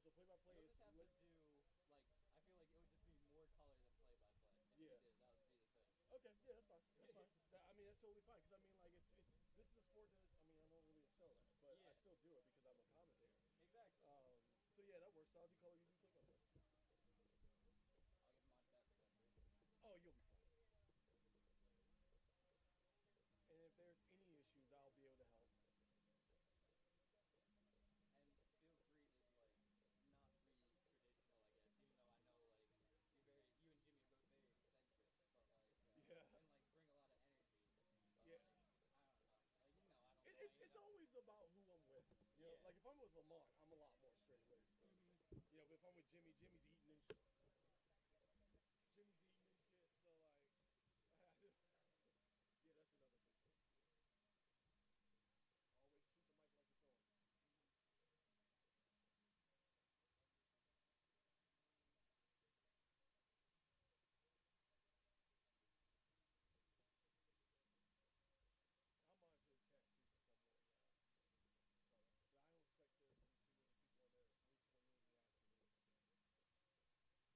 so play-by-play You'll is just have to do like I feel like it would just be more color than play-by-play. If yeah. you did, that would be the thing. Okay, yeah, that's fine. That's fine. I mean, that's totally fine because I mean, like, it's this is a sport that I mean, I don't really excel at, but I Yeah, still do it because I'm a commentator. exactly. So yeah, that works. So I'll do color. You do play-by-play. I'll give my best effort. Oh, you'll be fine. And if there's any issues, I'll be able to help. And feel free to like not be traditional, I guess. Even though I know like you and Jimmy are both very eccentric, but like Yeah. and like bring a lot of energy. But Yeah. like I don't know, like I don't It, know it, any of it's that. always about who I'm with. You know, Yeah. like if I'm with Lamont, I'm a lot more straight laced. Mm-hmm. You know, but if I'm with Jimmy, Jimmy's eating and shit. Jimmy's eating and shit. So like, yeah, that's another big thing too. Always treat the mic like it's on. Mm-hmm. I'll monitor the chat too since I'm on now. But I don't expect there to be too many people on there. At least when you're reacting to this.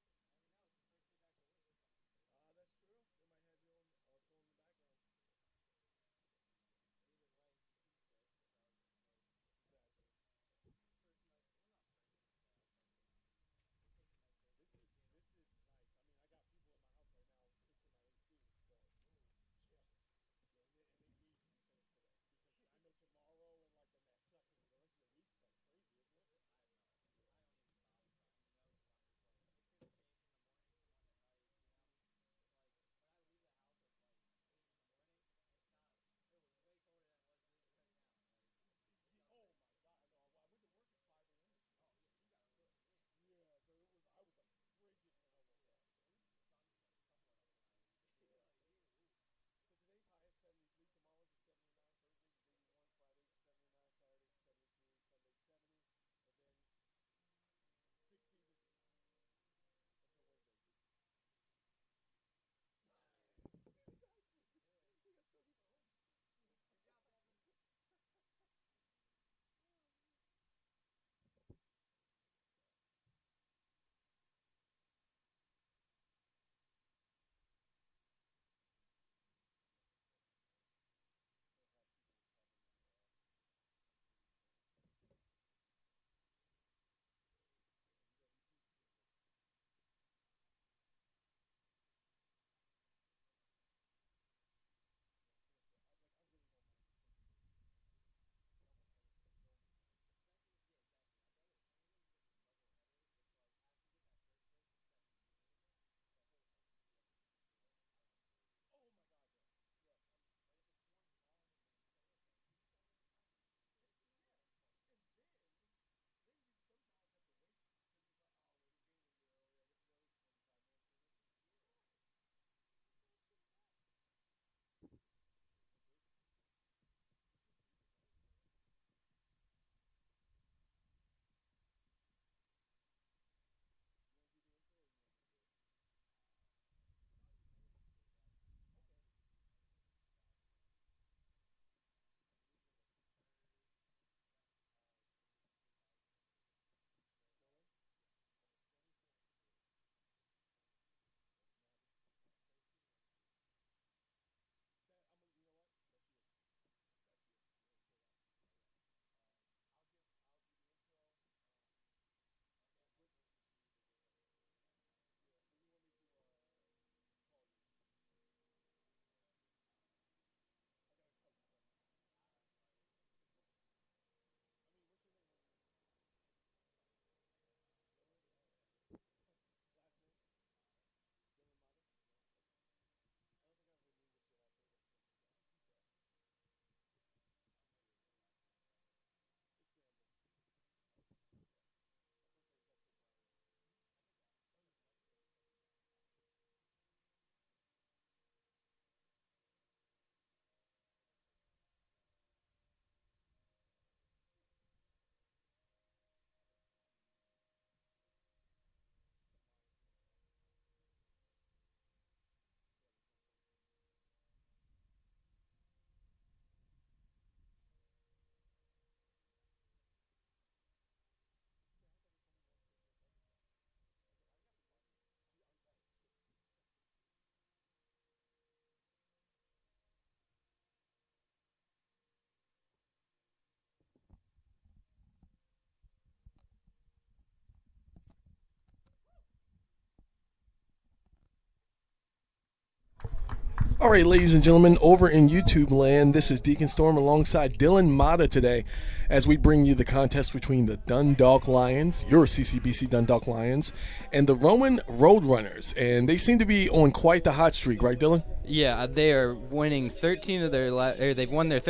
All right, ladies and gentlemen, over in YouTube land, this is Deacon Storm alongside Dylan Mata today as we bring you the contest between the Dundalk Lions, your CCBC Dundalk Lions, and the Rowan Roadrunners. And they seem to be on quite the hot streak, right, Dylan? Yeah, they are winning 13 of they've won their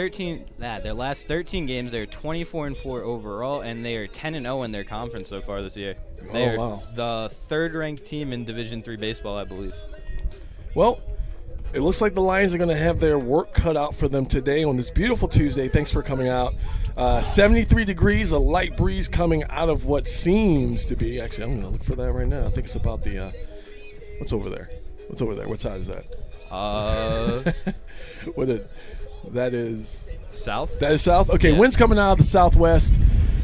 last 13 games. They're 24-4 overall, and they are 10-0 in their conference so far this year. They are the third-ranked team in Division III baseball, I believe. Well, it looks like the Lions are going to have their work cut out for them today on this beautiful Tuesday. Thanks for coming out. 73 degrees, a light breeze coming out of what seems to be, actually, I'm going to look for that right now. I think it's about the, what's over there? What's over there? What side is that? That is south. That is south? Okay, yeah. Wind's coming out of the southwest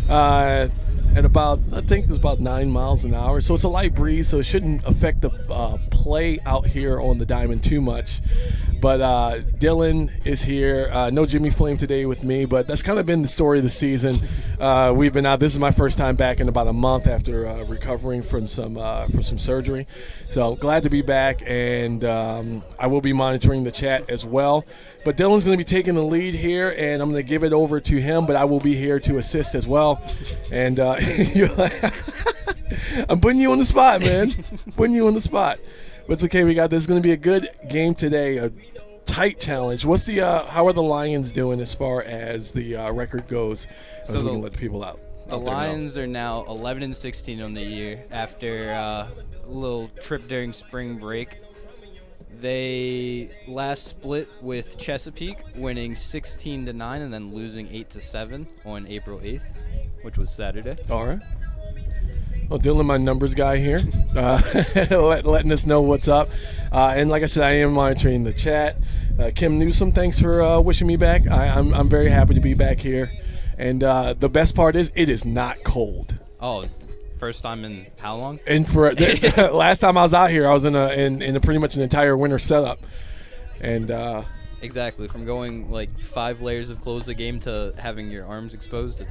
at about, I think it's about 9 miles an hour. So it's a light breeze, so it shouldn't affect the play out here on the diamond too much. But Dylan is here. No Jimmy Flame today with me, but that's kind of been the story of the season. We've been out. This is my first time back in about a month after recovering from some surgery. So glad to be back, and I will be monitoring the chat as well. But Dylan's going to be taking the lead here, and I'm going to give it over to him, but I will be here to assist as well. And you're like, I'm putting you on the spot, man. Putting you on the spot. But it's okay. We got this. It's going to be a good game today, a tight challenge. What's the how are the Lions doing as far as the record goes? So we can let the people out. The Lions are now 11-16 on the year after a little trip during spring break. They last split with Chesapeake, winning 16-9 and then losing 8-7 on April 8th, which was Saturday. All right. Well, Dylan, my numbers guy here, letting us know what's up. And like I said, I am monitoring the chat. Kim Newsom, thanks for wishing me back. I'm very happy to be back here. And the best part is it is not cold. Oh, first time in how long? And for last time I was out here, I was in a pretty much an entire winter setup. And exactly, from going like 5 layers of clothes a game to having your arms exposed,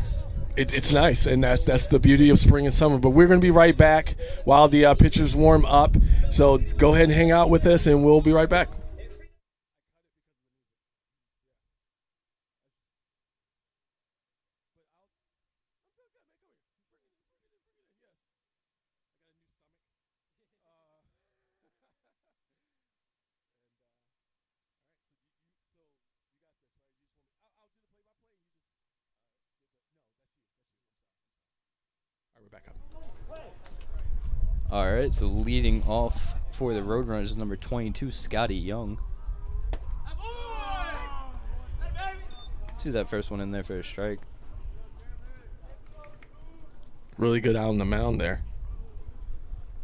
it's nice, and that's the beauty of spring and summer. But we're going to be right back while the pitchers warm up. So go ahead and hang out with us, and we'll be right back. Back up. All right, so leading off for the Roadrunners is number 22, Scotty Young. Sees that first one in there for a strike. Really good out on the mound there.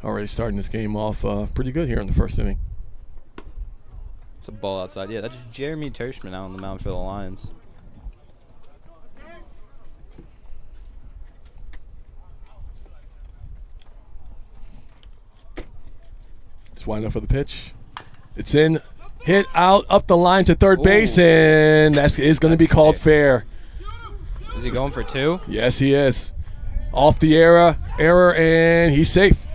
Already starting this game off pretty good here in the first inning. It's a ball outside. Yeah, that's Jeremy Tershman out on the mound for the Lions. Wind up for the pitch. It's in. Hit out up the line to third base, and that is going to be called fair. Is he going for 2? Yes, he is. Off the error, and he's safe.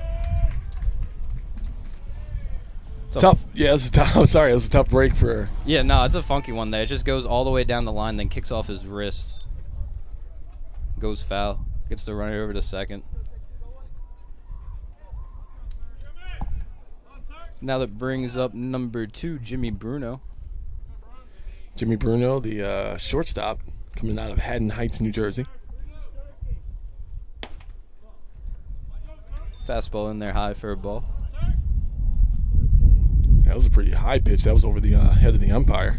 Tough. Yeah, it's a tough. I'm sorry, it was a tough break for. Yeah, no, it's a funky one there. It just goes all the way down the line, then kicks off his wrist. Goes foul. Gets the runner over to second. Now that brings up number 2, Jimmy Bruno. Jimmy Bruno, the shortstop, coming out of Haddon Heights, New Jersey. Fastball in there high for a ball. That was a pretty high pitch. That was over the head of the umpire.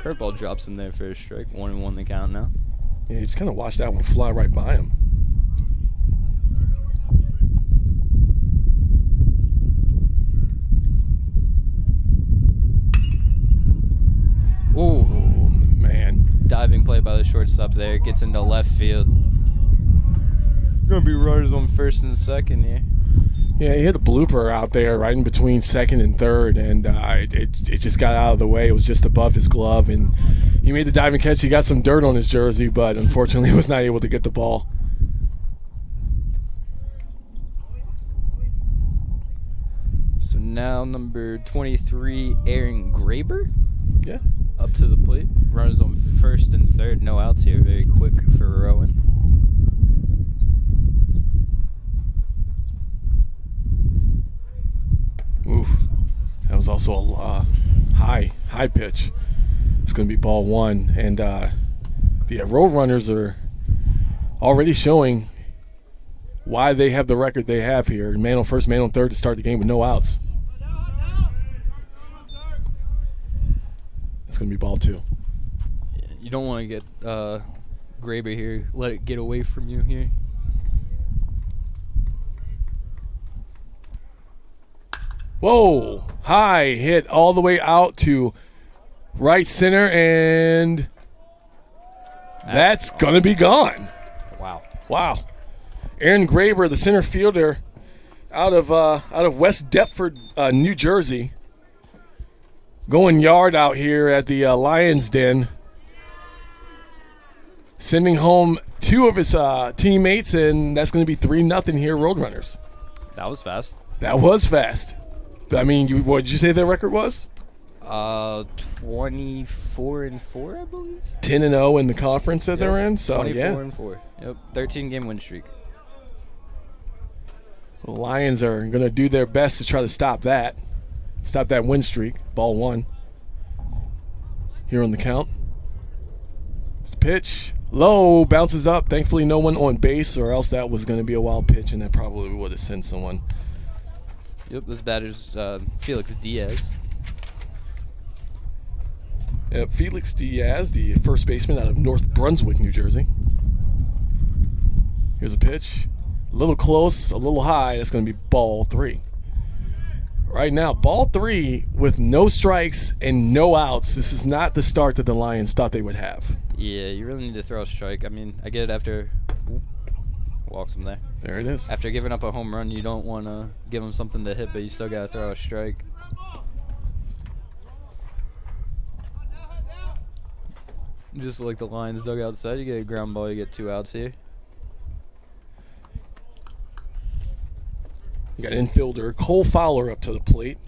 Curveball drops in there for a strike. 1-1 the count now. Yeah, you just kind of watched that one fly right by him. Ooh, man. Diving play by the shortstop there. Gets into left field. Gonna be runners on first and second here. Yeah, he hit a blooper out there right in between second and third, and it just got out of the way. It was just above his glove, and he made the diving catch. He got some dirt on his jersey, but unfortunately was not able to get the ball. So now number 23, Aaron Graber, Yeah. up to the plate. Runners on first and third. No outs here. Very quick for Rowan. Oof. That was also a high pitch. It's going to be ball one. And the Roadrunners are already showing why they have the record they have here. Man on first, man on third to start the game with no outs. It's going to be ball two. You don't want to get Graber here. Let it get away from you here. Whoa, high hit all the way out to right center, and that's going to be gone. Wow. Aaron Graber, the center fielder out of West Deptford, New Jersey, going yard out here at the Lions Den, sending home two of his teammates, and that's going to be 3-0 here, Roadrunners. That was fast. That was fast. I mean, what did you say their record was? 24-4, I believe. 10-0 in the conference that they're in. So 24-4. Yep, 13-game win streak. The Lions are going to do their best to try to stop that win streak. Ball one. Here on the count. It's the pitch. Low, bounces up. Thankfully, no one on base, or else that was going to be a wild pitch, and that probably would have sent someone. Yep, this batter's Felix Diaz. Felix Diaz, the first baseman out of North Brunswick, New Jersey. Here's a pitch. A little close, a little high. That's going to be ball three. Right now, ball three with no strikes and no outs. This is not the start that the Lions thought they would have. Yeah, you really need to throw a strike. I mean, I get it after walks him there. There it is. After giving up a home run, you don't want to give him something to hit, but you still got to throw a strike. Just like the Lions dug outside, you get a ground ball, you get 2 outs here. You got infielder Cole Fowler up to the plate.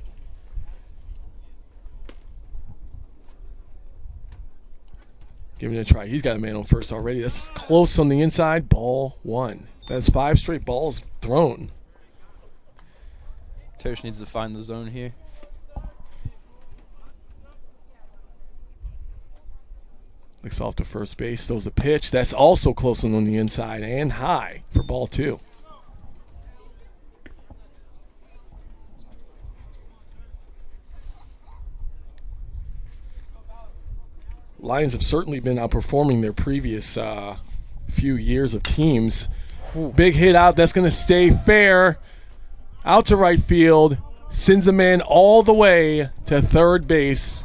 Giving it a try. He's got a man on first already. That's close on the inside. Ball one. That's 5 straight balls thrown. Tersh needs to find the zone here. Looks off to first base. Throws the pitch. That's also close on the inside and high for ball two. Lions have certainly been outperforming their previous few years of teams. Big hit out. That's going to stay fair. Out to right field. Sends a man all the way to third base.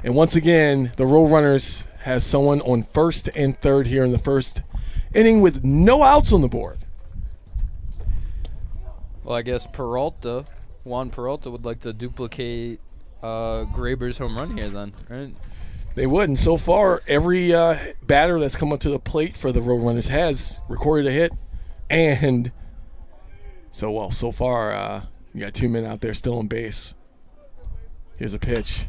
And once again, the Roadrunners has someone on first and third here in the first inning with no outs on the board. Well, I guess Juan Peralta would like to duplicate Graber's home run here then, right? They would, and so far, every batter that's come up to the plate for the Roadrunners has recorded a hit. And so far, you got 2 men out there still on base. Here's a pitch.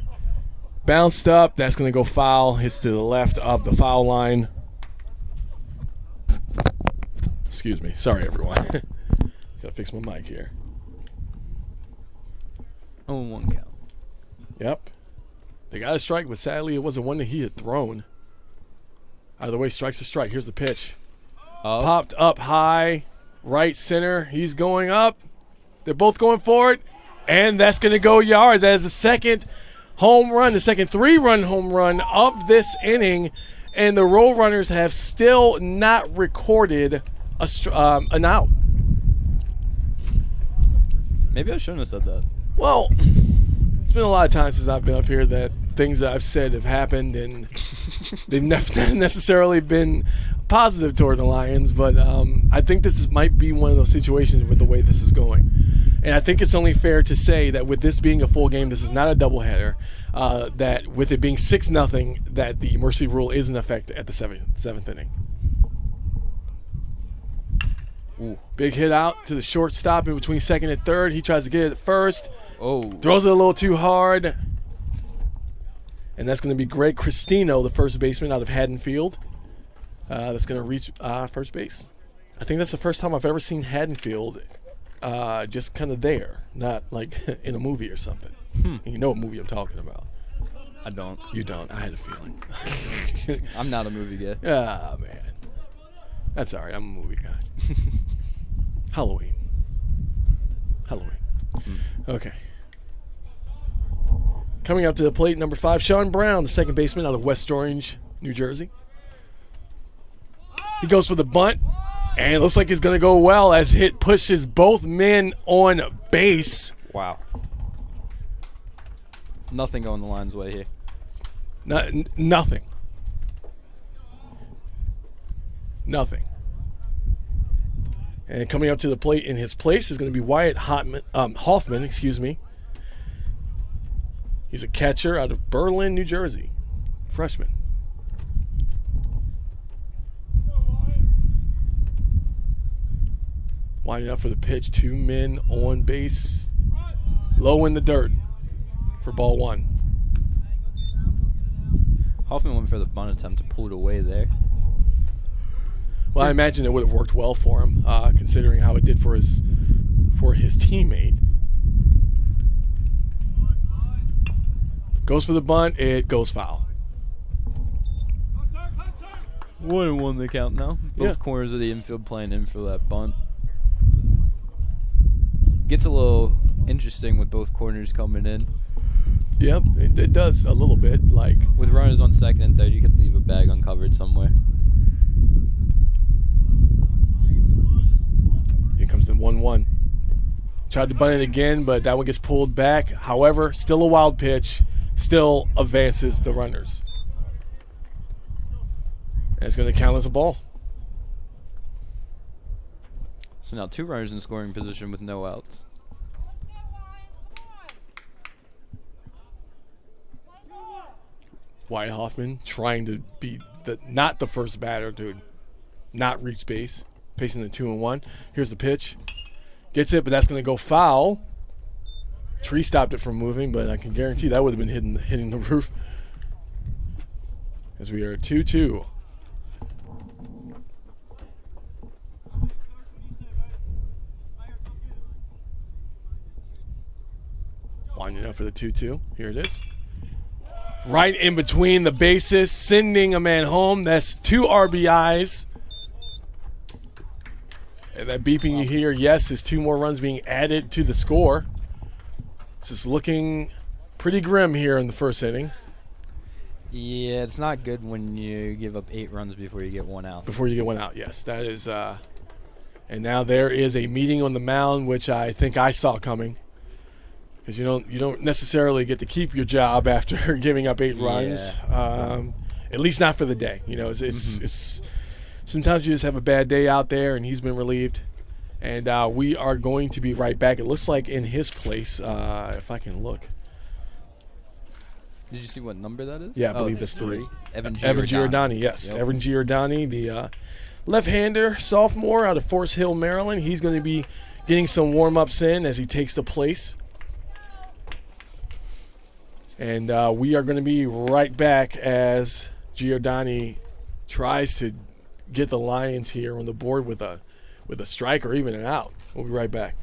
Bounced up. That's going to go foul. Hits to the left of the foul line. Excuse me. Sorry, everyone. Got to fix my mic here. 0-1 count. Yep. They got a strike, but sadly it wasn't one that he had thrown. Either way, strike's a strike. Here's the pitch. Popped up high, right center. He's going up. They're both going for it, and that's going to go yard. That is the second home run, the second 3-run home run of this inning, and the Roadrunners have still not recorded an out. Maybe I shouldn't have said that. Well, it's been a lot of times since I've been up here that things that I've said have happened, and they've not necessarily been positive toward the Lions, but I think might be one of those situations with the way this is going. And I think it's only fair to say that with this being a full game, this is not a doubleheader, that with it being 6-0, that the mercy rule is in effect at the seventh inning. Ooh. Big hit out to the shortstop in between second and third. He tries to get it at first. Oh. Throws it a little too hard. And that's going to be Greg Cristino, the first baseman out of Haddonfield. That's going to reach first base. I think that's the first time I've ever seen Haddonfield just kind of there, not like in a movie or something. And you know what movie I'm talking about. I don't. You don't. I had a feeling. I'm not a movie guy. Ah, man. That's all right. I'm a movie guy. Halloween. Okay. Coming up to the plate, number 5, Sean Brown, the second baseman out of West Orange, New Jersey. He goes for the bunt, and it looks like it's going to go well as hit pushes both men on base. Wow. Nothing going the line's way here. Nothing. And coming up to the plate in his place is going to be Wyatt Hoffman. He's a catcher out of Berlin, New Jersey. Freshman. Winding up for the pitch. 2 men on base. Low in the dirt for ball 1. Hoffman went for the bunt attempt to pull it away there. Well, I imagine it would have worked well for him, considering how it did for his teammate. Goes for the bunt. It goes foul. 1-1 the count now. Both Yeah. corners of the infield playing in for that bunt. Gets a little interesting with both corners coming in. Yep, it does a little bit. Like With runners on second and third, you could leave a bag uncovered somewhere. here comes the 1-1. Tried to bunt it again, but that one gets pulled back. However, still a wild pitch. Still advances the runners. And it's going to count as a ball. So now 2 runners in scoring position with no outs. Wyatt Hoffman trying to be not the first batter to not reach base. Facing the 2-1. Here's the pitch. Gets it, but that's going to go foul. Tree stopped it from moving, but I can guarantee that would have been hitting the roof. As we are 2-2. Winding up for the 2-2. Here it is. Right in between the bases, sending a man home. That's 2 RBIs. And that beeping you hear, yes, is 2 more runs being added to the score. This is looking pretty grim here in the first inning. Yeah, it's not good when you give up 8 runs before you get 1 out. Before you get 1 out, yes. That is, and now there is a meeting on the mound, which I think I saw coming. Because you don't necessarily get to keep your job after giving up 8 runs. At least not for the day. You know, it's sometimes you just have a bad day out there, and he's been relieved. And we are going to be right back. It looks like in his place, if I can look. Did you see what number that is? Yeah, I believe that's 3. Evan Giordani, yes. Yep. Evan Giordani, the left-hander sophomore out of Forest Hill, Maryland. He's going to be getting some warm-ups in as he takes the place. And we are going to be right back as Giordani tries to get the Lions here on the board with a strike or even an out. We'll be right back.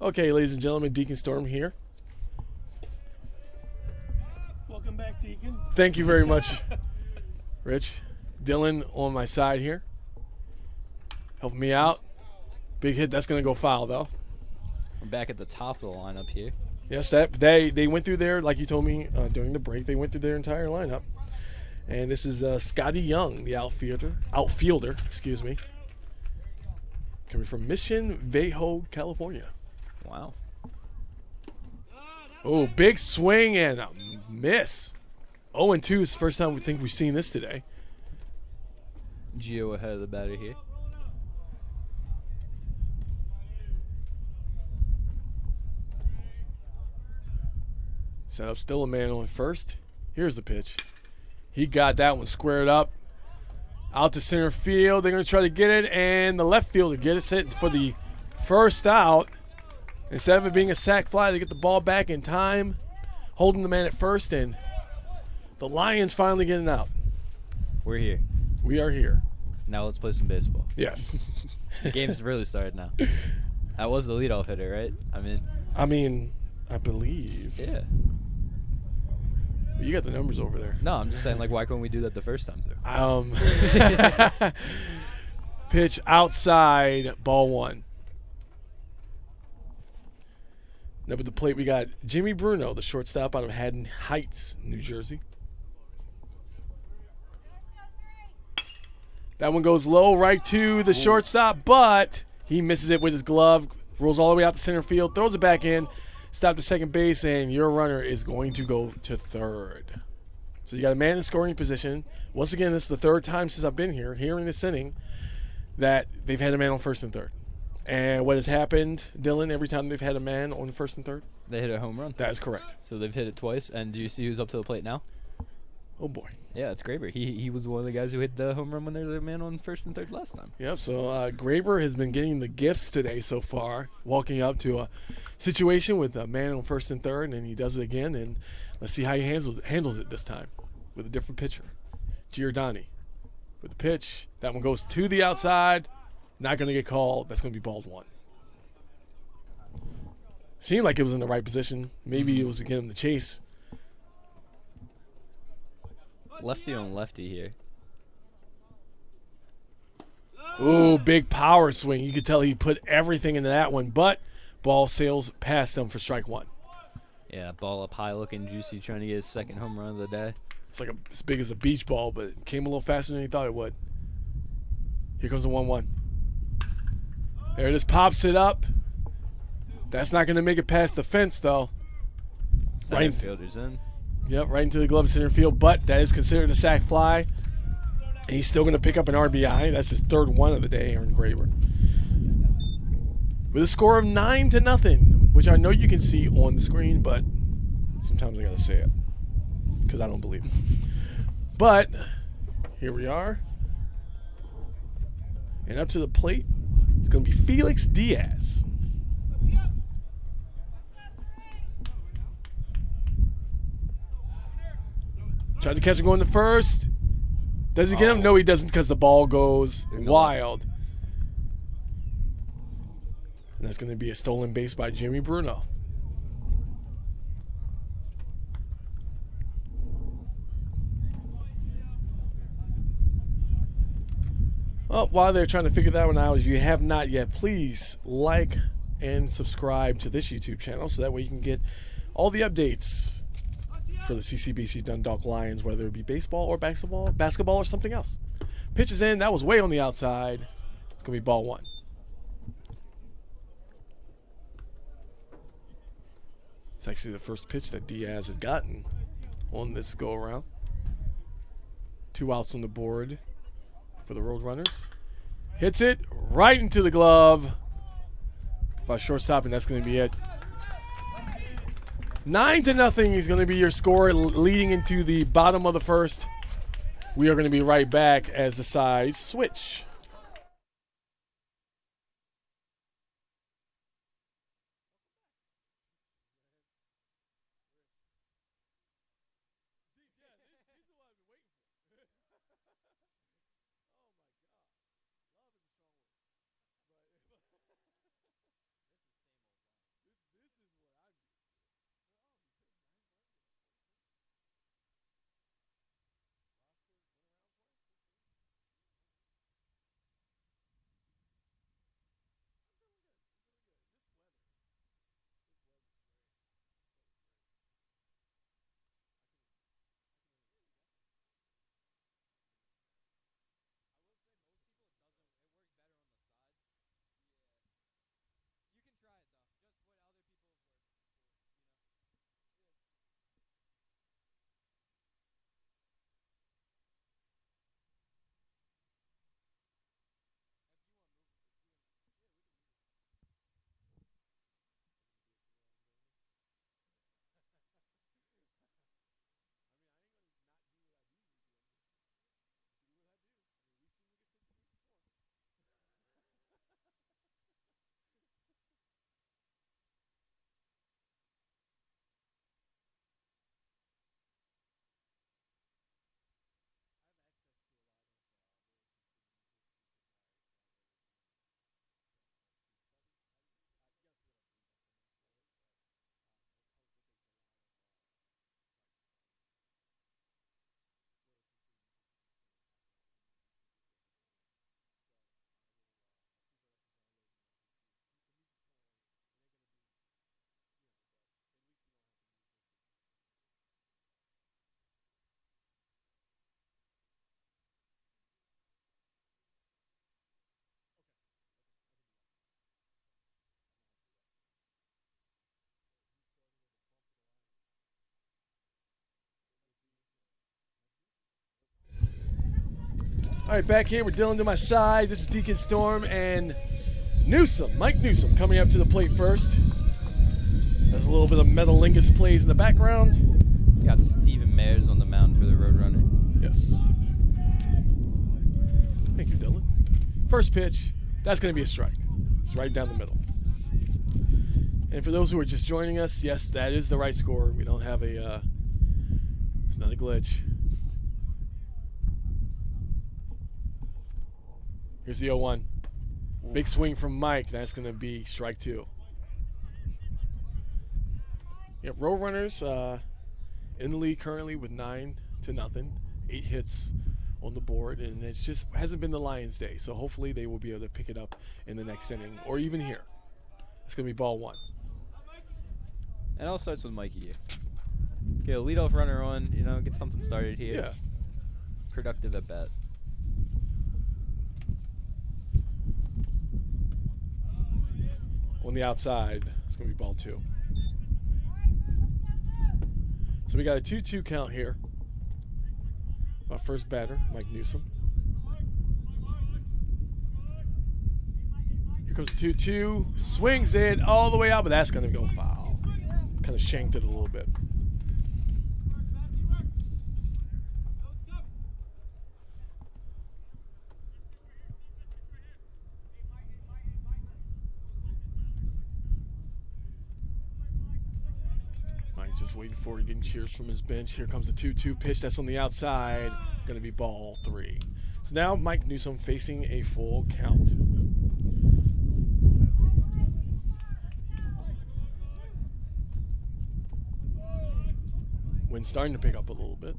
Okay, ladies and gentlemen, Deacon Storm here. Welcome back, Deacon. Thank you very much, Rich. Dylan on my side here, helping me out. Big hit. That's going to go foul, though. We're back at the top of the lineup here. Yes, they went through there, like you told me during the break. They went through their entire lineup. And this is Scotty Young, the outfielder, excuse me, coming from Mission Viejo, California. Wow. Oh, big swing and a miss. 0-2 is the first time we think we've seen this today. Gio ahead of the batter here. Set up, still a man on first. Here's the pitch. He got that one squared up. Out to center field. They're going to try to get it, and the left fielder get it set for the first out. Instead of it being a sac fly, they get the ball back in time, holding the man at first, and the Lions finally getting out. We're here. We are here. Now let's play some baseball. Yes. The game's really started now. That was the leadoff hitter, right? I believe. Yeah. You got the numbers over there. No, I'm just saying, like, why couldn't we do that the first time through? Pitch outside, ball one. Up at the plate, we got Jimmy Bruno, the shortstop out of Haddon Heights, New Jersey. That one goes low right to the shortstop, but he misses it with his glove, rolls all the way out to center field, throws it back in, stop to second base, and your runner is going to go to third. So you got a man in scoring position. Once again, this is the third time since I've been here in this inning, that they've had a man on first and third. And what has happened, Dylan, every time they've had a man on first and third? They hit a home run. That is correct. So they've hit it twice, and do you see who's up to the plate now? Oh, boy. Yeah, it's Graber. He was one of the guys who hit the home run when there was a man on first and third last time. Yep, so Graber has been getting the gifts today so far, walking up to a situation with a man on first and third, and he does it again, and let's see how he handles it this time with a different pitcher. Giordani with the pitch. That one goes to the outside. Not going to get called. That's going to be ball one. Seemed like it was in the right position. Maybe it was to get him the chase. Lefty on lefty here. Ooh, big power swing. You could tell he put everything into that one, but ball sails past him for strike one. Yeah, ball up high, looking juicy, trying to get his second home run of the day. It's like as big as a beach ball, but it came a little faster than he thought it would. Here comes the 1-1. There it is, pops it up. That's not going to make it past the fence, though. Center fielder's in. Yep, right into the glove center field, but that is considered a sac fly. And he's still going to pick up an RBI. That's his third one of the day, Aaron Graber. With a score of 9-0, which I know you can see on the screen, but sometimes I got to say it because I don't believe it. But here we are. And up to the plate, it's going to be Felix Diaz. Tried to catch him going to first. Does he get him? No, he doesn't, because the ball goes wild. And that's going to be a stolen base by Jimmy Bruno. Well, while they're trying to figure that one out, if you have not yet, please like and subscribe to this YouTube channel so that way you can get all the updates for the CCBC Dundalk Lions, whether it be baseball or basketball or something else. Pitch is in. That was way on the outside. It's going to be ball one. It's actually the first pitch that Diaz had gotten on this go-around. 2 outs on the board for the Roadrunners. Hits it right into the glove by shortstop, and that's going to be it. 9-0 is going to be your score leading into the bottom of the first. We are going to be right back as the sides switch. All right, back here with Dylan to my side. This is Deacon Storm and Newsom, Mike Newsom, coming up to the plate first. There's a little bit of Metalingus plays in the background. You got Steven Mayers on the mound for the Roadrunner. Yes. Thank you, Dylan. First pitch, that's going to be a strike. It's right down the middle. And for those who are just joining us, yes, that is the right score. We don't have a, it's not a glitch. Here's the 0-1. Big swing from Mike. That's going to be strike 2. You have Roadrunners in the lead currently with 9-0. 8 hits on the board, and it just hasn't been the Lions' day. So hopefully they will be able to pick it up in the next inning, or even here. It's going to be ball 1. And it all starts with Mikey here. Get a leadoff runner on, get something started here. Yeah. Productive at bat. On the outside, it's going to be ball 2. So we got a 2-2 count here. Our first batter, Mike Newsom. Here comes the 2-2. Swings it all the way out, but that's going to go foul. Kind of shanked it a little bit. Just waiting for it, getting cheers from his bench. Here comes the 2-2 pitch. That's on the outside. Going to be ball 3. So now Mike Newsom facing a full count. Wind's starting to pick up a little bit.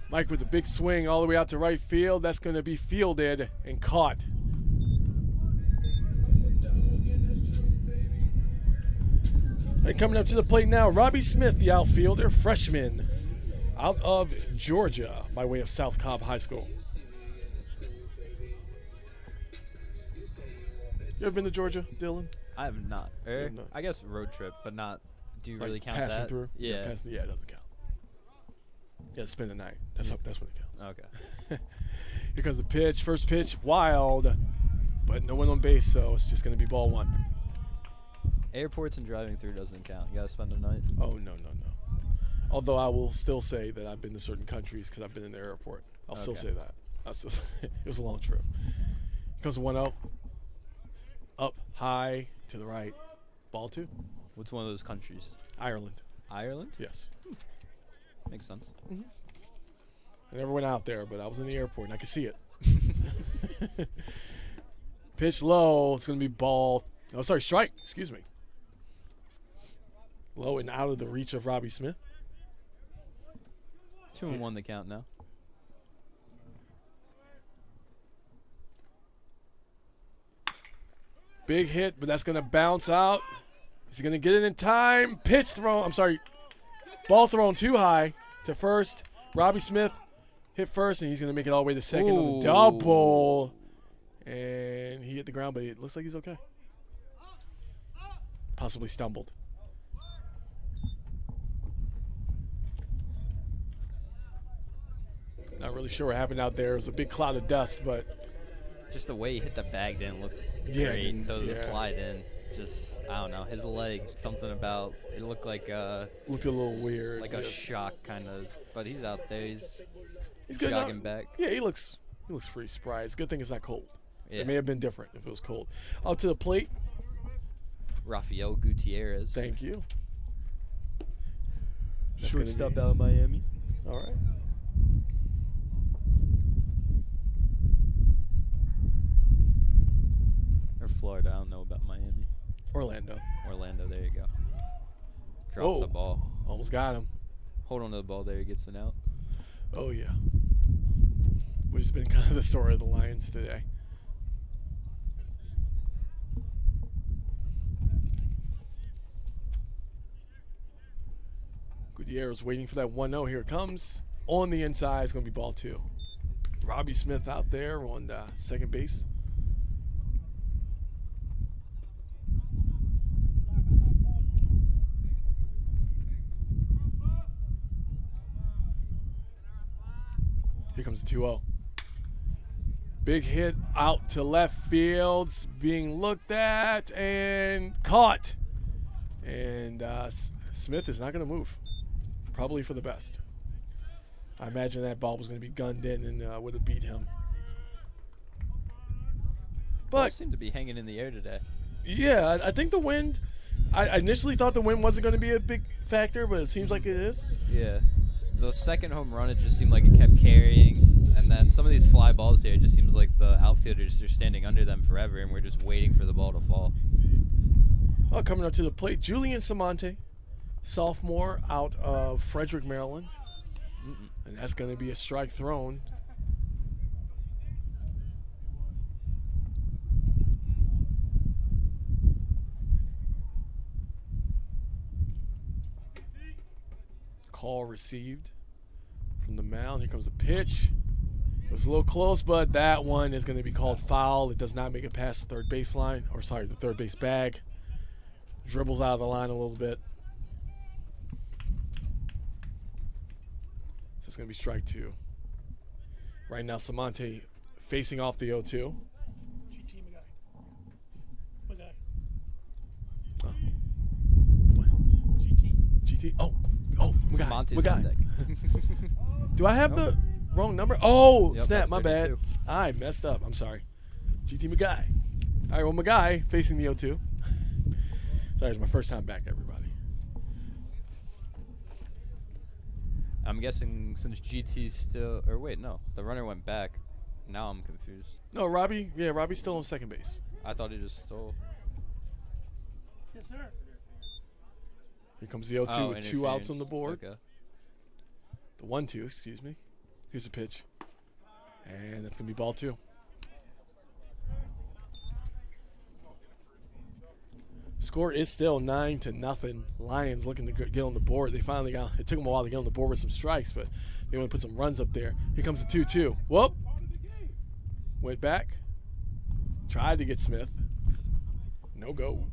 Mike with the big swing all the way out to right field. That's going to be fielded and caught. And coming up to the plate now, Robbie Smith, the outfielder, freshman, out of Georgia by way of South Cobb High School. You ever been to Georgia, Dylan? I have not. have not. I guess road trip, but not. Do you really count passing that? through? Yeah. Yeah, it doesn't count. Yeah, spend the night. That's when it counts. Okay. Here comes the pitch. First pitch, wild, but no one on base, so it's just going to be ball 1. Airports and driving through doesn't count. You gotta spend the night. Oh, no. Although I will still say that I've been to certain countries because I've been in the airport. I'll still say that. It was a long trip. Here comes the 1-0. Up, high, to the right. Ball 2. What's one of those countries? Ireland. Ireland? Yes. Makes sense. I never went out there, but I was in the airport, and I could see it. Pitch low. It's going to be ball. Oh, sorry, strike. Excuse me. Low and out of the reach of Robbie Smith. 2-1 the count now. Big hit, but that's going to bounce out. Is he going to get it in time? Pitch thrown. I'm sorry. Ball thrown too high to first. Robbie Smith hit first, and he's going to make it all the way to second on the double. And he hit the ground, but it looks like he's okay. Possibly stumbled. Not really sure what happened out there. It was a big cloud of dust, but Just the way he hit the bag didn't look Yeah, great. didn't- Though the yeah. slide in, just I don't know. His leg, something about it looked like looked a little weird. a shock kind of. But he's out there. He's good now. jogging back. Yeah, he looks pretty spry. It's a good thing it's not cold. Yeah. It may have been different if it was cold. Up to the plate. Rafael Gutierrez. Thank you. That's Shortstop gonna out of Miami. be- All right. Or Florida. I don't know about Miami. Orlando. Orlando. There you go. Drops the ball. Almost got him. Hold on to the ball there. He gets an out. Oh, yeah. Which has been kind of the story of the Lions today. Gutierrez waiting for that 1-0. Here it comes. On the inside, it's going to be ball 2. Robbie Smith out there on second base. Here comes the 2-0. Big hit out to left field, being looked at and caught. And Smith is not going to move. Probably for the best. I imagine that ball was going to be gunned in and would have beat him. Ball But seemed to be hanging in the air today. yeah, I think the wind. I initially thought the wind wasn't going to be a big factor, but it seems like it is. Yeah. The second home run, it just seemed like it kept carrying. And then some of these fly balls here, it just seems like the outfielders are standing under them forever, and we're just waiting for the ball to fall. Oh, coming up to the plate, Julian Samante, sophomore out of Frederick, Maryland. And that's going to be a strike thrown. Call received from the mound. Here comes a pitch. It was a little close, but that one is going to be called foul. It does not make it past the third baseline, or sorry, the third base bag. Dribbles out of the line a little bit. So it's going to be strike 2. Right now, Samante facing off the 0-2. GT, my guy. Oh. What? GT? Oh, my guy. Samante's My guy. on deck. Do I have the wrong number? Oh, Yep, snap, that's my bad. 32. I messed up. I'm sorry. GT McGuy. All right, well, McGuy facing the 0-2. Sorry, it's my first time back, everybody. I'm guessing since GT's still, or wait, no, the runner went back. Now I'm confused. No, Robbie. Yeah, Robbie's still on second base. I thought he just stole. Yes, sir. Here comes the 0-2 with 2 outs on the board. Okay. The 1-2, excuse me. Here's a pitch. And that's going to be ball 2. Score is still 9-0. Lions looking to get on the board. They finally got. It took them a while to get on the board with some strikes, but they want to put some runs up there. Here comes the 2-2. Whoop. Went back. Tried to get Smith. No go.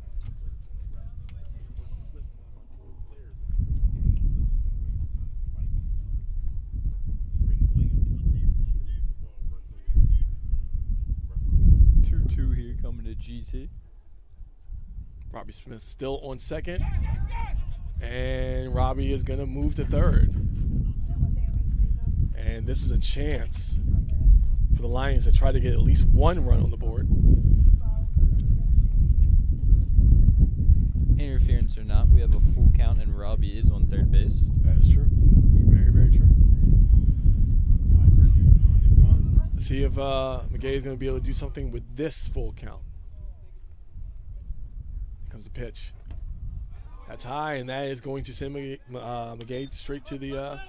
Two here coming to GT. Robbie Smith still on second. And Robbie is going to move to third. And this is a chance for the Lions to try to get at least one run on the board. Interference or not, we have a full count and Robbie is on third base. That is true. Very, very true. Let's see if McGay is going to be able to do something with this full count. Here comes the pitch. That's high, and that is going to send McGay straight to the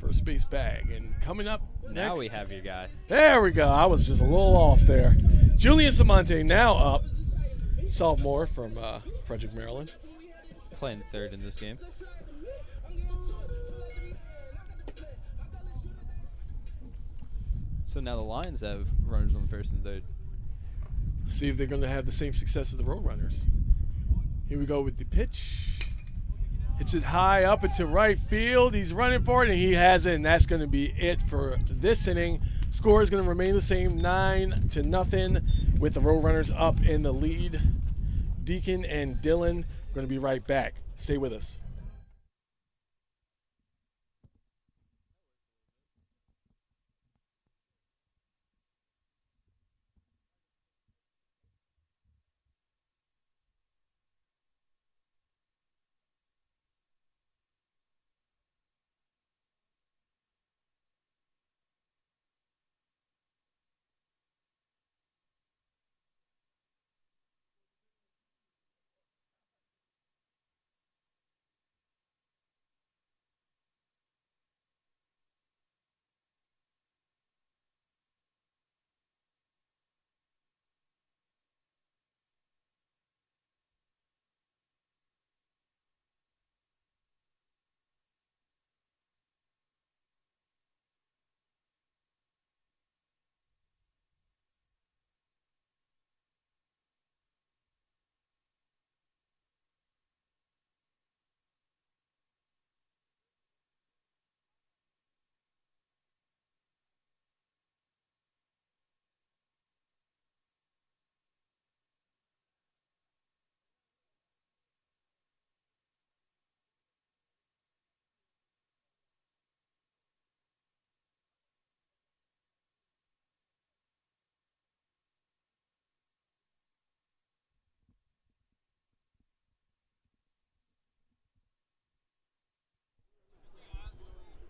first base bag. And coming up next. Now we have your guy. There we go. I was just a little off there. Julian Samante now up. Sophomore from Frederick, Maryland. Playing third in this game. So now the Lions have runners on first and third. See if they're going to have the same success as the Roadrunners. Here we go with the pitch. Hits it high up into right field. He's running for it, and he has it, and that's going to be it for this inning. Score is going to remain the same, 9-0, with the Roadrunners up in the lead. Deacon and Dylan are going to be right back. Stay with us.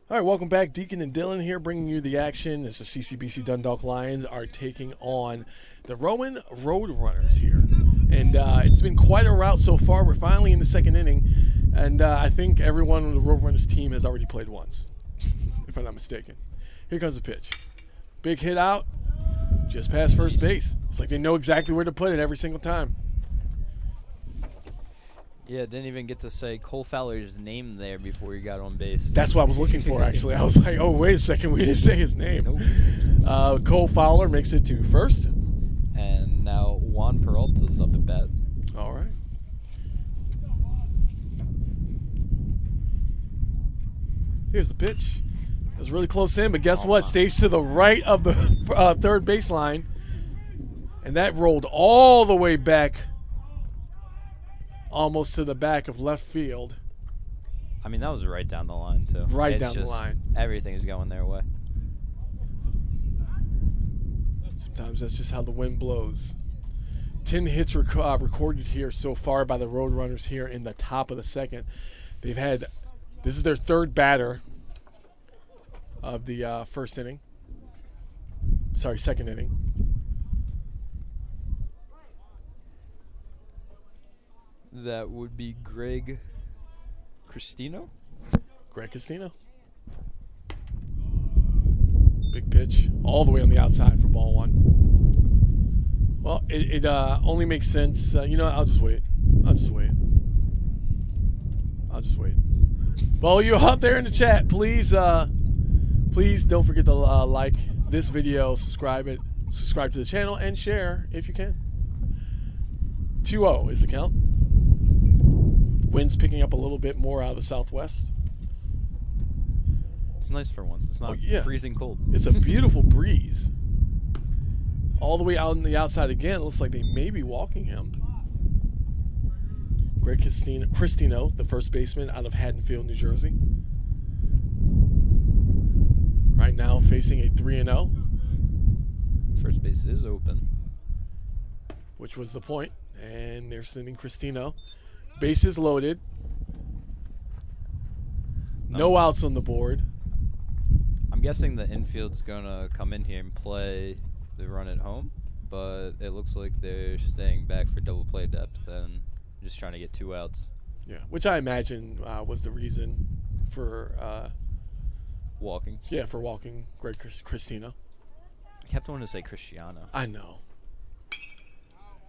All right, welcome back. Deacon and Dylan here bringing you the action as the CCBC Dundalk Lions are taking on the Rowan Roadrunners here. And it's been quite a rout so far. We're finally in the second inning, and I think everyone on the Roadrunners team has already played once, if I'm not mistaken. Here comes the pitch. Big hit out, just past first base. It's like they know exactly where to put it every single time. Yeah, didn't even get to say Cole Fowler's name there before he got on base. That's what I was looking for, actually. I was like, oh, wait a second. We didn't say his name. Nope. Cole Fowler makes it to first. And now Juan Peralta's up at bat. All right. Here's the pitch. It was really close in, but guess what? Stays to the right of the third baseline. And that rolled all the way back, almost to the back of left field. I mean, that was right down the line, too. Right down the line. Everything is going their way. Sometimes that's just how the wind blows. 10 hits recorded here so far by the Roadrunners here in the top of the second. They've had, this is their third batter of the first inning. Sorry, second inning. That would be Greg Cristino. Greg Castino. Big pitch all the way on the outside for ball one. Well, it only makes sense. You know, I'll just wait. Well, you out there in the chat, please don't forget to like this video, subscribe to the channel, and share if you can. 2-0 is the count. Wind's picking up a little bit more out of the southwest. It's nice for once. It's not freezing cold. It's a beautiful breeze. All the way out on the outside again. It looks like they may be walking him. Greg Cristino, the first baseman out of Haddonfield, New Jersey. Right now facing a 3-0. First base is open. Which was the point. And they're sending Cristino. Bases loaded. No outs on the board. I'm guessing the infield's going to come in here and play the run at home, but it looks like they're staying back for double play depth and just trying to get 2 outs. Yeah, which I imagine was the reason for walking. Yeah, for walking Greg Cristino. I kept wanting to say Cristiano. I know.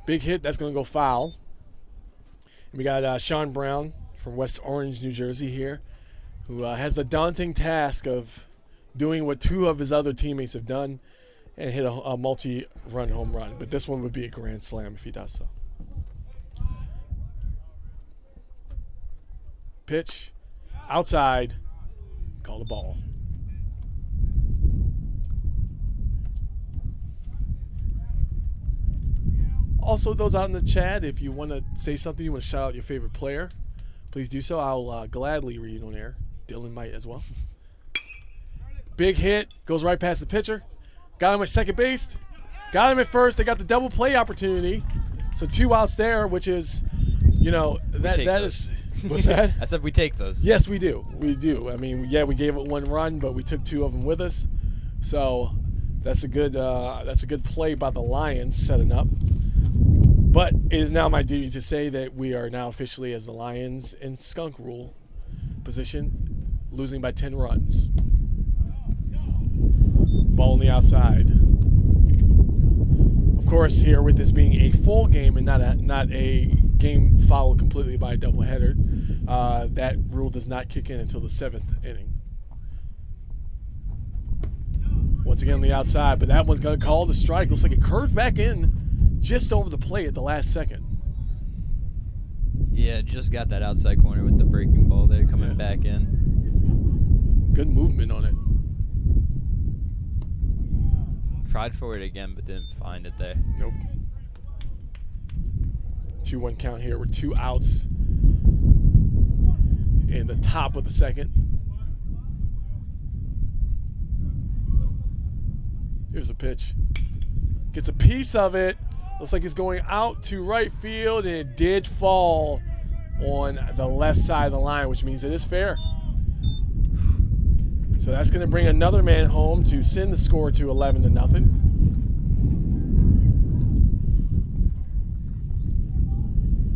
Big hit. That's going to go foul. And we got Sean Brown from West Orange, New Jersey here, who has the daunting task of doing what 2 of his other teammates have done and hit a multi-run home run. But this one would be a grand slam if he does so. Pitch. Outside. Call the ball. Also, those out in the chat, if you want to say something, you want to shout out your favorite player, please do so. I'll gladly read on air. Dylan might as well. Big hit. Goes right past the pitcher. Got him at second base. Got him at first. They got the double play opportunity. So 2 outs there, which is, you know, that is. What's that? I said we take those. Yes, we do. We do. I mean, yeah, we gave it 1 run, but we took 2 of them with us. So that's a good play by the Lions setting up. But it is now my duty to say that we are now officially, as the Lions in skunk rule position, losing by 10 runs. Ball on the outside. Of course, here with this being a full game and not a game followed completely by a doubleheader, that rule does not kick in until the 7th inning. Once again on the outside, but that one's going to call the strike. Looks like it curved back in just over the plate at the last second. Yeah, just got that outside corner with the breaking ball there coming back in. Good movement on it. Tried for it again, but didn't find it there. Nope. 2-1 count here with 2 outs in the top of the second. Here's a pitch. Gets a piece of it. Looks like it's going out to right field, and it did fall on the left side of the line, which means it is fair. So that's going to bring another man home to send the score to 11-0.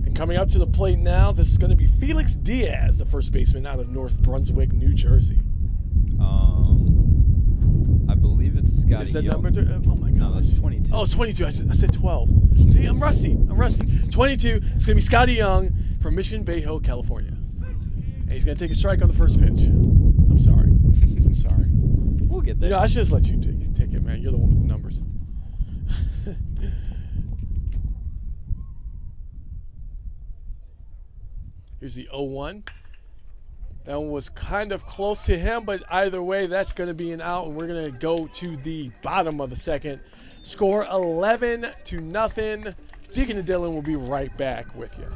And coming up to the plate now, this is going to be Felix Diaz, the first baseman out of North Brunswick, New Jersey. I believe it's Scotty Is that Young. number? Oh my God. No, that's 22. Oh, it's 22. I said 12. See, I'm rusty. 22. It's going to be Scotty Young from Mission Viejo, California. And he's going to take a strike on the first pitch. I'm sorry. I'm sorry. We'll get there. You know, I should just let you take it, man. You're the one with the numbers. Here's the 0-1. That one was kind of close to him, but either way, that's going to be an out, and we're going to go to the bottom of the second. Score 11-0. Deacon and Dylan will be right back with you.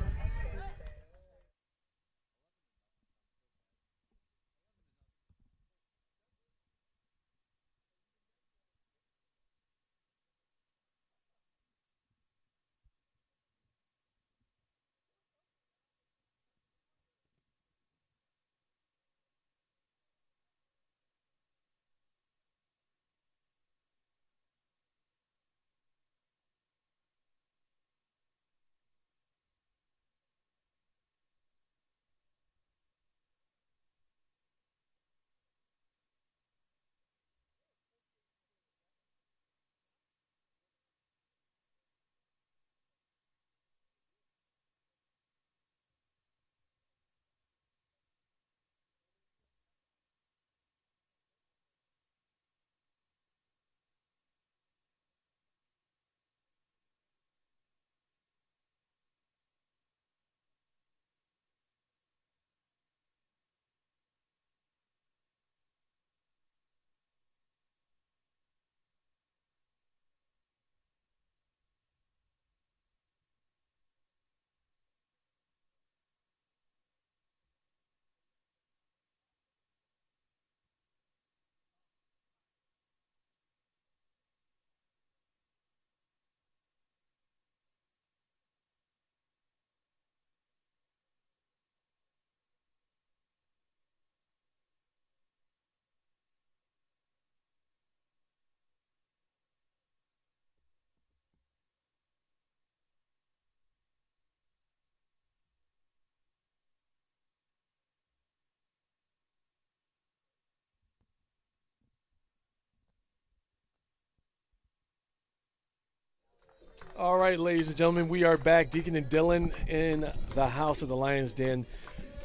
All right, ladies and gentlemen, we are back. Deacon and Dylan in the house of the Lions Den.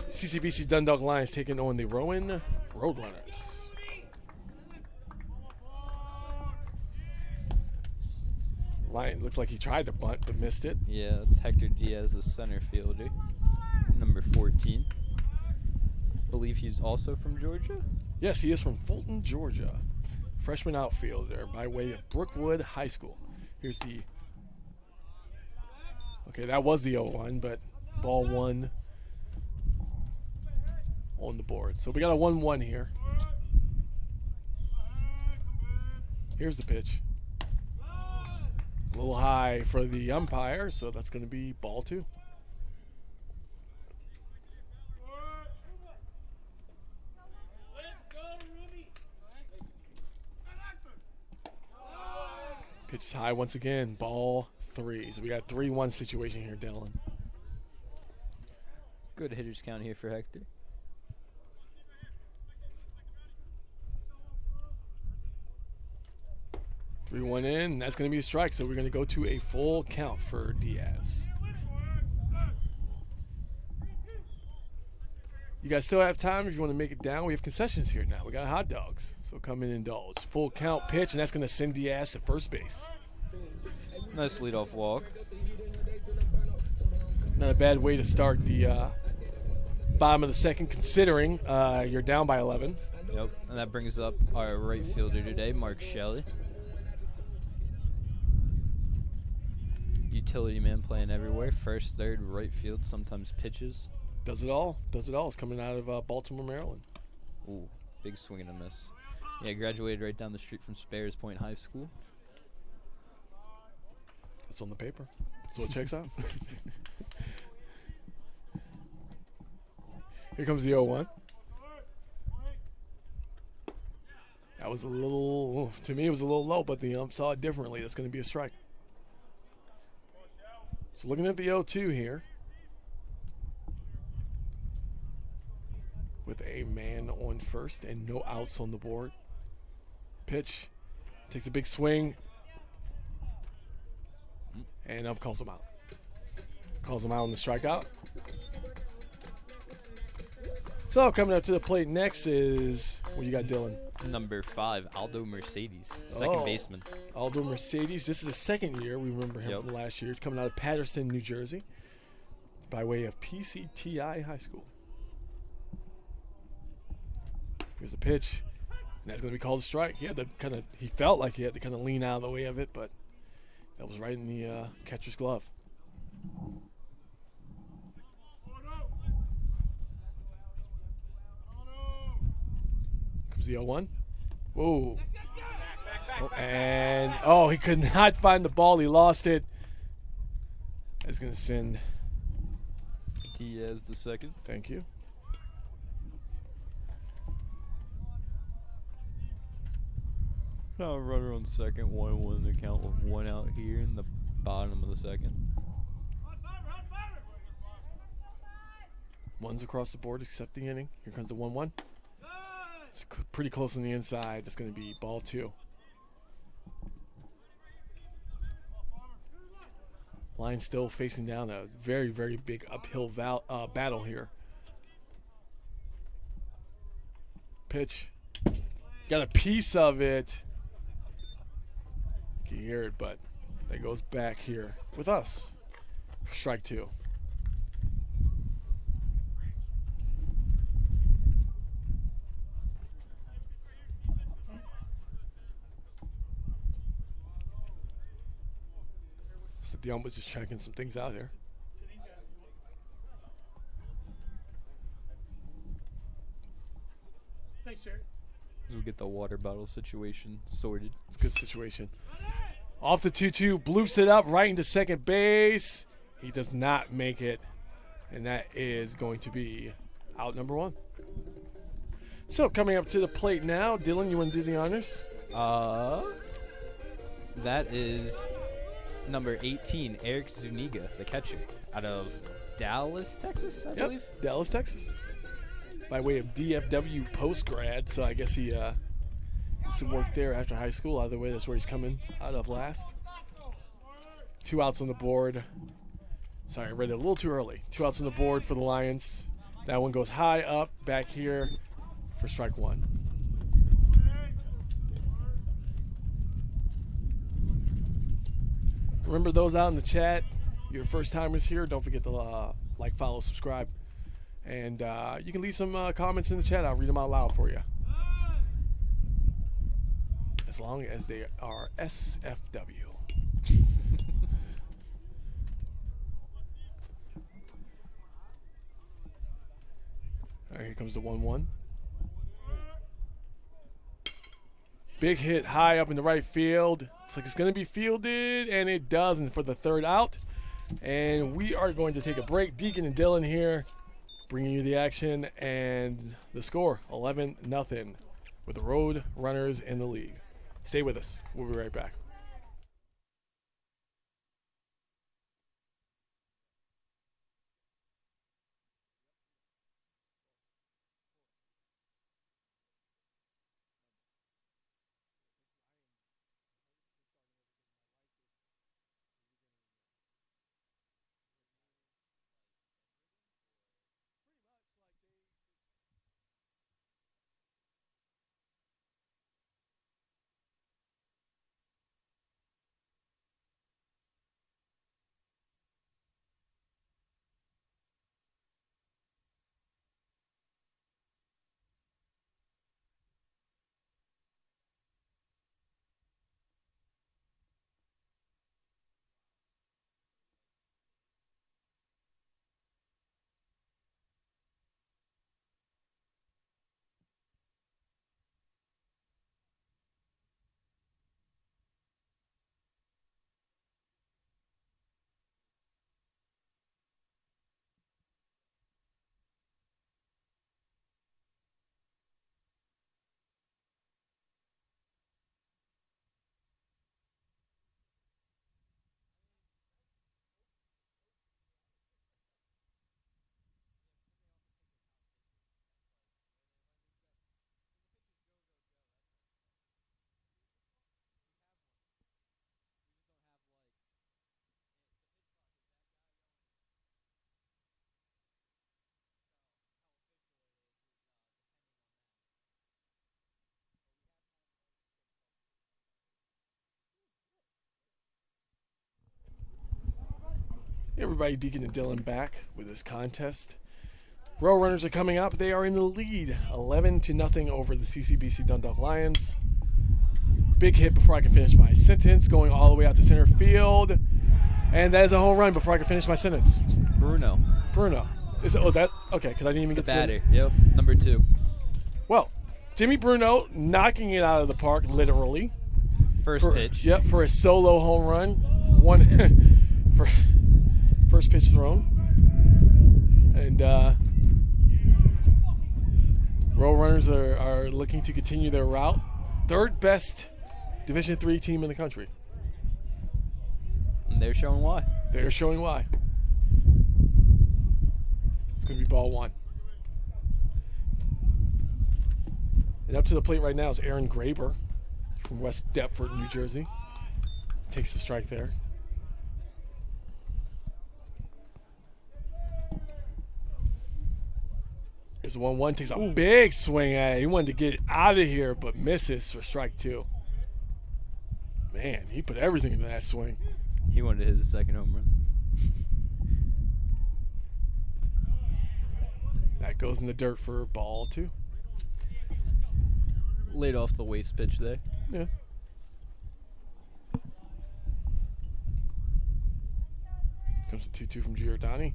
CCBC Dundalk Lions taking on the Rowan Roadrunners. Lion looks like he tried to bunt but missed it. Yeah, it's Hector Diaz, the center fielder, number 14. Believe he's also from Georgia. Yes, he is from Fulton, Georgia. Freshman outfielder by way of Brookwood High School. Here's the... Okay, that was the 0-1, but ball one on the board. So we got a 1-1 here. Here's the pitch. A little high for the umpire, so that's going to be ball two. Pitch is high once again, ball three. So we got a 3-1 situation here, Dylan. Good hitters count here for Hector. Three one in, and that's going to be a strike. So we're going to go to a full count for Diaz. You guys still have time if you want to make it down. We have concessions here now. We got hot dogs, so come and indulge. Full count pitch, and that's going to send Diaz to first base. Nice leadoff walk. Not a bad way to start the bottom of the second, considering you're down by 11. Yep, and that brings up our right fielder today, Mark Shelley. Utility man playing everywhere. First, third, right field, sometimes pitches. Does it all. Does it all. It's coming out of Baltimore, Maryland. Ooh, big swing and a miss. Yeah, graduated right down the street from Sparrows Point High School. That's on the paper. So it checks out. Here comes the 0-1. That was a little, to me, it was a little low, but the ump saw it differently. That's going to be a strike. So looking at the 0-2 here. With a man on first and no outs on the board. Pitch. Takes a big swing. And ump calls him out. Calls him out on the strikeout. So coming up to the plate next is, what you got, Dylan? Number 5, Aldo Mercedes, second baseman. Aldo Mercedes. This is his second year. We remember him from last year. He's coming out of Patterson, New Jersey, by way of PCTI High School. Here's the pitch, and that's going to be called a strike. He felt like he had to kind of lean out of the way of it, but that was right in the catcher's glove. Comes the 0-1. Whoa. And, he could not find the ball. He lost it. That's going to send Diaz the second. Thank you. Now runner on second, 1-1 in the count with 1 out here in the bottom of the second. One's across the board except the inning. Here comes the 1-1. It's pretty close on the inside. It's going to be ball 2. Line still facing down a very, very big uphill battle here. Pitch. Got a piece of it. You hear it, but that goes back here with us. Strike 2. So the ump was just checking some things out here. Thanks, Jared. We'll get the water bottle situation sorted. It's a good situation. Off the 2-2, bloops it up right into second base. He does not make it, and that is going to be out number 1. So coming up to the plate now, Dylan, you want to do the honors? That is number 18, Eric Zuniga, the catcher, out of Dallas, Texas, I believe. Dallas, Texas. By way of DFW post-grad, so I guess he did some work there after high school. Either way, that's where he's coming out of last. 2 outs on the board. Sorry, I read it a little too early. 2 outs on the board for the Lions. That one goes high up back here for strike 1. Remember those out in the chat, your first timers here, don't forget to like, follow, subscribe. And you can leave some comments in the chat. I'll read them out loud for you. As long as they are SFW. All right, here comes the 1-1. Big hit high up in the right field. Looks like it's going to be fielded, and it does, and for the 3rd out. And we are going to take a break. Deacon and Dylan here, bringing you the action and the score, 11-0, with the Roadrunners in the league. Stay with us. We'll be right back. everybody, Deacon and Dylan back with this contest. Roadrunners are coming up. They are in the lead, 11-0 over the CCBC Dundalk Lions. Big hit before I can finish my sentence, going all the way out to center field. And that is a home run before I can finish my sentence. Bruno. That's okay, because I didn't even The get batter. to Yep. Number 2. Well, Jimmy Bruno knocking it out of the park, literally. First pitch. Yep, for a solo home run. One for first pitch thrown. And Roadrunners are looking to continue their route. Third best Division III team in the country. And they're showing why. They're showing why. It's going to be ball 1. And up to the plate right now is Aaron Graber from West Deptford, New Jersey. Takes the strike there. Here's the 1-1. Takes a big swing at it. He wanted to get it out of here, but misses for strike 2. Man, he put everything into that swing. He wanted to hit his second home run. That goes in the dirt for ball 2. Laid off the waste pitch there. Yeah. Comes the 2-2 from Giordani.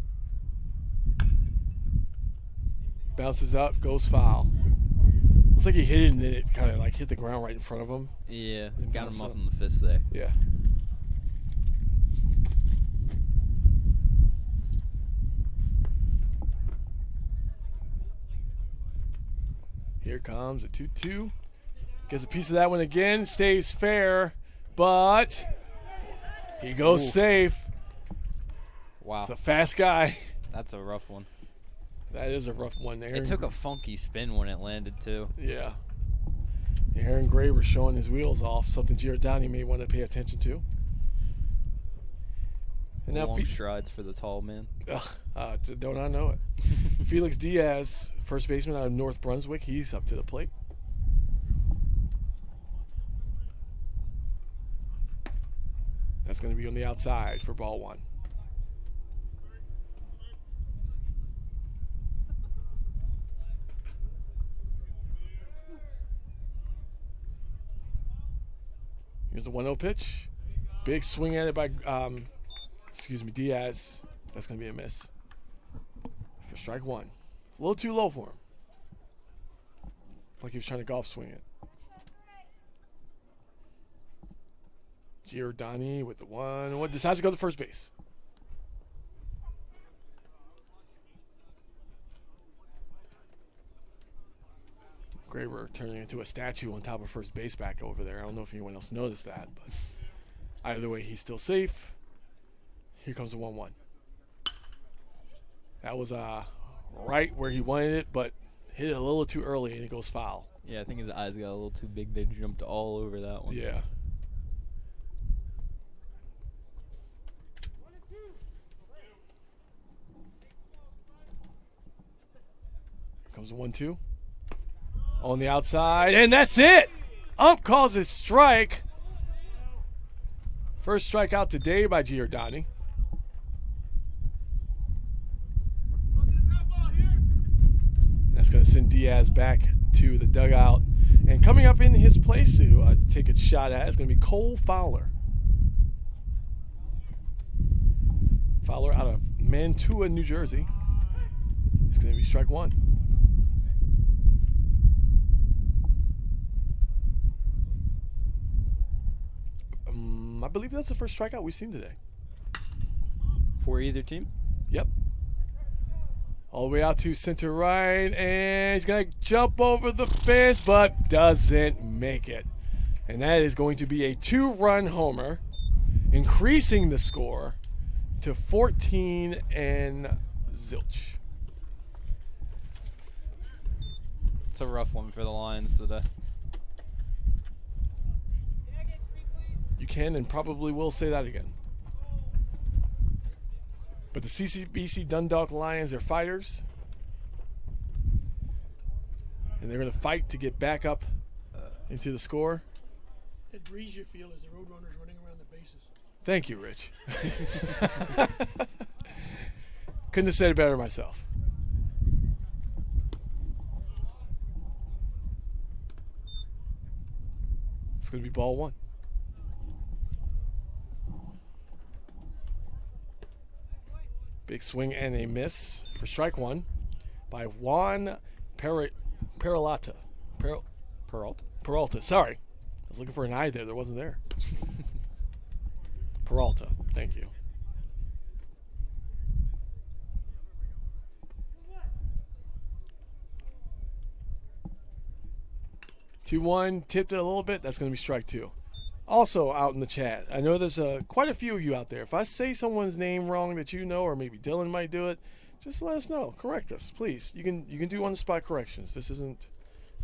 Bounces up, goes foul. Looks like he hit it and then it kind of like hit the ground right in front of him. Yeah, And got bounced him off up. in the fist there. Yeah. Here comes a 2-2. Gets a piece of that one again. Stays fair, but he goes Oof. safe. Wow, It's a fast guy. that's a rough one. That is a rough one there. It took a funky spin when it landed, too. Yeah. Aaron Graber showing his wheels off, something Giordani may want to pay attention to. And now Long strides for the tall man. don't I know it. Felix Diaz, first baseman out of North Brunswick, he's up to the plate. That's going to be on the outside for ball 1. Here's the 1-0 pitch. Big swing at it by, Diaz. That's going to be a miss for strike 1. A little too low for him. Like he was trying to golf swing it. Giordani with the 1. Decides to go to first base. Graber turning into a statue on top of first base back over there. I don't know if anyone else noticed that, but either way, he's still safe. Here comes the 1-1. That was right where he wanted it, but hit it a little too early, and it goes foul. Yeah, I think his eyes got a little too big. They jumped all over that one. Yeah. Here comes the 1-2. On the outside, and that's it! Ump calls it strike. First strikeout today by Giordani. That's going to send Diaz back to the dugout. And coming up in his place to take a shot at is going to be Cole Fowler. Fowler out of Mantua, New Jersey. It's going to be strike 1. I believe that's the first strikeout we've seen today. For either team? Yep. All the way out to center right, and he's going to jump over the fence, but doesn't make it. And that is going to be a 2-run homer, increasing the score to 14 and zilch. It's a rough one for the Lions today. You can and probably will say that again. But the CCBC Dundalk Lions are fighters. And they're going to fight to get back up into the score. That breeze you feel as the Roadrunners running around the bases. Thank you, Rich. Couldn't have said it better myself. It's going to be ball 1. Big swing and a miss for strike 1 by Juan Peralta. Peralta. Sorry. I was looking for an I there. There wasn't there. Peralta. Thank you. Two one, tipped it a little bit. That's going to be strike 2. Also out in the chat, I know there's quite a few of you out there. If I say someone's name wrong that you know, or maybe Dylan might do it, just let us know. Correct us, please. You can do on-the-spot corrections. This isn't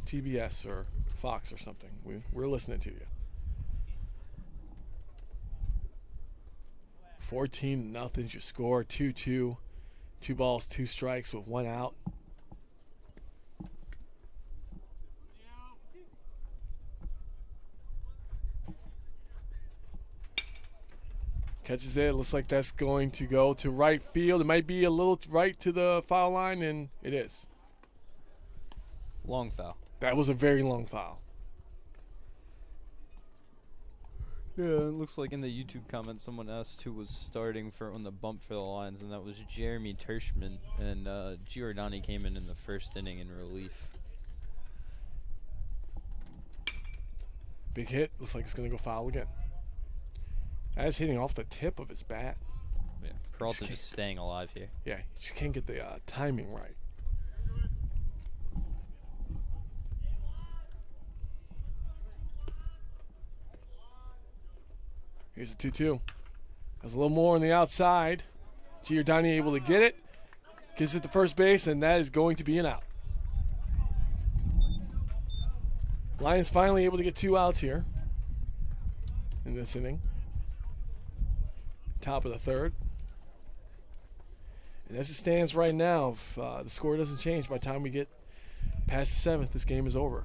TBS or Fox or something. We're listening to you. 14-0 is your score. 2-2. 2 balls, 2 strikes with 1 out. Catches it. Looks like that's going to go to right field. It might be a little right to the foul line, and it is. Long foul. That was a very long foul. Yeah, it looks like in the YouTube comments someone asked who was starting for on the bump for the Lions, and that was Jeremy Tershman, and Giordani came in the first inning in relief. Big hit. Looks like it's going to go foul again. That's hitting off the tip of his bat. Yeah, Peralta just staying alive here. Yeah, he just can't get the timing right. Here's the 2-2. Has a little more on the outside. Giordani able to get it. Gets it to first base, and that is going to be an out. Lions finally able to get 2 outs here in this inning. Top of the 3rd. And as it stands right now, if the score doesn't change by the time we get past the 7th, this game is over.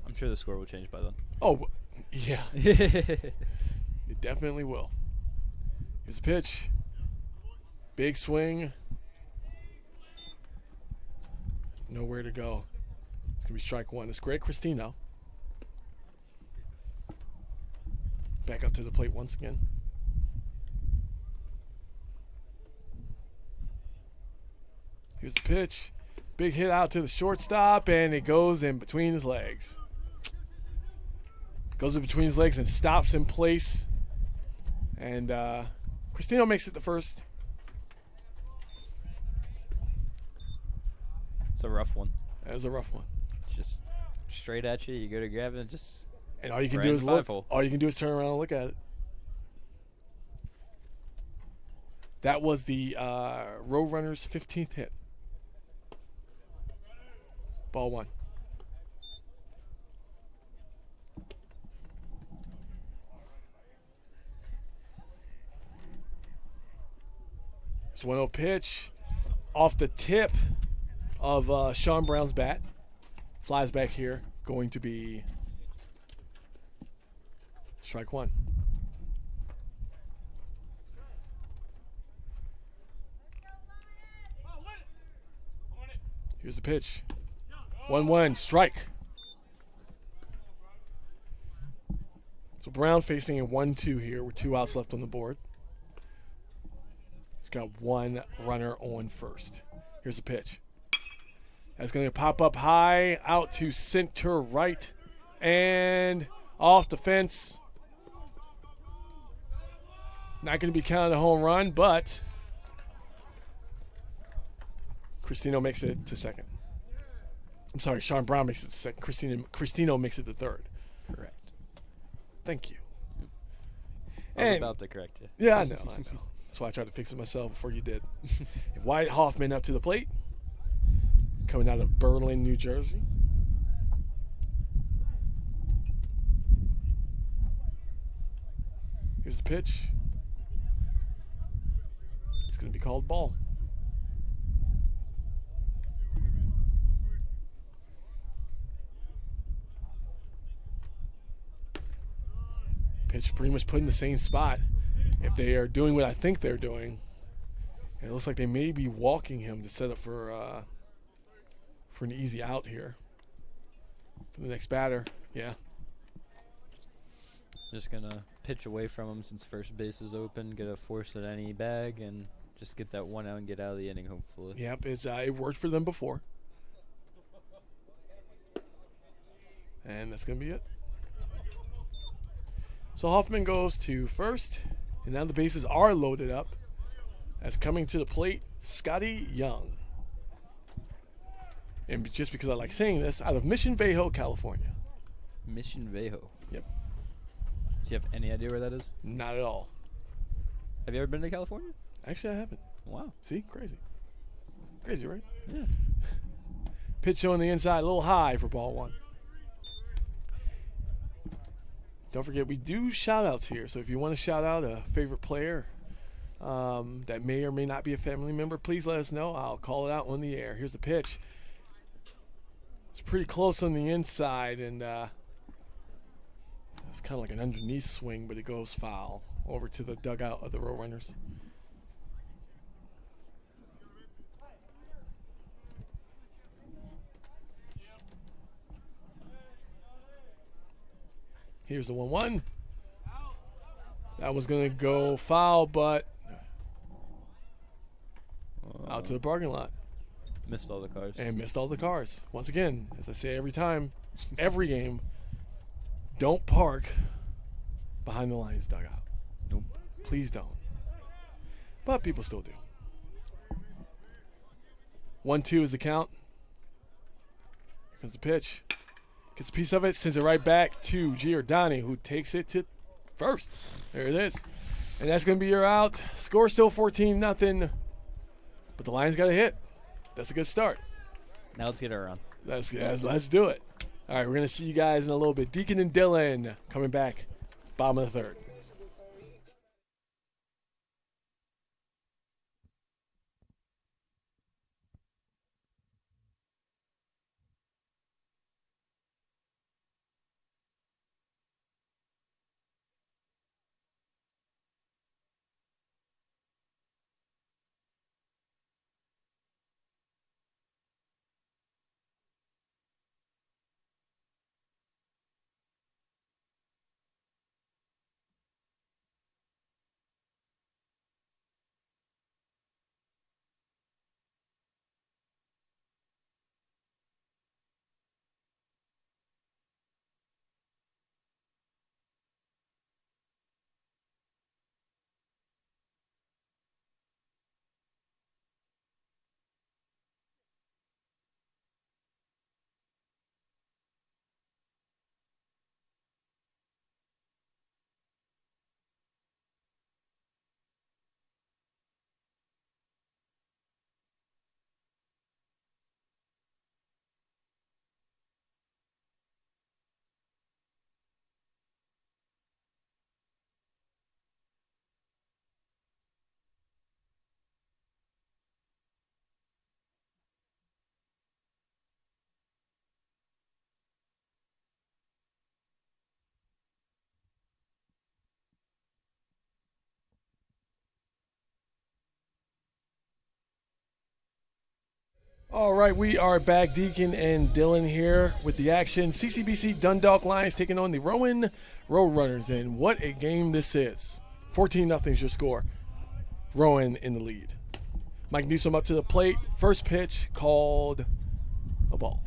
I'm sure the score will change by then. Oh, yeah. It definitely will. Here's a pitch. Big swing. Nowhere to go. It's going to be strike 1. It's Greg Cristino. Back up to the plate once again. Here's the pitch. Big hit out to the shortstop, and it goes in between his legs. Goes in between his legs and stops in place. And Cristino makes it the first. It's a rough one. That was a rough one. It's just straight at you. You go to grab it and just... And all you can Right do in is the look. 5-hole. All you can do is turn around and look at it. That was the Roadrunners' 15th hit. Ball 1. It's 1-0 pitch off the tip of Sean Brown's bat. Flies back here. Going to be strike 1. Here's the pitch. 1-1, strike. So Brown facing a 1-2 here with 2 outs left on the board. He's got 1 runner on first. Here's the pitch. That's going to pop up high, out to center right, and off the fence. Not going to be counted a home run, but Cristino makes it to second. I'm sorry, Sean Brown makes it to second. Cristino makes it to third. Correct. Thank you. I was about to correct you. Yeah, I know. That's why I tried to fix it myself before you did. Wyatt Hoffman up to the plate. Coming out of Berlin, New Jersey. Here's the pitch. It's going to be called ball. Pitch pretty much put in the same spot. if they are doing what I think they're doing, it looks like they may be walking him to set up for an easy out here for the next batter. Yeah. Just gonna pitch away from him since first base is open. Get a force at any bag and just get that one out and get out of the inning. Hopefully. Yep. It worked for them before, and that's gonna be it. So Hoffman goes to first, and now the bases are loaded up. As coming to the plate, Scotty Young. And just because I like saying this, out of Mission Viejo, California. Mission Viejo. Yep. Do you have any idea where that is? Not at all. Have you ever been to California? Actually, I haven't. Wow. See? Crazy. Crazy, right? Yeah. Pitch on the inside, a little high for ball one. Don't forget, we do shout-outs here. So if you want to shout out a favorite player that may or may not be a family member, please let us know. I'll call it out on the air. Here's the pitch. It's pretty close on the inside, and it's kind of like an underneath swing, but it goes foul over to the dugout of the Roadrunners. Here's the 1-1. That was going to go foul, but out to the parking lot. Missed all the cars. And missed all the cars. Once again, as I say every time, every game, don't park behind the Lions dugout. Nope. Please don't. But people still do. 1-2 is the count. Here comes the pitch. Gets a piece of it, sends it right back to Giordani, who takes it to first. There it is. And that's going to be your out. Score still 14-0. But the Lions got a hit. That's a good start. Now let's get her on. Let's do it. All right, we're going to see you guys in a little bit. Deacon and Dylan coming back, bottom of the third. All right, we are back. Deacon and Dylan here with the action. CCBC Dundalk Lions taking on the Rowan Roadrunners, and what a game this is. 14-0 is your score. Rowan in the lead. Mike Newsom up to the plate. First pitch called a ball.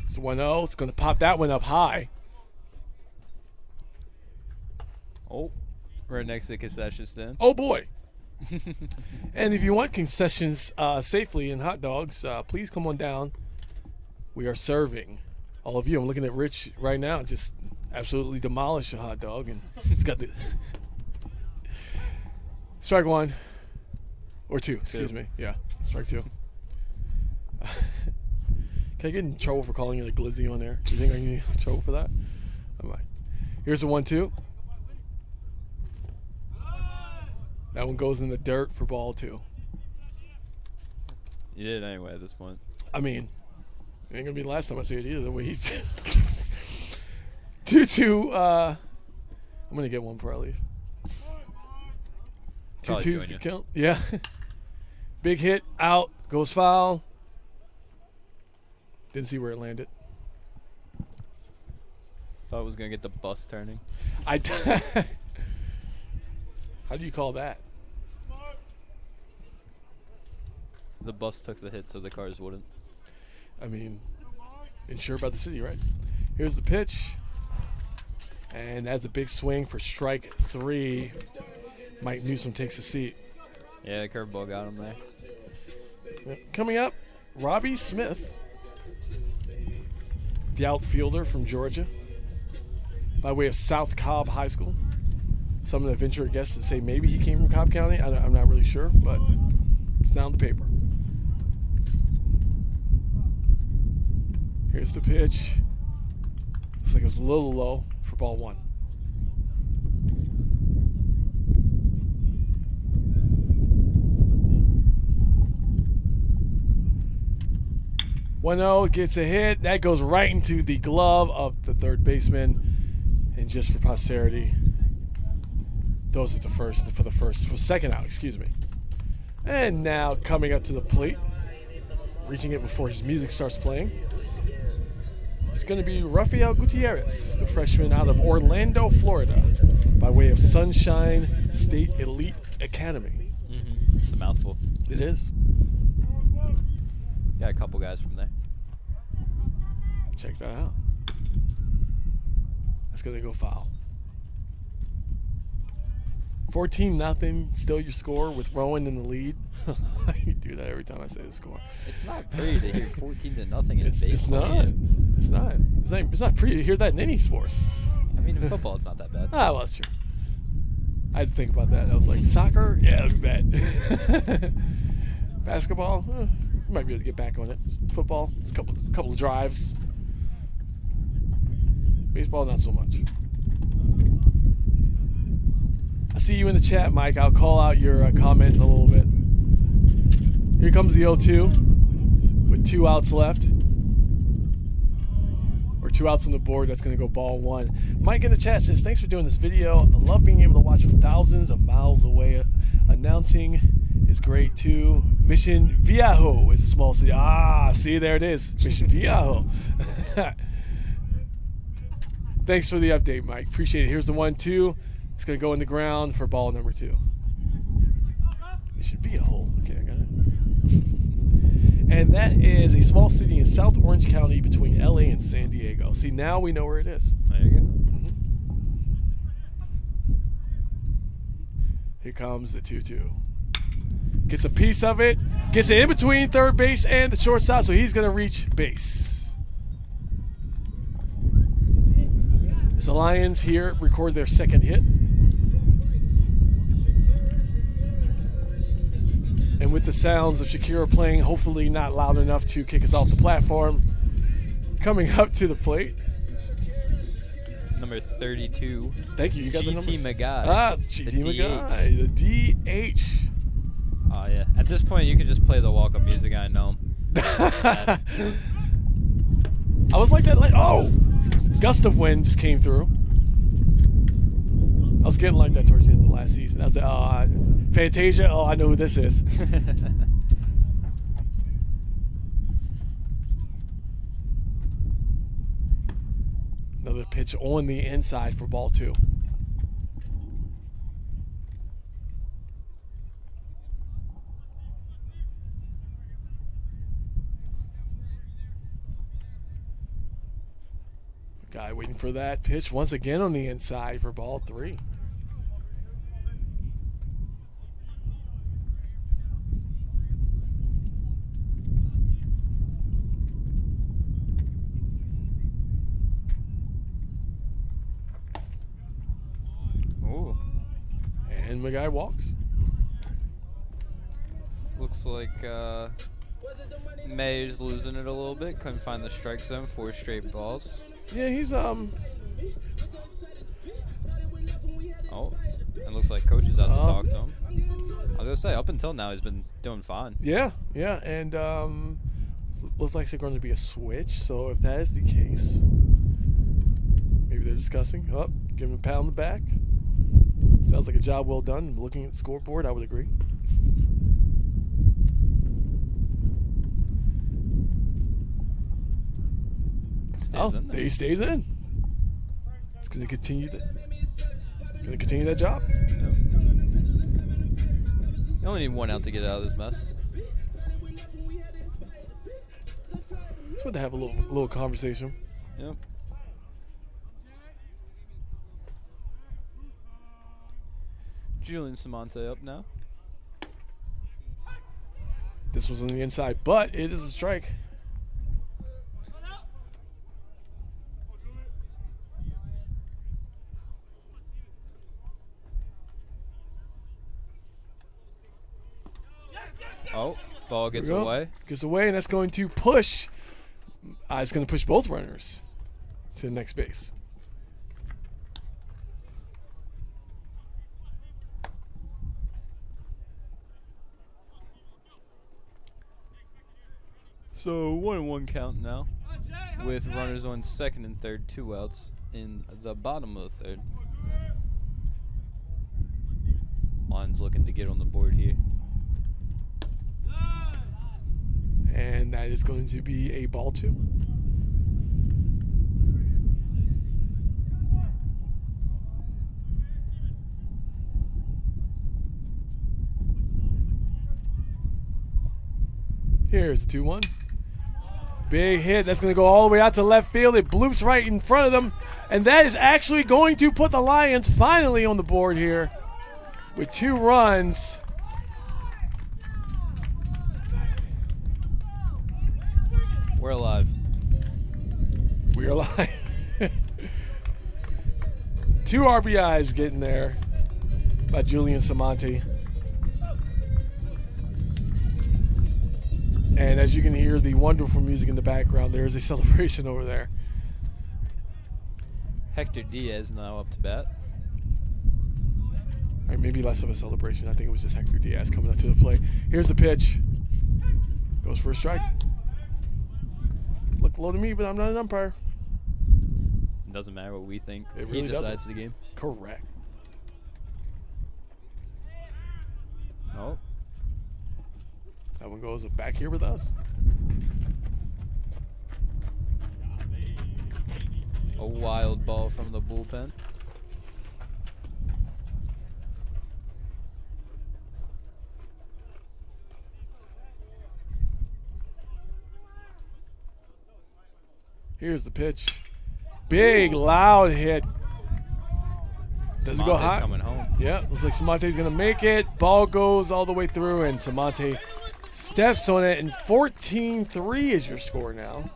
It's 1-0. It's going to pop that one up high. Oh, right next to the concession stand. Oh, boy. And if you want concessions safely and hot dogs, please come on down. We are serving all of you. I'm looking at Rich right now, just absolutely demolish a hot dog. And he's got the strike one or two, excuse me. Yeah, strike two. Can I get in trouble for calling you a glizzy on there? Do you think I can get in trouble for that? I might. Here's the 1-2. That one goes in the dirt for ball two. You did it anyway at this point. I mean, Ain't gonna be the last time I see it either. The way he's 2-2. I'm gonna get one before I leave. Probably 2-2's join the you. count. Yeah. Big hit out, goes foul. Didn't see where it landed. Thought I was gonna get the bus turning. How do you call that? The bus took the hit, so the cars wouldn't. I mean, insured by the city, right? Here's the pitch. And that's a big swing for strike 3. Mike Newsom takes a seat. Yeah, curveball got him there. Coming up, Robbie Smith, the outfielder from Georgia, by way of South Cobb High School. Some of the venture guests that say maybe he came from Cobb County. I'm not really sure, but it's now on the paper. Here's the pitch. Looks like it was a little low for ball 1. 1-0 gets a hit. That goes right into the glove of the third baseman. And just for posterity, throws it to first for second out, excuse me. And now coming up to the plate, reaching it before his music starts playing, it's going to be Rafael Gutierrez, the freshman out of Orlando, Florida, by way of Sunshine State Elite Academy. Mm-hmm. It's a mouthful. It is. Got a couple guys from there. Check that out. That's going to go foul. 14-0, still your score with Rowan in the lead. You do that every time I say the score. It's not pretty to hear 14-0 in a It's baseball not. game. It's not. It's not pretty to hear that in any sport. I mean, in football, it's not that bad. Well, that's true. I had to think about that. I was like, soccer? Yeah, it was bad. Basketball? You might be able to get back on it. Football? It's a couple of drives. Baseball, not so much. I see you in the chat, Mike. I'll call out your comment in a little bit. Here comes the 0-2 with 2 outs left. Or 2 outs on the board. That's going to go ball 1. Mike in the chat says, thanks for doing this video. I love being able to watch from thousands of miles away. Announcing is great too. Mission Viejo is a small city. See, there it is. Mission Viejo. Thanks for the update, Mike. Appreciate it. Here's the 1-2. It's going to go in the ground for ball number 2. Mission Viejo. Okay, I got it. And that is a small city in South Orange County between LA and San Diego. See, now we know where it is. There you go. Mm-hmm. Here comes the 2-2. Gets a piece of it. Gets it in between third base and the shortstop, so he's going to reach base. As the Lions here record their second hit. And with the sounds of Shakira playing, hopefully not loud enough to kick us off the platform, coming up to the plate. Number 32. Thank you. You got the number. GT Magai. GT Magai. The DH. Oh, yeah. At this point, you could just play the walk-up music. I know. I was like that. Gust of wind just came through. I was getting like that towards the end of the last season. I was like, Fantasia. I know who this is. Another pitch on the inside for ball 2. Guy waiting for that pitch once again on the inside for ball 3. Ooh. And the guy walks. Looks like May's losing it a little bit. Couldn't find the strike zone. 4 straight balls. Yeah, he's Oh, it looks like coach is out to talk to him. I was gonna say, up until now, he's been doing fine. Yeah, and Looks like they're going to be a switch. So if that is the case, maybe they're discussing. Oh, give him a pat on the back. Sounds like a job well done. Looking at the scoreboard, I would agree. Stays in there. He stays in. It's going to continue that job. Yep. You only need one out to get out of this mess. Just want to have a little conversation. Yep. Julian Samante up now. This was on the inside, but it is a strike. Oh, ball gets away. Gets away, and that's going to push. It's going to push both runners to the next base. So 1-1 count now, with runners on second and third, 2 outs in the bottom of the third. Lions looking to get on the board here. And that is going to be a ball 2. Here's the 2-1. Big hit. That's going to go all the way out to left field. It bloops right in front of them. And that is actually going to put the Lions finally on the board here with 2 runs. We're alive. We're alive. 2 RBIs getting there by Julian Samante. And as you can hear the wonderful music in the background, there is a celebration over there. Hector Diaz now up to bat. All right, maybe less of a celebration. I think it was just Hector Diaz coming up to the plate. Here's the pitch. Goes for a strike. Look low to me, but I'm not an umpire. It doesn't matter what we think. It really he decides doesn't. the game. Correct. Oh. That one goes back here with us. A wild ball from the bullpen. Here's the pitch. Big, loud hit. Does it go high? Coming home. Yeah, looks like Samante's going to make it. Ball goes all the way through, and Samante steps on it, and 14-3 is your score now.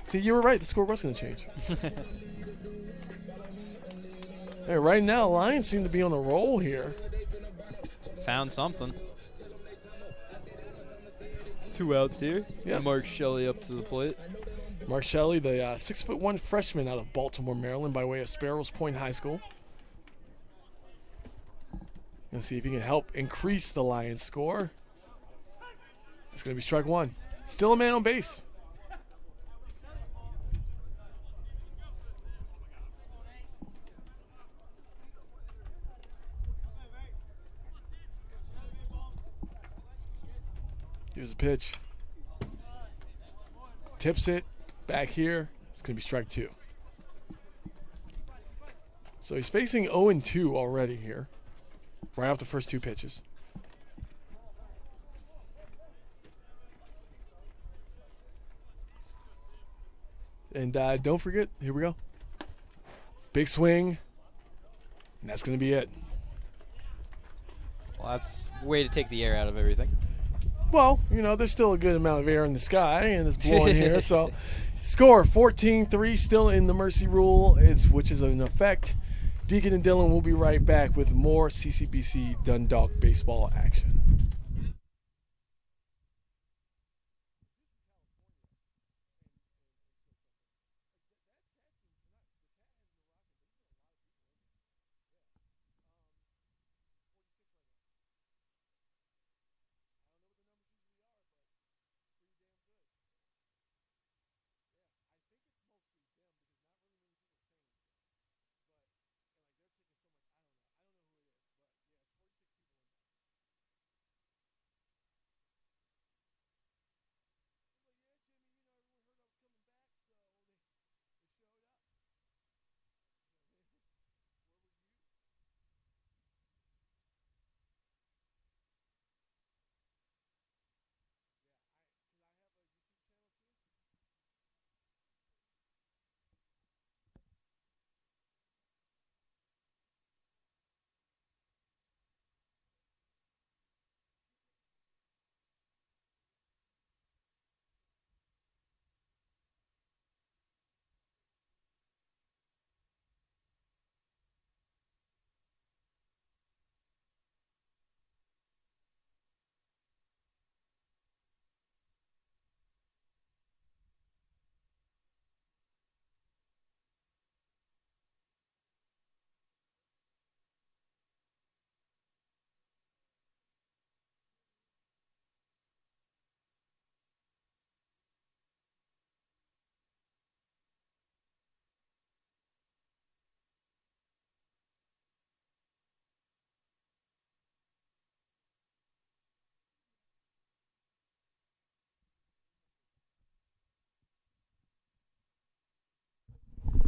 See, you were right. The score was going to change. Hey, right now, Lions seem to be on a roll here. Found something. 2 outs here. Yeah. Mark Shelley up to the plate. Mark Shelley, the 6'1" freshman out of Baltimore, Maryland, by way of Sparrows Point High School. Gonna see if he can help increase the Lions' score. It's gonna be strike 1. Still a man on base. Here's the pitch. Tips it back here. It's going to be strike 2. So he's facing 0-2 already here, right off the first 2 pitches. And don't forget, here we go. Big swing. And that's going to be it. Well, that's a way to take the air out of everything. Well, you know, there's still a good amount of air in the sky, and it's blowing here. So, score 14-3, still in the mercy rule, which is in effect. Deacon and Dylan will be right back with more CCBC Dundalk baseball action.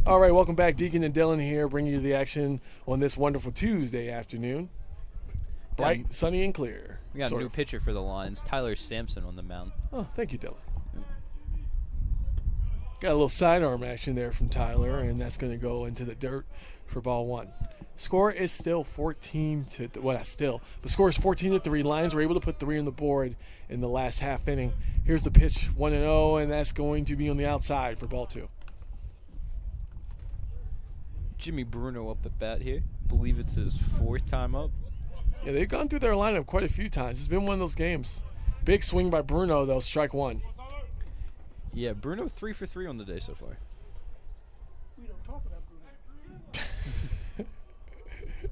All right, welcome back. Deacon and Dylan here, bringing you the action on this wonderful Tuesday afternoon. Bright, sunny, and clear. We got a new pitcher for the Lions, Tyler Sampson on the mound. Oh, thank you, Dylan. Got a little sidearm action there from Tyler, and that's going to go into the dirt for ball one. Score is still 14 to well, not still, but score is 14 to 3. Lions were able to put 3 on the board in the last half inning. Here's the pitch, 1-0, and that's going to be on the outside for ball two. Jimmy Bruno up at bat here. Believe it's his 4th time up. Yeah, they've gone through their lineup quite a few times. It's been one of those games. Big swing by Bruno, though, strike one. Yeah, Bruno 3 for 3 on the day so far. We don't talk about Bruno.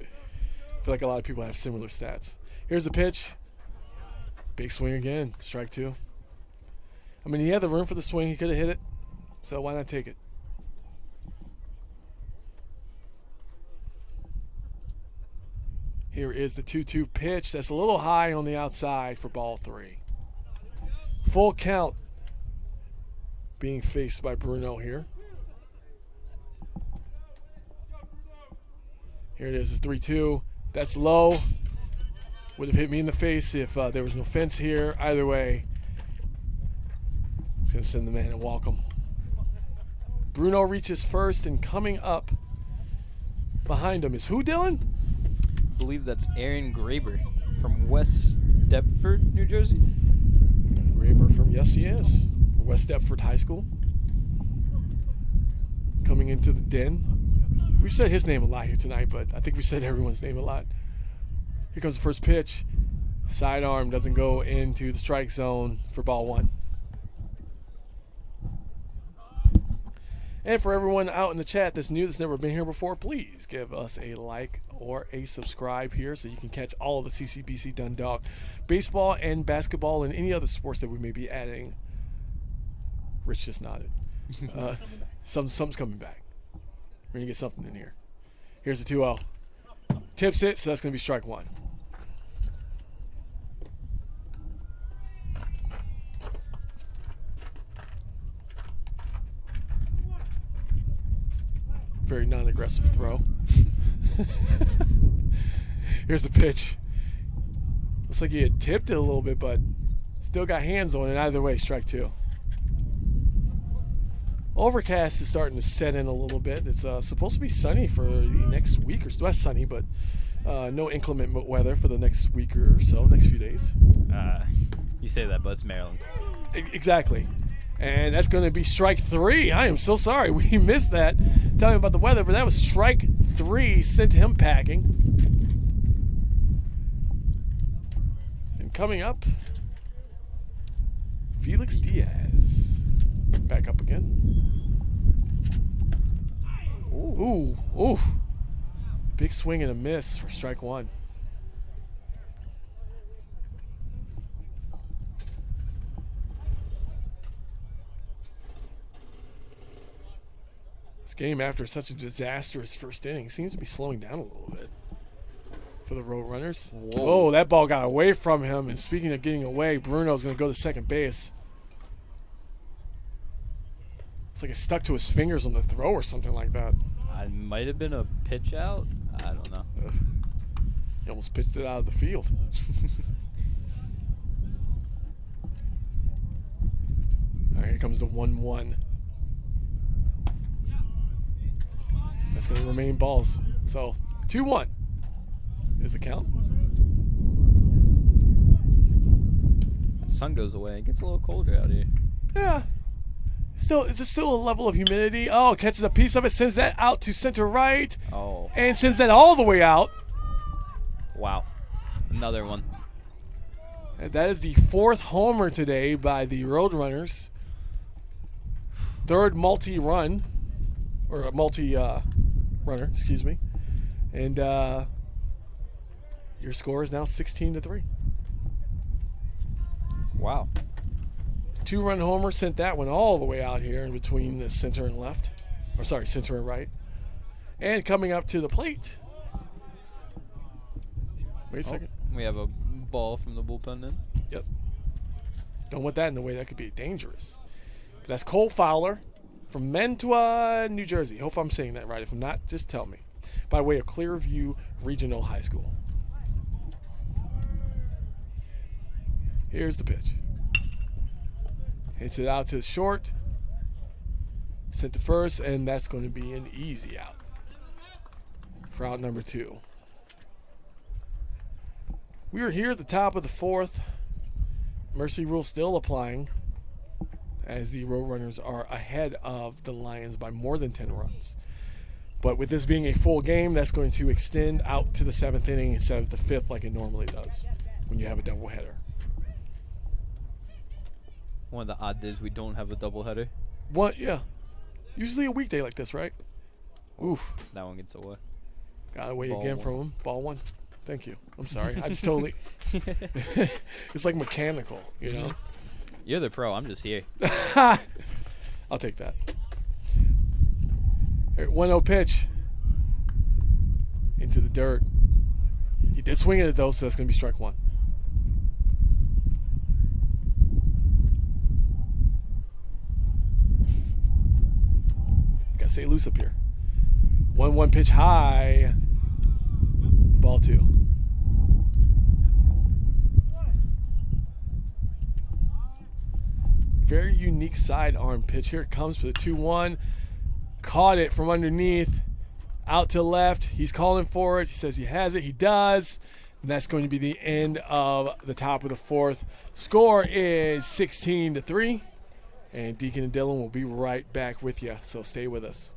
I feel like a lot of people have similar stats. Here's the pitch. Big swing again, strike two. I mean, he had the room for the swing. He could have hit it, so why not take it? Here is the 2-2 pitch. That's a little high on the outside for ball three. Full count being faced by Bruno here. Here it is, it's 3-2. That's low. Would have hit me in the face if there was no fence here. Either way, it's going to send the man a welcome. Bruno reaches first, and coming up behind him is who, Dylan? I believe that's Aaron Graber from West Deptford, New Jersey. Graber from, yes, he is. West Deptford High School. Coming into the den. We've said his name a lot here tonight, but I think we said everyone's name a lot. Here comes the first pitch. Sidearm doesn't go into the strike zone for ball one. And for everyone out in the chat that's new, that's never been here before, please give us a like or a subscribe here so you can catch all of the CCBC Dundalk baseball and basketball and any other sports that we may be adding. Rich just nodded. Something's coming back. We're going to get something in here. Here's the 2-0. Tips it, so that's going to be strike one. Very non-aggressive throw. Here's the pitch. Looks like he had tipped it a little bit, but still got hands on it. Either way, strike two. Overcast is starting to set in a little bit. It's supposed to be sunny for the next week or so. Not sunny, but no inclement weather for the next week or so, next few days. You say that, but it's Maryland. Exactly. And that's going to be strike three. I am so sorry. We missed that. Telling about the weather, but that was strike three. Sent him packing. And coming up, Felix Diaz. Back up again. Ooh. Big swing and a miss for strike one. This game, after such a disastrous first inning, seems to be slowing down a little bit for the Roadrunners. Whoa, that ball got away from him. And speaking of getting away, Bruno's going to go to second base. It's like it stuck to his fingers on the throw or something like that. It might have been a pitch out. I don't know. He almost pitched it out of the field. All right, here comes the 1-1. That's going to remain balls. So, 2-1 is the count. That sun goes away. It gets a little colder out here. Yeah. Still, is there still a level of humidity? Oh, catches a piece of it, sends that out to center right. Oh. And sends that all the way out. Wow. Another one. And that is the fourth homer today by the Roadrunners. Third multi-run. Or a multi-runner, excuse me. And your score is now 16-3. Wow. 2-run homer sent that one all the way out here in between the center and left. Or sorry, center and right. And coming up to the plate. Wait a second. We have a ball from the bullpen then. Yep. Don't want that in the way. That could be dangerous. But that's Cole Fowler from Mantua, New Jersey. Hope I'm saying that right. If I'm not, just tell me. By way of Clearview Regional High School. Here's the pitch. Hits it out to short. Sent to first, and that's going to be an easy out for out number 2. We are here at the top of the 4th. Mercy rule still applying as the Roadrunners are ahead of the Lions by more than 10 runs. But with this being a full game, that's going to extend out to the 7th inning instead of the 5th like it normally does when you have a doubleheader. One of the odd days we don't have a doubleheader. What? Yeah. Usually a weekday like this, right? Oof. That one gets away. Got away Ball again one. from him. Ball 1. Thank you. I'm sorry. I just totally. It's like mechanical, you know? You're the pro. I'm just here. I'll take that. 1-0 pitch. Into the dirt. He did swing at it, though, so that's going to be strike 1. Gotta stay loose up here. 1-1 pitch high. Ball 2. Very unique sidearm pitch. Here it comes for the 2-1. Caught it from underneath. Out to left. He's calling for it. He says he has it. He does. And that's going to be the end of the top of the 4th. Score is 16-3. And Deacon and Dylan will be right back with you. So stay with us.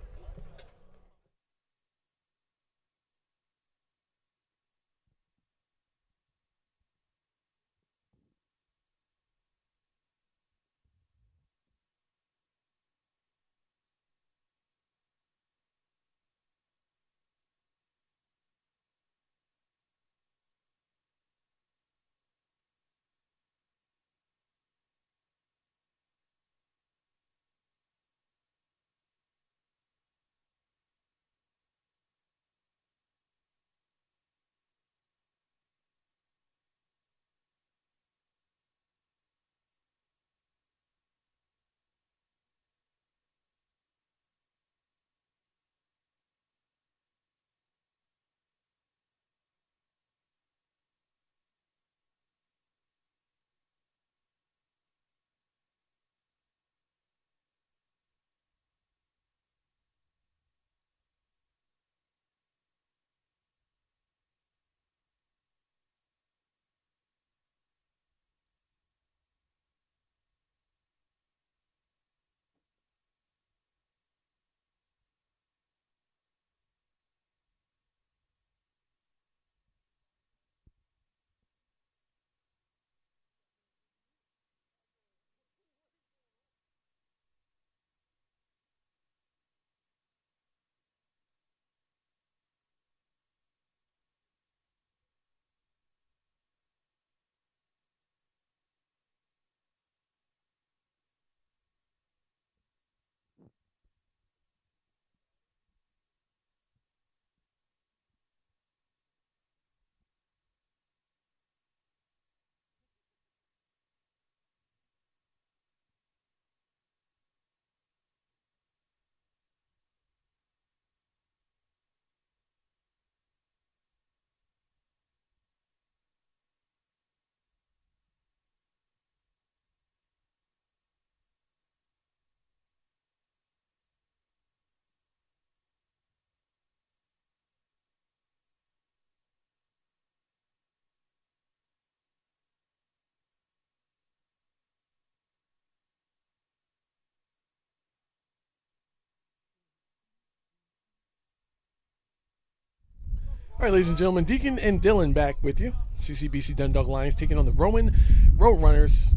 All right, ladies and gentlemen, Deacon and Dylan back with you. CCBC Dundalk Lions taking on the Rowan Roadrunners.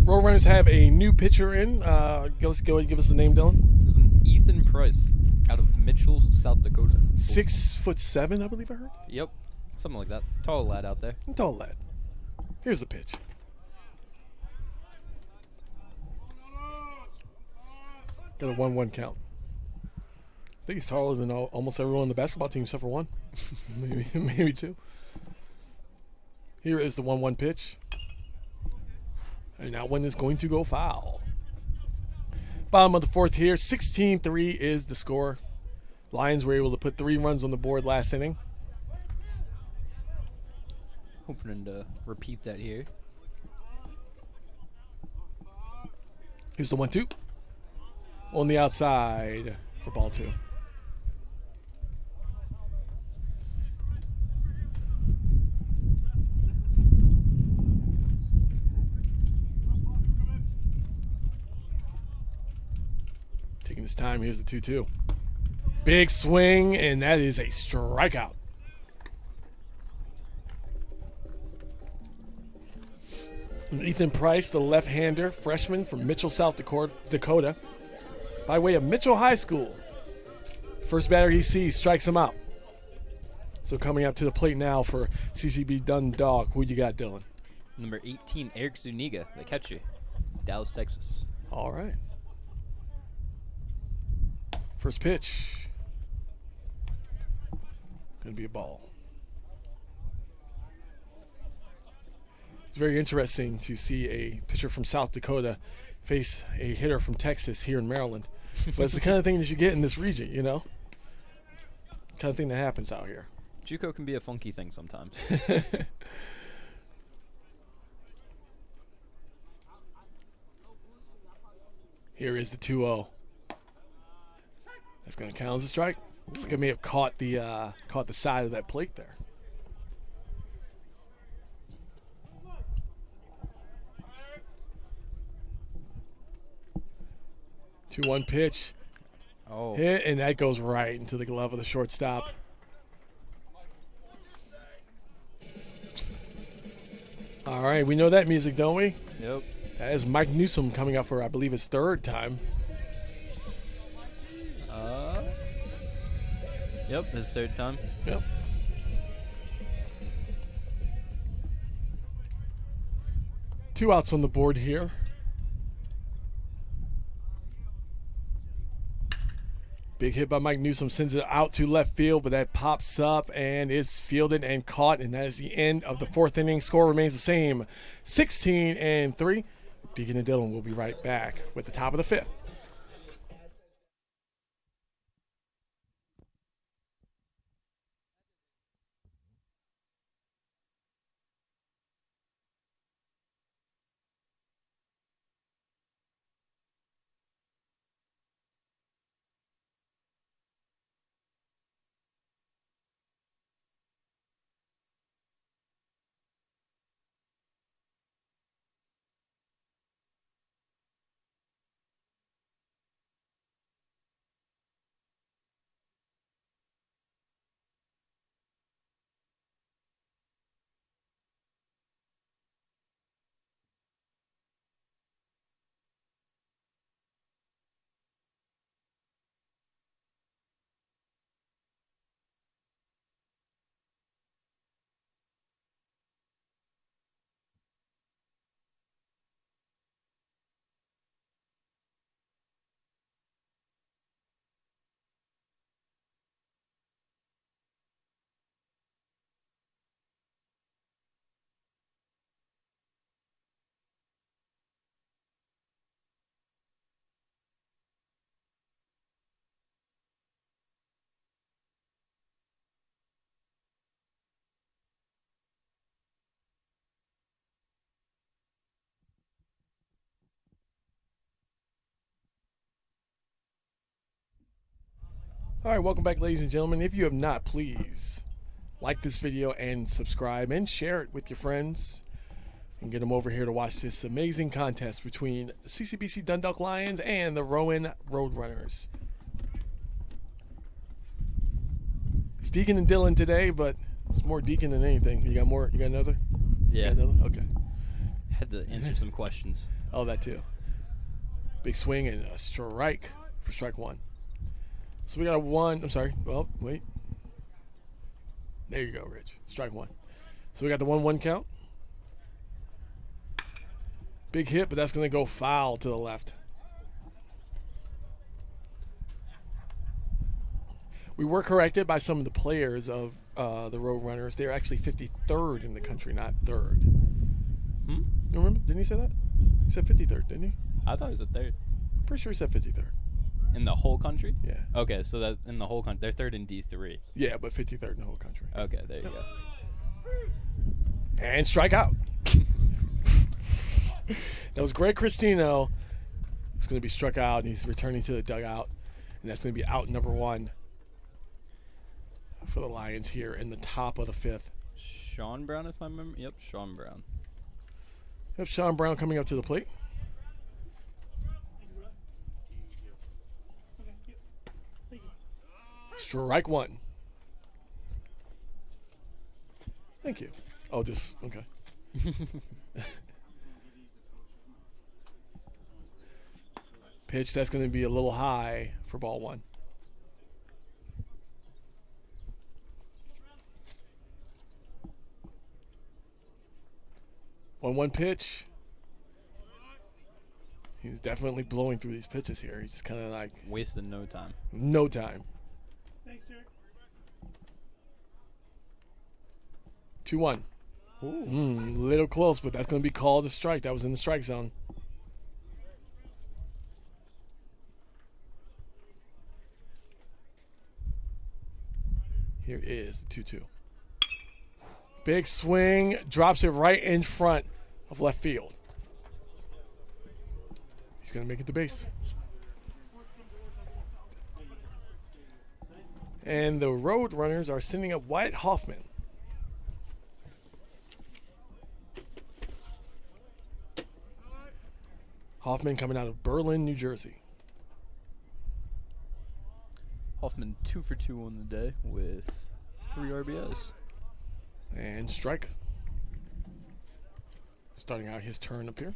Roadrunners have a new pitcher in. Go ahead and give us the name, Dylan. This is an Ethan Price out of Mitchell, South Dakota. 6'7", I believe I heard. Yep. Something like that. Tall lad out there. Tall lad. Here's the pitch. Got a 1-1 count. I think he's taller than almost everyone on the basketball team except for one. maybe 2. Here is the 1-1 pitch. And that one is going to go foul. Bottom of the fourth here. 16-3 is the score. Lions were able to put 3 runs on the board last inning. Hoping to repeat that here. Here's the 1-2. On the outside for ball 2. Taking his time. Here's the 2-2. Big swing, and that is a strikeout. Ethan Price, the left-hander, freshman from Mitchell, South Dakota, by way of Mitchell High School. First batter he sees strikes him out. So coming up to the plate now for CCB Dundalk. Who you got, Dylan? Number 18, Eric Zuniga, the catcher, Dallas, Texas. All right. First pitch. Going to be a ball. It's very interesting to see a pitcher from South Dakota face a hitter from Texas here in Maryland. But it's the kind of thing that you get in this region, you know? Kind of thing that happens out here. JUCO can be a funky thing sometimes. Here is the 2-0. That's going to count as a strike. Looks like I may have caught the side of that plate there. 2-1 pitch. Oh. Hit, and that goes right into the glove of the shortstop. All right, we know that music, don't we? Yep. That is Mike Newsom coming up for, I believe, his 3rd time. Yep, his 3rd time. Yep. Two outs on the board here. Big hit by Mike Newsom, sends it out to left field, but that pops up and is fielded and caught, and that is the end of the 4th inning. Score remains the same, 16-3. Deacon and Dylan will be right back with the top of the 5th. All right, welcome back, ladies and gentlemen. If you have not, please like this video and subscribe and share it with your friends and get them over here to watch this amazing contest between the CCBC Dundalk Lions and the Rowan Roadrunners. It's Deacon and Dylan today, but it's more Deacon than anything. You got more? You got another? Yeah. You got another? Okay. Had to answer some questions. Oh, that too. Big swing and a strike for strike 1. So we got a 1. I'm sorry. Well, wait. There you go, Rich. Strike 1. So we got the 1-1 count. Big hit, but that's going to go foul to the left. We were corrected by some of the players of the Roadrunners. They're actually 53rd in the country, not 3rd. You remember? Didn't he say that? He said 53rd, didn't he? I thought he was the 3rd. Pretty sure he said 53rd. In the whole country? Yeah. Okay, so that in the whole country, they're third in D3. Yeah, but 53rd in the whole country. Okay, there you go. And strike out. That was Greg Cristino. He's going to be struck out, and he's returning to the dugout. And that's going to be out number 1 for the Lions here in the top of the 5th. Sean Brown, if I remember. Yep, Sean Brown. We have Sean Brown coming up to the plate. Strike 1. Thank you. Oh, just, okay. Pitch, that's going to be a little high for ball 1. One pitch. He's definitely blowing through these pitches here. He's just kind of like Wasted no time. no time. Thanks, Jared. 2-1. Little close, but that's going to be called a strike. That was in the strike zone. Here is the 2-2. Big swing, drops it right in front of left field. He's going to make it to base. And the Roadrunners are sending up Wyatt Hoffman. Hoffman coming out of Berlin, New Jersey. Hoffman 2 for 2 on the day with 3 RBIs. And strike. Starting out his turn up here.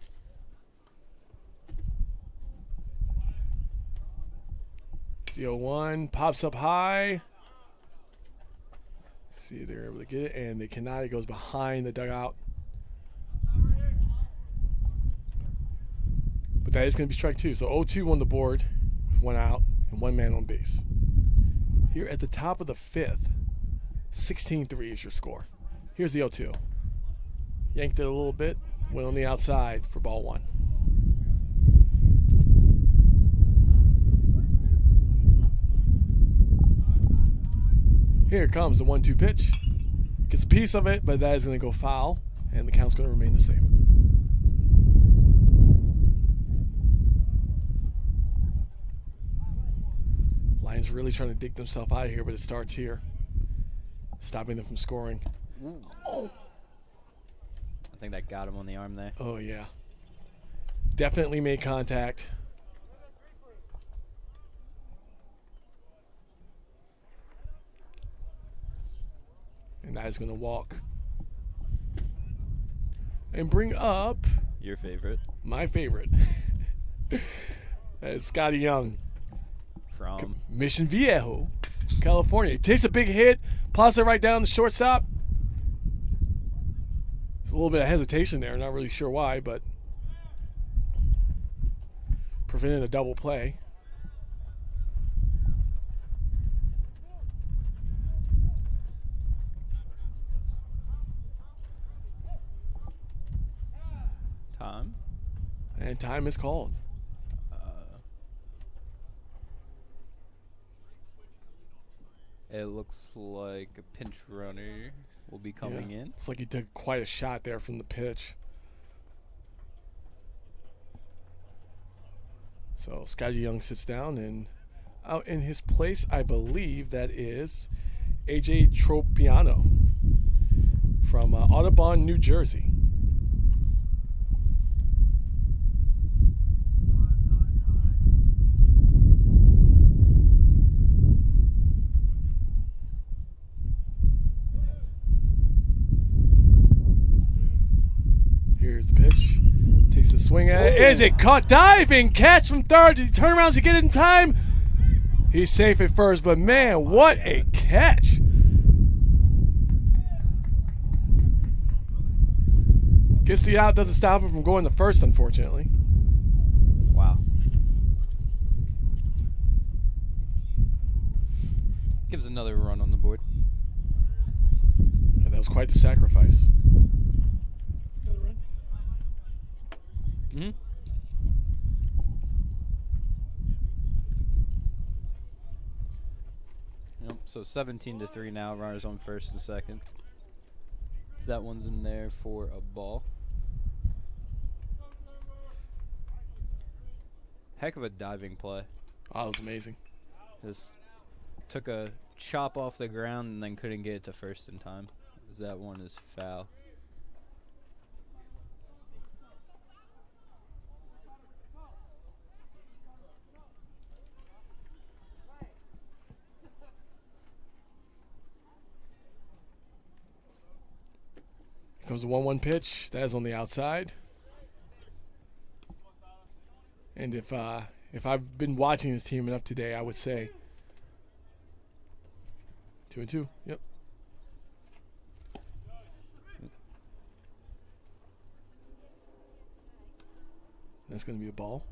CO1 pops up high. See if they're able to get it, and they cannot. It goes behind the dugout. But that is going to be strike 2. So 0-2 on the board with 1 out and 1 man on base. Here at the top of the 5th, 16-3 is your score. Here's the 0-2. Yanked it a little bit, went on the outside for ball 1. Here comes the 1-2 pitch. Gets a piece of it, but that is going to go foul, and the count's going to remain the same. Lions really trying to dig themselves out of here, but it starts here, stopping them from scoring. I think that got him on the arm there. Oh, yeah. Definitely made contact. And that is going to walk. And bring up Your favorite my favorite. That is Scotty Young. from Mission Viejo, California. Takes a big hit, plops it right down the shortstop. There's a little bit of hesitation there, not really sure why, but prevented a double play. Tom. And time is called. It looks like a pinch runner will be coming in. It's like he took quite a shot there from the pitch. So Scotty Young sits down, and out in his place, I believe that is AJ Tropiano from Audubon, New Jersey. Here's the pitch. Takes a swing at it. Is it caught? Diving catch from third. Does he turn around to get it in time? He's safe at first, but man, what a catch. Gets the out, doesn't stop him from going to first, unfortunately. Wow. Gives another run on the board. And that was quite the sacrifice. Another run. Mm-hmm. So 17-3 now. Runners on first and second. That one's in there for a ball. Heck of a diving play. Oh, that was amazing. Just took a chop off the ground and then couldn't get it to first in time. That one is foul. Here comes the 1-1 pitch. That is on the outside. And if I've been watching this team enough today, I would say 2-2. Yep. That's going to be a ball.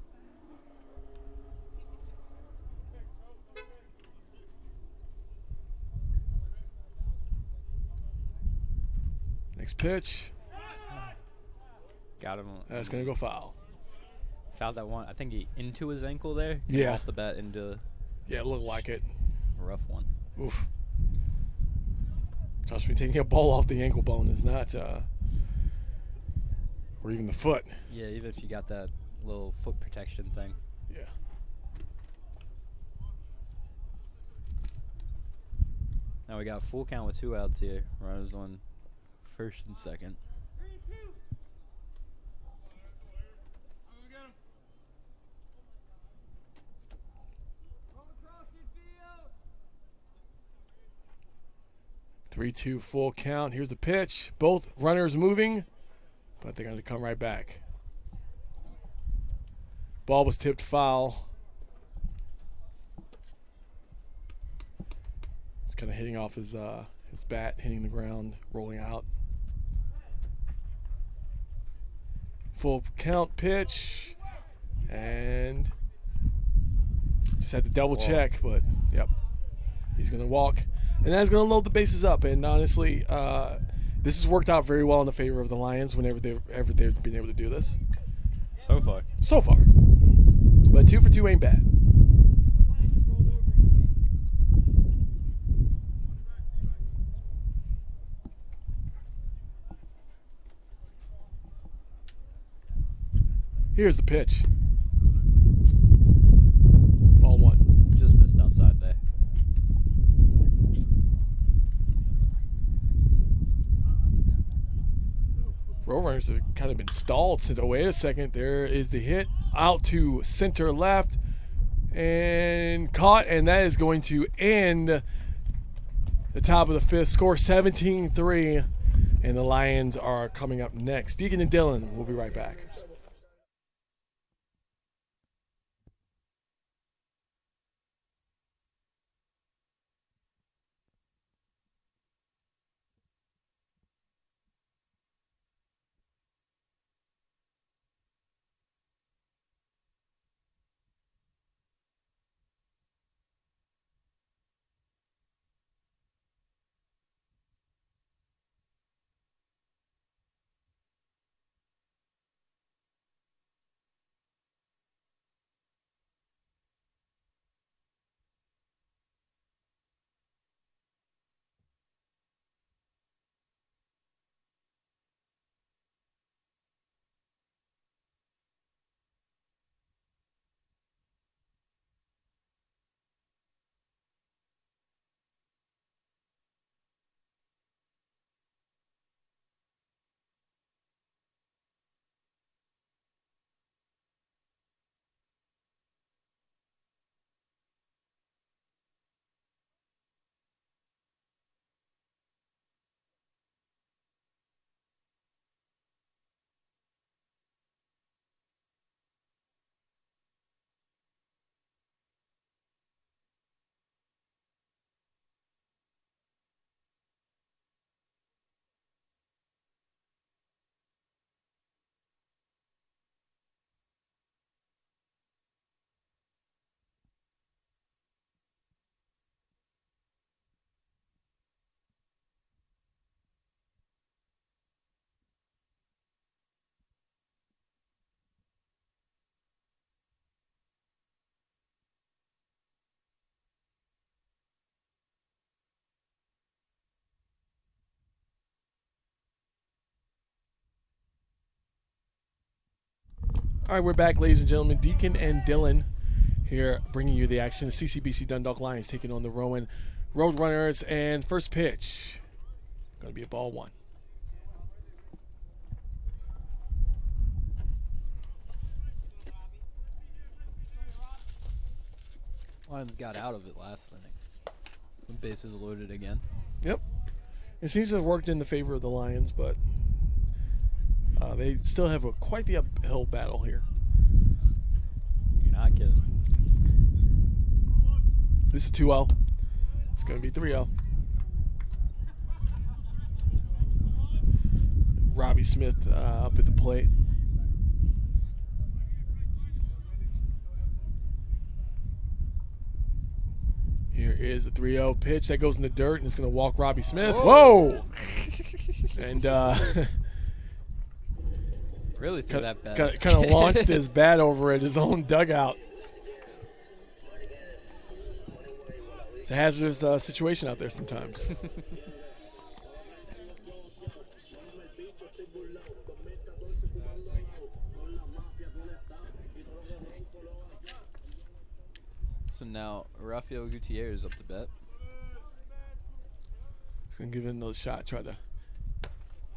Next pitch. Got him. That's going to go foul. Fouled that one. I think he into his ankle there. Yeah. Off the bat into Yeah, it looked like it. a rough one. Oof. Trust me, taking a ball off the ankle bone is not, or even the foot. Yeah, even if you got that little foot protection thing. Yeah. Now we got full count with 2 outs here. Runners on first and second. 3-2 full count. Here's the pitch. Both runners moving, but they're going to come right back. Ball was tipped foul. It's kind of hitting off his bat, hitting the ground, rolling out. Full count pitch, and just had to double check, but yep, he's going to walk. And that's going to load the bases up. And honestly, this has worked out very well in the favor of the Lions whenever they've been able to do this. So far. So far. But 2 for 2 ain't bad. Here's the pitch. Ball 1. Just missed outside there. Roadrunners have kind of been stalled since. Oh, wait a second. There is the hit out to center left and caught, and that is going to end the top of the 5th. Score 17-3, and the Lions are coming up next. Deacon and Dylan will be right back. All right, we're back, ladies and gentlemen. Deacon and Dylan here bringing you the action. The CCBC Dundalk Lions taking on the Rowan Roadrunners. And first pitch, going to be a ball one. Lions got out of it last inning. The bases loaded again. Yep. It seems to have worked in the favor of the Lions, but they still have quite the uphill battle here. You're not kidding. This is 2-0. It's going to be 3-0. Robbie Smith up at the plate. Here is the 3-0 pitch that goes in the dirt, and it's going to walk Robbie Smith. Whoa! And Really threw that bat. kind of launched his bat over at his own dugout. It's a hazardous situation out there sometimes. So now Rafael Gutierrez up to bat. He's going to give it another shot, try to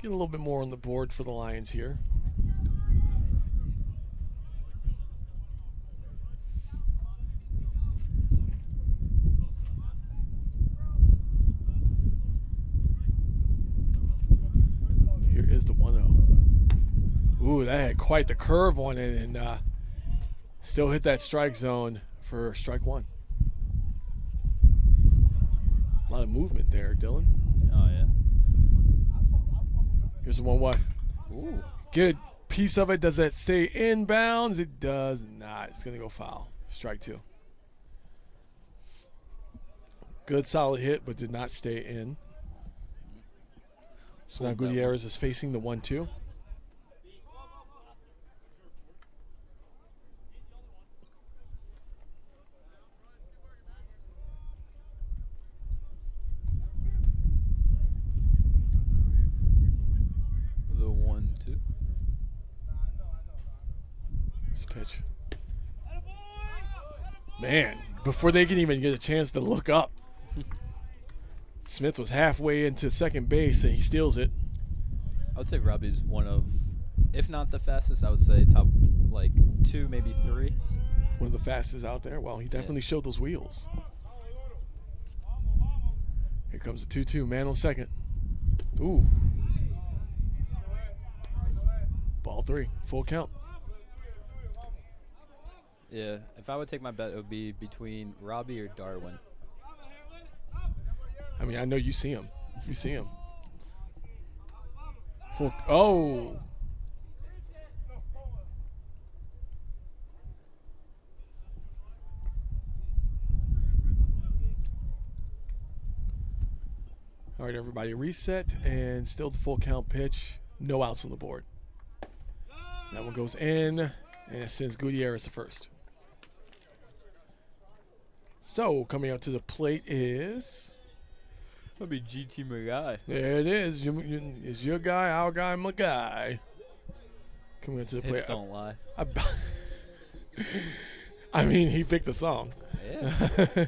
get a little bit more on the board for the Lions here. Here is the 1-0. Ooh, that had quite the curve on it, and still hit that strike zone for strike one. A lot of movement there, Dylan. Oh, yeah. Here's the 1-1. Ooh. Good piece of it. Does that stay in bounds? It does not. It's going to go foul. Strike two. Good solid hit, but did not stay in. So now Gutierrez is facing the 1-2. Pitch. Man, before they can even get a chance to look up, Smith was halfway into second base and he steals it. I would say Robbie's one of, if not the fastest, I would say top like 2, maybe 3. One of the fastest out there. Well, he definitely showed those wheels. Here comes the 2-2, man on second. Ooh. Ball 3, full count. Yeah, if I would take my bet, it would be between Robbie or Darwin. I mean, I know you see him. You see him. Full. Oh. All right, everybody, reset, and still the full count pitch. No outs on the board. That one goes in, and it sends Gutierrez to first. So, coming out to the plate is... That'd be GT Magai. There it is. It's your guy, our guy, my guy. Coming out to the plate. Hips don't lie. I mean, he picked the song. Yeah.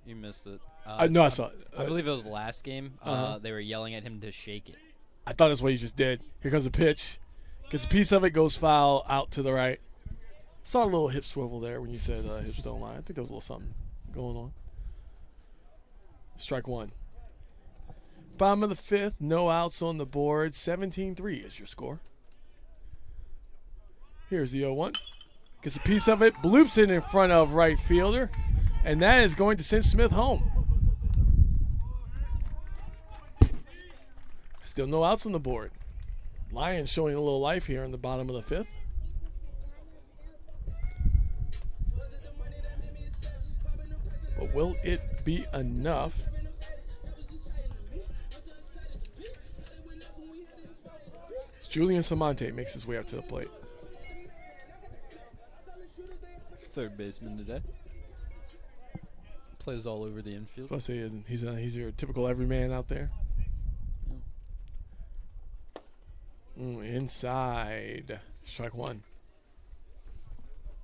You missed it. No, I saw it. I believe it was last game. They were yelling at him to shake it. I thought that's what he just did. Here comes the pitch. Gets a piece of it, goes foul, out to the right. Saw a little hip swivel there when you said hips don't lie. I think there was a little something going on. Strike one. Bottom of the fifth, no outs on the board. 17-3 is your score. Here's the 0-1. Gets a piece of it, bloops it in front of right fielder, and that is going to send Smith home. Still no outs on the board. Lions showing a little life here in the bottom of the fifth. But will it be enough? Julian Samonte makes his way up to the plate. Third baseman today. Plays all over the infield. Plus, he's your typical everyman out there. Inside. Strike one.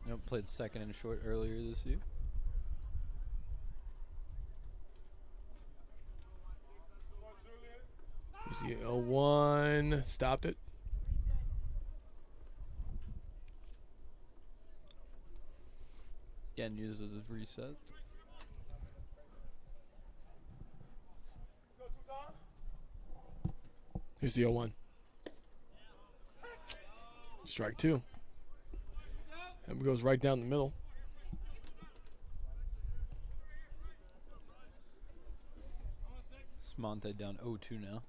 Nope, played second and short earlier this year. Here's the 0-1. Stopped it. Again, used as a reset. Here's the 0-1. Strike two. And it goes right down the middle. Monte down 0-2 now.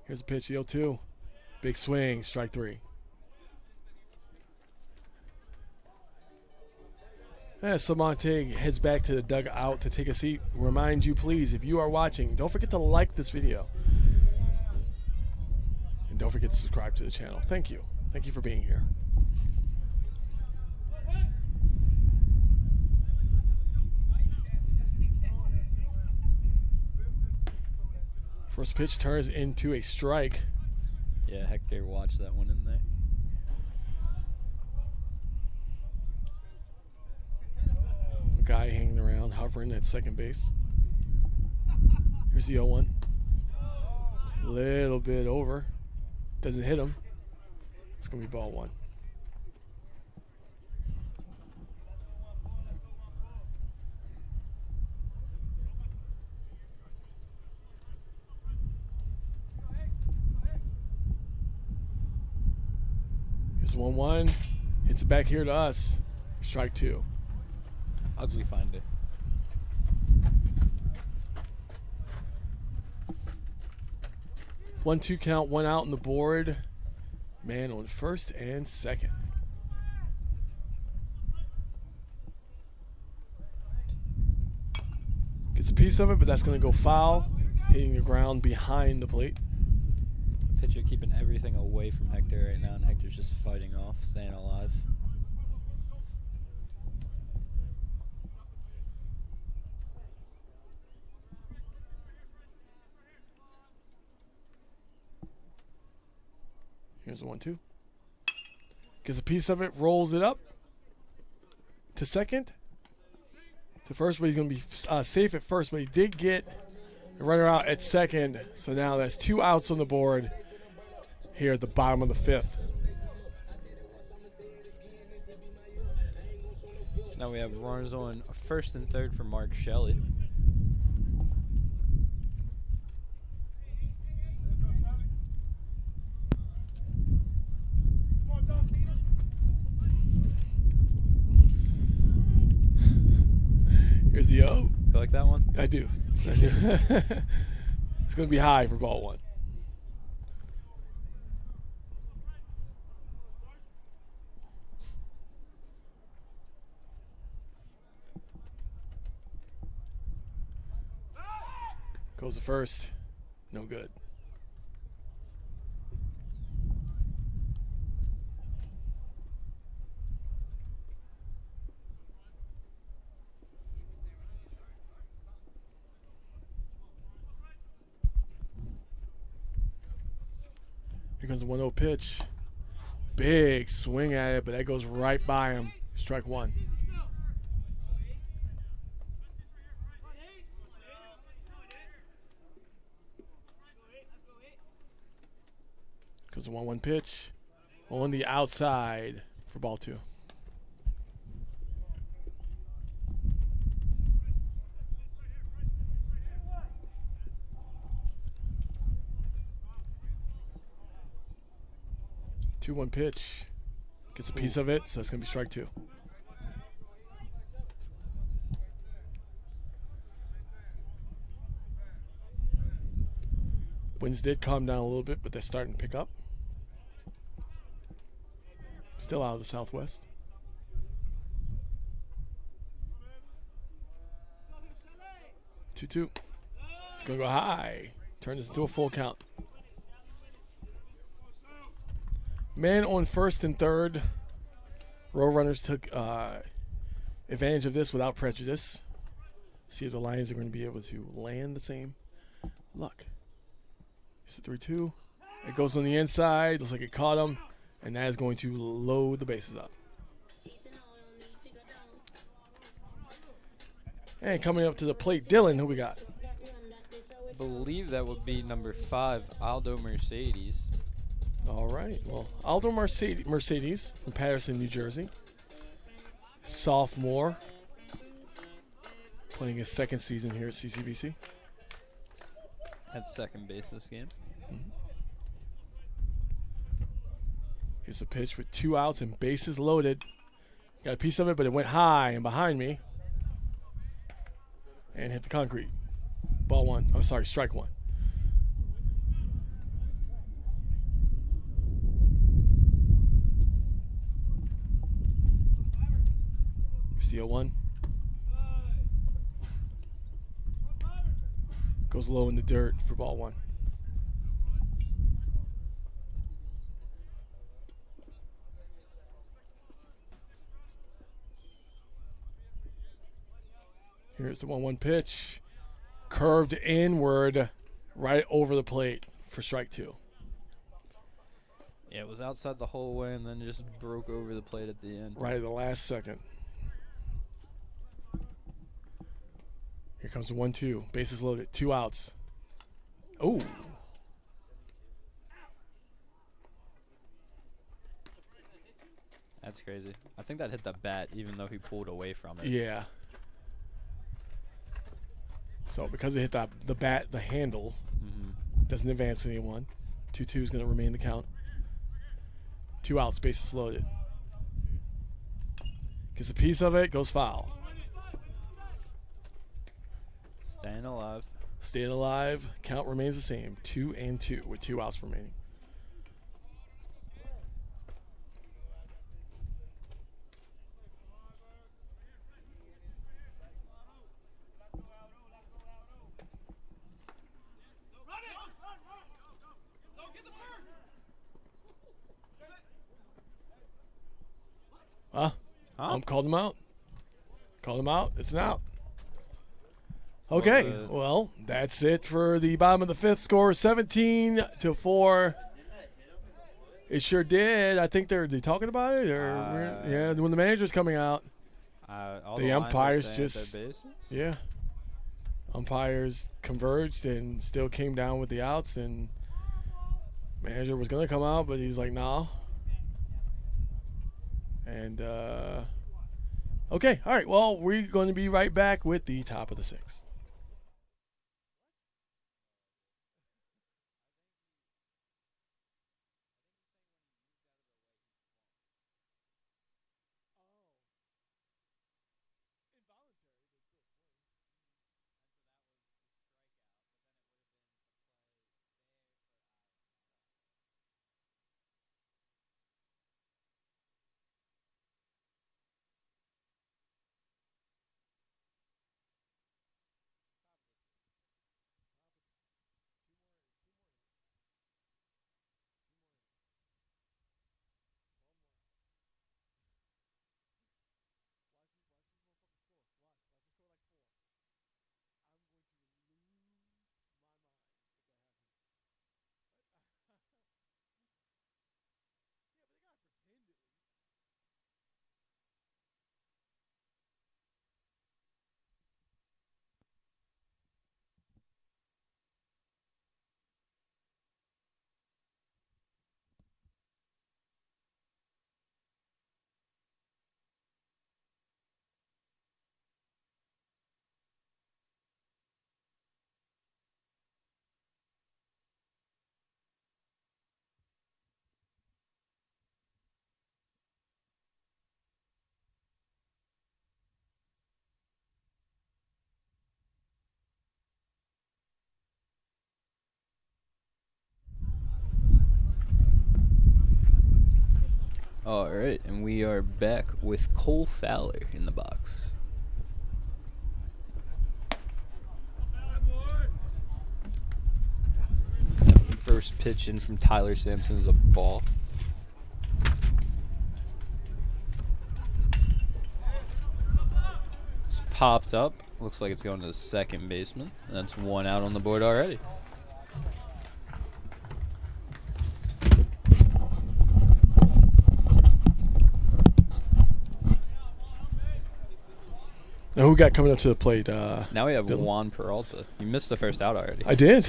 Here's a pitch, the 0-2. Big swing, strike three. As Samante heads back to the dugout to take a seat, remind you, please, if you are watching, don't forget to like this video. And don't forget to subscribe to the channel. Thank you. Thank you for being here. First pitch turns into a strike. Yeah, Hector watched that one in there. A guy hanging around, hovering at second base. Here's the 0-1. Little bit over. Doesn't hit him. It's going to be ball one. Here's 1-1. Hits it back here to us. Strike two. Ugly finder. One, two count, one out on the board. Man on first and second. Gets a piece of it, but that's going to go foul, hitting the ground behind the plate. Pitcher keeping everything away from Hector right now, and Hector's just fighting off, staying alive. Here's a 1-2. Gets a piece of it, rolls it up to second. To first, but he's going to be safe at first, but he did get a runner out at second. So now that's two outs on the board here at the bottom of the fifth. So now we have runners on first and third for Mark Shelley. Here's the 0. You like that one? I do. It's going to be high for ball one. Goes to first. No good. Here comes the 1-0 pitch. Big swing at it, but that goes right by him. Strike one. Goes the 1-1 pitch on the outside for ball two. Two 1 pitch. Gets a piece of it, so it's going to be strike two. Winds did calm down a little bit, but they're starting to pick up. Still out of the southwest. 2-2. It's going to go high. Turn this into a full count. Man on first and third. Roadrunners took advantage of this without prejudice. See if the Lions are going to be able to land the same luck. It's a 3-2. It goes on the inside. Looks like it caught him. And that is going to load the bases up. And coming up to the plate, Dylan, who we got? I believe that would be number 5, Aldo Mercedes. All right. Well, Aldo Mercedes from Patterson, New Jersey. Sophomore. Playing his second season here at CCBC. At second base this game. Here's a pitch with 2 outs and bases loaded. Got a piece of it, but it went high and behind me. And hit the concrete. Ball 1. Oh, sorry, strike 1. Steal 1. Goes low in the dirt for ball 1. Here's the 1-1 pitch. Curved inward right over the plate for strike 2. Yeah, it was outside the whole way and then just broke over the plate at the end. Right at the last second. Here comes the 1-2. Bases loaded. 2 outs. Oh. That's crazy. I think that hit the bat even though he pulled away from it. Yeah. So because it hit the bat, the handle, doesn't advance anyone. 2-2 is going to remain the count. 2 outs, bases loaded. Gets a piece of it, goes foul. Staying alive. Staying alive. Count remains the same. 2-2 with 2 outs remaining. Called him out. Called him out. It's an out. Okay, well, that's it for the bottom of the 5th. Score 17-4. It sure did. I think they're talking about it, or yeah, when the manager's coming out, the umpires just umpires converged and still came down with the outs, and manager was gonna come out, but he's like, nah. And okay, all right. Well, we're going to be right back with the top of the 6th. All right, and we are back with Cole Fowler in the box. The first pitch in from Tyler Sampson is a ball. It's popped up. Looks like it's going to the second baseman. That's 1 out on the board already. Now, who got coming up to the plate? Now we have Dylan. Juan Peralta. You missed the first out already. I did.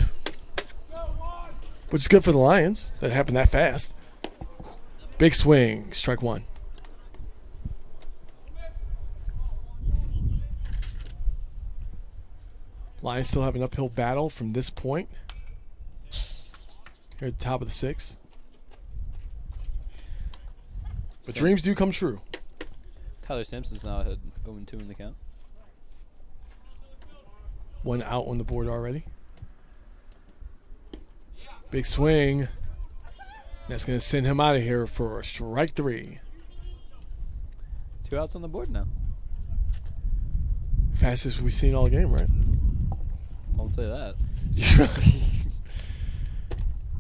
Which is good for the Lions. That happened that fast. Big swing. Strike one. Lions still have an uphill battle from this point. Here at the top of the sixth. But dreams do come true. Tyler Simpson's now ahead 0-2 in the count. One out on the board already. Big swing. That's going to send him out of here for strike three. 2 outs on the board now. Fastest we've seen all game, right? Don't say that.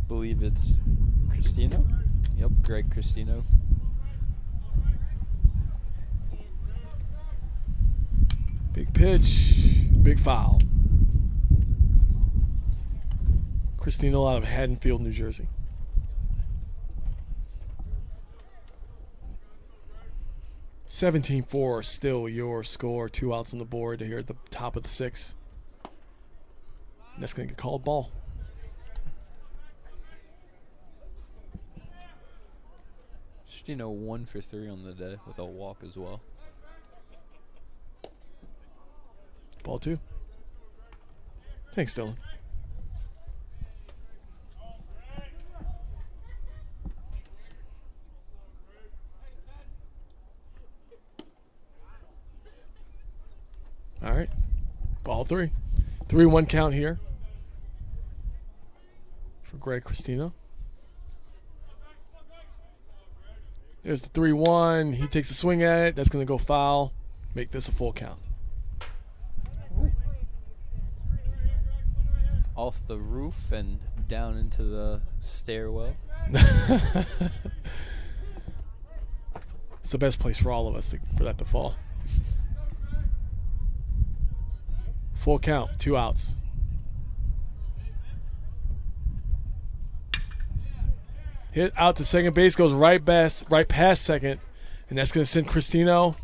Believe it's Cristino. Yep, Greg Cristino. Big pitch. Big foul. Cristino out of Haddonfield, New Jersey. (17-4) still your score. 2 outs on the board here at the top of the sixth. That's going to get called ball. Cristino 1 for 3 on the day with a walk as well. Ball 2. Thanks, Dylan. All right. Ball 3. 3-1 count here for Greg Cristino. There's the 3-1. He takes a swing at it. That's going to go foul. Make this a full count. Off the roof and down into the stairwell. It's the best place for all of us for that to fall. Full count, 2 outs. Hit out to second base, goes right past second, and that's going to send Cristino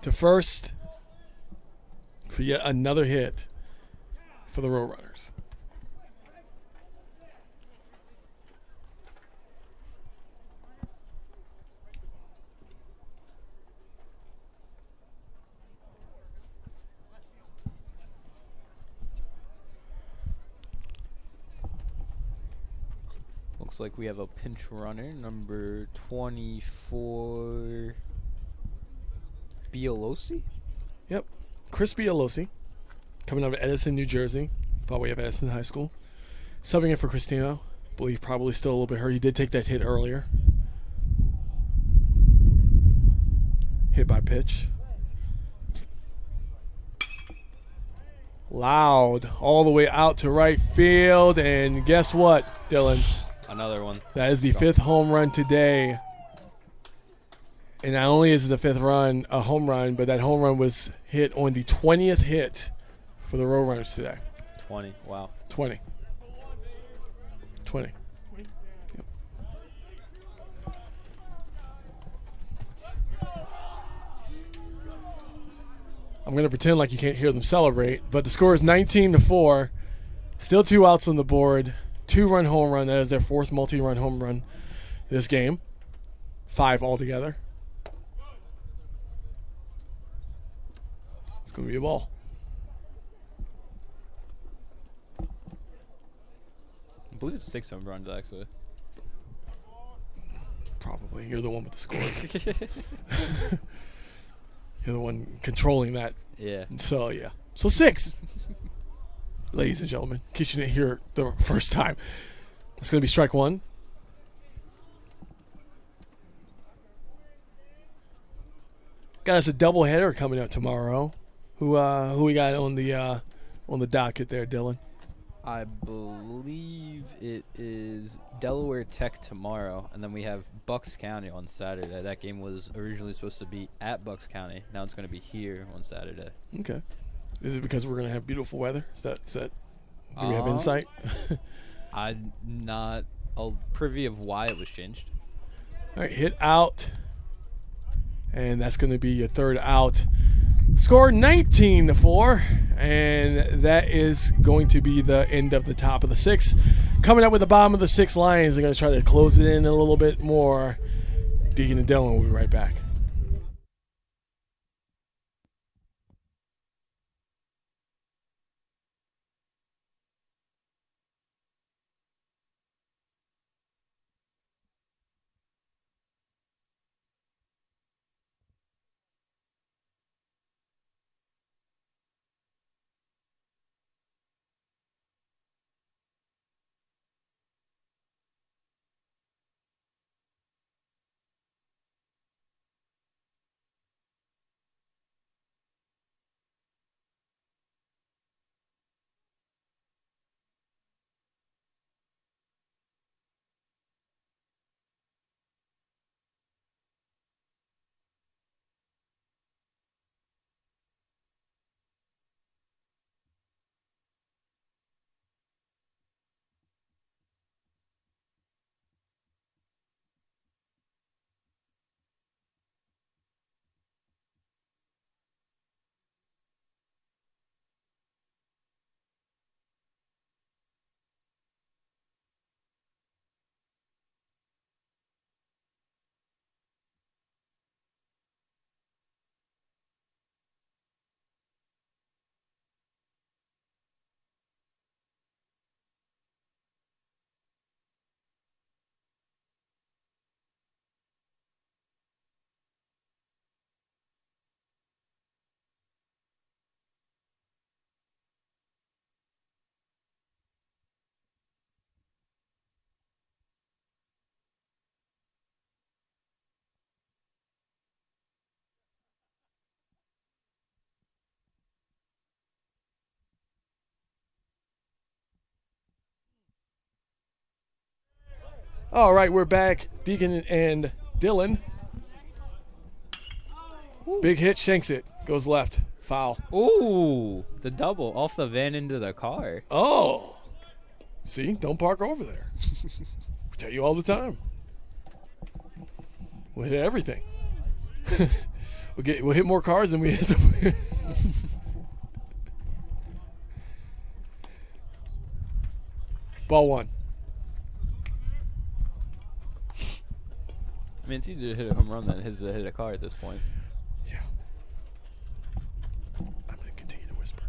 to first for yet another hit for the Roadrunners. Looks like we have a pinch runner, number 24, Bialosi. Yep. Chris Bialosi, coming out of Edison, New Jersey, by way of Edison High School. Subbing in for Cristino. Believe probably still a little bit hurt. He did take that hit earlier. Hit by pitch. Loud all the way out to right field. And guess what, Dylan? Another one. That is the 5th home run today. And not only is the 5th run a home run, but that home run was hit on the 20th hit for the Roadrunners today. 20. Wow. 20. 20. Yep. I'm going to pretend like you can't hear them celebrate, but the score is 19-4. Still 2 outs on the board. 2-run home run. That is their 4th multi-run home run this game. 5 altogether. It's going to be a ball. I believe it's 6 home runs, actually. Probably. You're the one with the score. You're the one controlling that. Yeah. So, yeah. So, 6. Ladies and gentlemen, in case you didn't hear it the first time. It's going to be strike 1. Guys, a doubleheader coming up tomorrow. Who we got on the docket there, Dylan? I believe it is Delaware Tech tomorrow, and then we have Bucks County on Saturday. That game was originally supposed to be at Bucks County. Now it's going to be here on Saturday. Okay. Is it because we're going to have beautiful weather? Is that do we have insight? I'm not privy of why it was changed. All right, hit out. And that's going to be your 3rd out. Score 19-4, and that is going to be the end of the top of the sixth. Coming up with the bottom of the sixth, Lions are going to try to close it in a little bit more. Deacon and Dylan will be right back. All right, we're back. Deacon and Dylan. Big hit, shanks it. Goes left. Foul. Ooh, the double off the van into the car. Oh. See, don't park over there. We tell you all the time. We'll hit everything. We'll hit more cars than we hit the. Ball one. I mean, it's easier to hit a home run than it is to hit a car at this point. Yeah. I'm going to continue to whisper.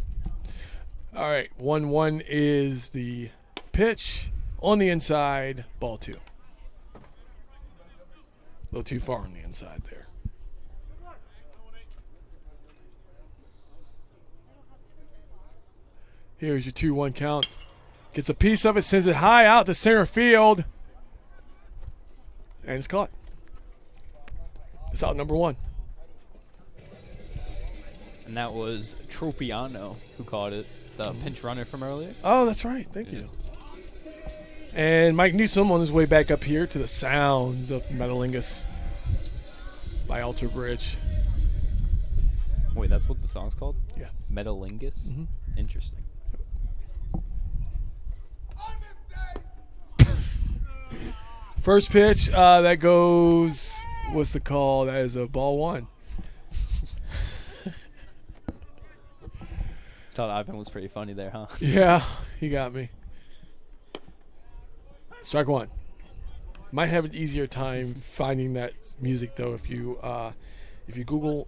All right, 1-1 is the pitch on the inside, ball two. A little too far on the inside there. Here's your 2-1 count. Gets a piece of it, sends it high out to center field. And it's caught. It's out number one. And that was Tropiano who caught it, the pinch runner from earlier. Oh, that's right. Thank you. And Mike Newsom on his way back up here to the sounds of Metalingus by Alter Bridge. Wait, that's what the song's called? Yeah. Metalingus? Mm-hmm. Interesting. First pitch, that goes, what's the call? That is a ball one. Thought Ivan was pretty funny there, huh? Yeah, he got me. Strike one. Might have an easier time finding that music though if you Google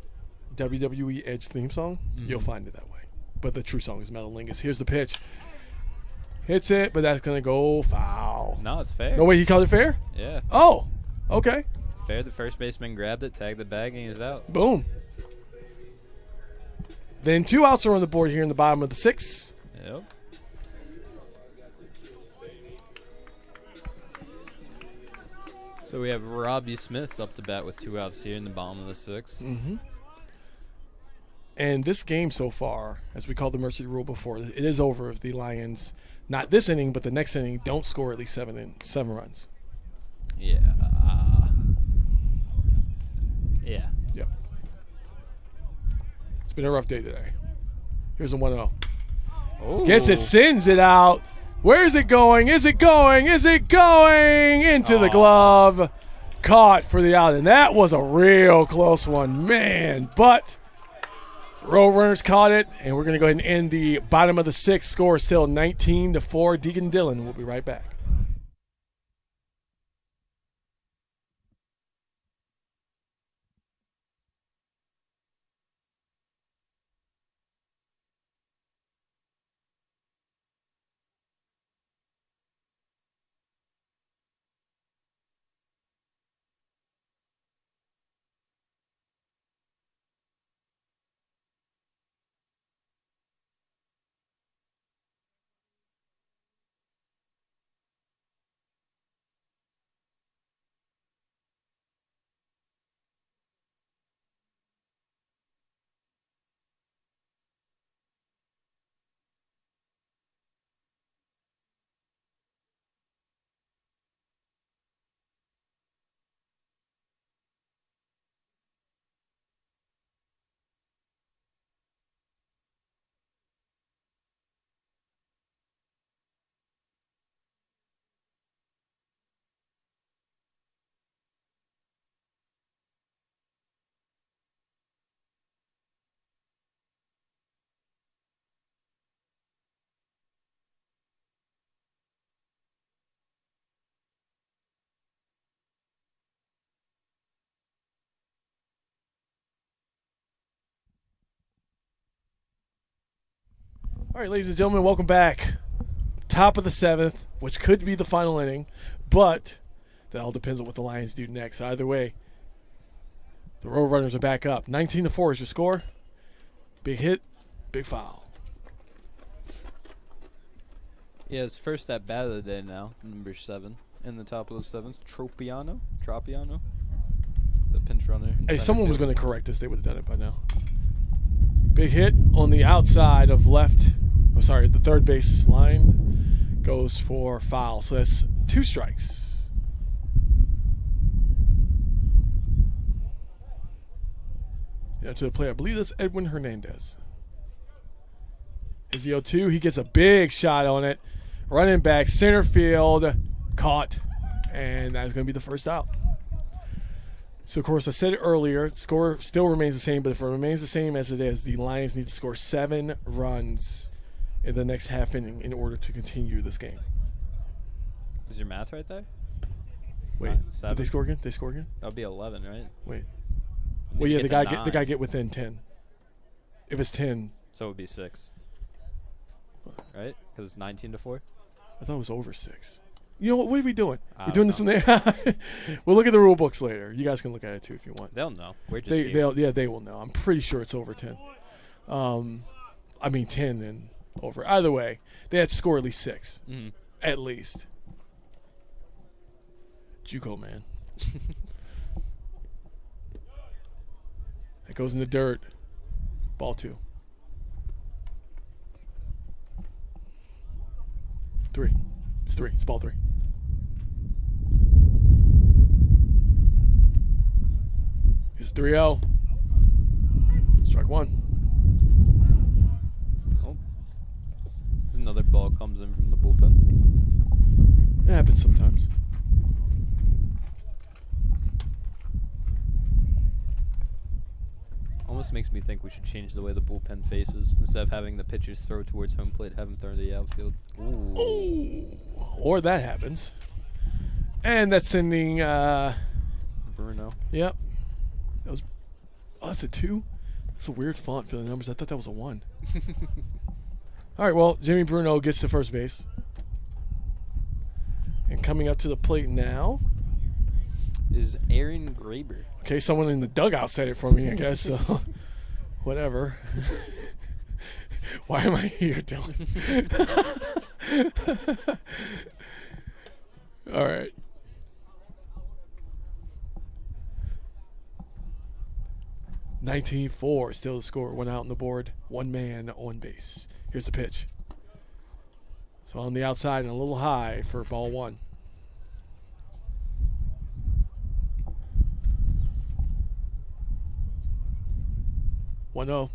WWE Edge theme song, you'll find it that way. But the true song is Metalingus. Here's the pitch. Hits it, but that's going to go foul. No, it's fair. No way, he called it fair? Yeah. Oh, okay. Fair, the first baseman grabbed it, tagged the bag, and he's out. Boom. Then 2 outs are on the board here in the bottom of the sixth. Yep. So we have Robbie Smith up to bat with 2 outs here in the bottom of the sixth. Mm-hmm. And this game so far, as we called the mercy rule before, it is over if the Lions, not this inning, but the next inning, don't score at least 7 runs. Yeah. Yeah. Yep. It's been a rough day today. Here's a 1-0. Ooh. Gets it, sends it out. Where's it going? Is it going? Is it going? Into the glove. Caught for the out. And that was a real close one, man. But Roadrunners caught it, and we're going to go ahead and end the bottom of the sixth. Score is still 19-4. Deacon Dillon will be right back. All right, ladies and gentlemen, welcome back. Top of the seventh, which could be the final inning, but that all depends on what the Lions do next. Either way, the Roadrunners are back up. 19-4 is your score. Big hit, big foul. Yeah, his first at bat of the day now, number 7 in the top of the seventh. Tropiano, the pinch runner. Hey, someone was going to correct us. They would have done it by now. Big hit on the outside of left. The third base line goes for foul. So that's 2 strikes. To the play, I believe that's Edwin Hernandez. Is the 0-2? He gets a big shot on it. Running back, center field, caught. And that's going to be the first out. So, of course, I said it earlier, score still remains the same, but if it remains the same as it is, the Lions need to score 7 runs in the next half inning in order to continue this game. Is your math right there? Wait, did they score again? They score again? That would be 11, right? Wait. Well, yeah, the guy get within 10. If it's 10. So it would be 6. Right? Because it's 19-4? I thought it was over 6. You know what are we doing? We're doing know. this in there. We'll look at the rule books later. You guys can look at it too if you want. They'll know. We're just here. They will know. I'm pretty sure it's over 10. 10 and over. Either way, they have to score at least 6. Mm-hmm. At least. JUCO, man. It goes in the dirt. Ball 2. 3. It's 3. It's ball 3. It's 3-0. Strike 1. Oh. Another ball comes in from the bullpen. It happens sometimes. Almost makes me think we should change the way the bullpen faces. Instead of having the pitchers throw towards home plate, have them throw to the outfield. Ooh. Ooh. Or that happens. And that's sending Bruno. Yep. That's a 2? That's a weird font for the numbers. I thought that was a 1. All right, well, Jimmy Bruno gets to first base. And coming up to the plate now is Aaron Graber. Okay, someone in the dugout said it for me, I guess, so whatever. Why am I here, Dylan? All right. (19-4) still the score. 1 out on the board, 1 man on base. Here's the pitch. So on the outside and a little high for ball 1. One zero.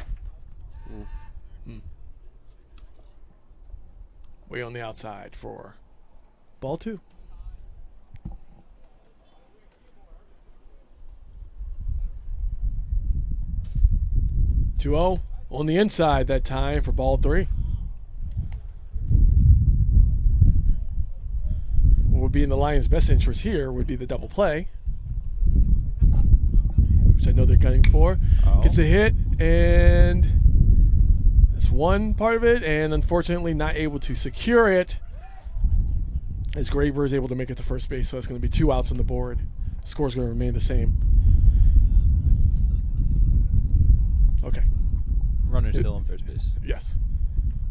Way on the outside for ball 2. 2-0. on the inside that time for ball 3. What would be in the Lions' best interest here would be the double play, which I know they're gunning for. Oh. Gets a hit, and that's one part of it, and unfortunately not able to secure it as Graber is able to make it to first base, so it's going to be 2 outs on the board. Score's going to remain the same. Okay. Runner's still on first base. Yes.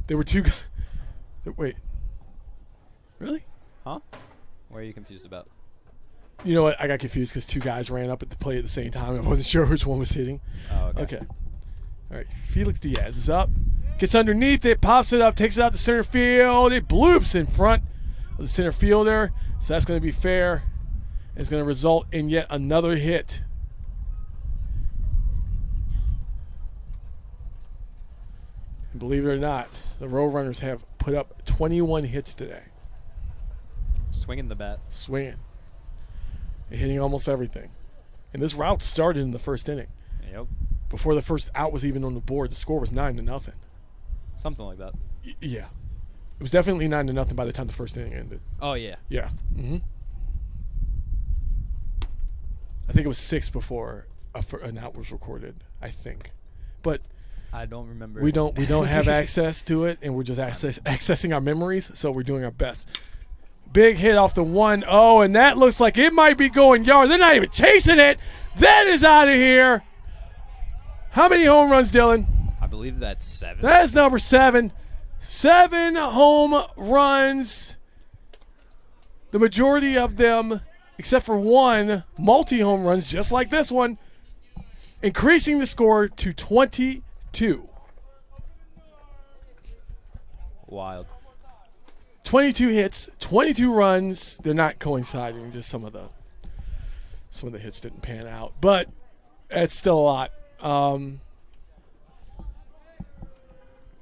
There were 2 wait. Really? Huh? What are you confused about? You know what? I got confused because 2 guys ran up at the plate at the same time. I wasn't sure which one was hitting. Oh, Okay. All right. Felix Diaz is up. Gets underneath it, pops it up, takes it out to center field. It bloops in front of the center fielder. So that's going to be fair. It's going to result in yet another hit. And believe it or not, the Roadrunners have put up 21 hits today. Swinging the bat. Swinging. And hitting almost everything. And this route started in the first inning. Yep. Before the first out was even on the board, the score was 9-0. Something like that. Yeah. It was definitely 9-0 by the time the first inning ended. Oh, yeah. Yeah. Mm-hmm. I think it was 6 before an out was recorded, I think. But I don't remember. we don't have access to it, and we're just accessing our memories, so we're doing our best. Big hit off the 1-0, and that looks like it might be going yard. They're not even chasing it. That is out of here. How many home runs, Dylan? I believe that's 7. That's number 7. 7 home runs. The majority of them, except for 1, multi-home runs, just like this one, increasing the score to 22. Wild. 22 hits, 22 runs. They're not coinciding. Just some of the hits didn't pan out, but it's still a lot.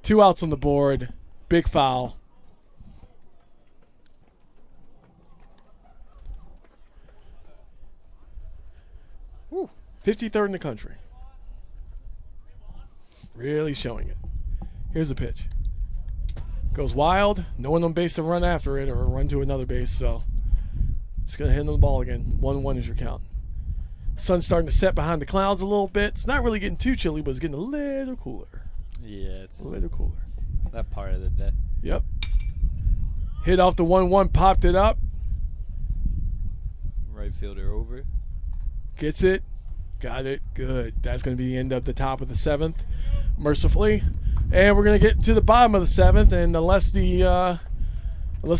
2 outs on the board. Big foul. Woo. 53rd in the country. Really showing it. Here's the pitch. Goes wild. No one on base to run after it or run to another base, so it's going to hit on the ball again. 1-1 is your count. Sun's starting to set behind the clouds a little bit. It's not really getting too chilly, but it's getting a little cooler. Yeah, it's A little cooler. that part of the day. Yep. Hit off the 1-1, popped it up. Right fielder over. Gets it. Got it. Good. That's going to be the end of the top of the 7th, mercifully. And we're going to get to the bottom of the 7th, and unless the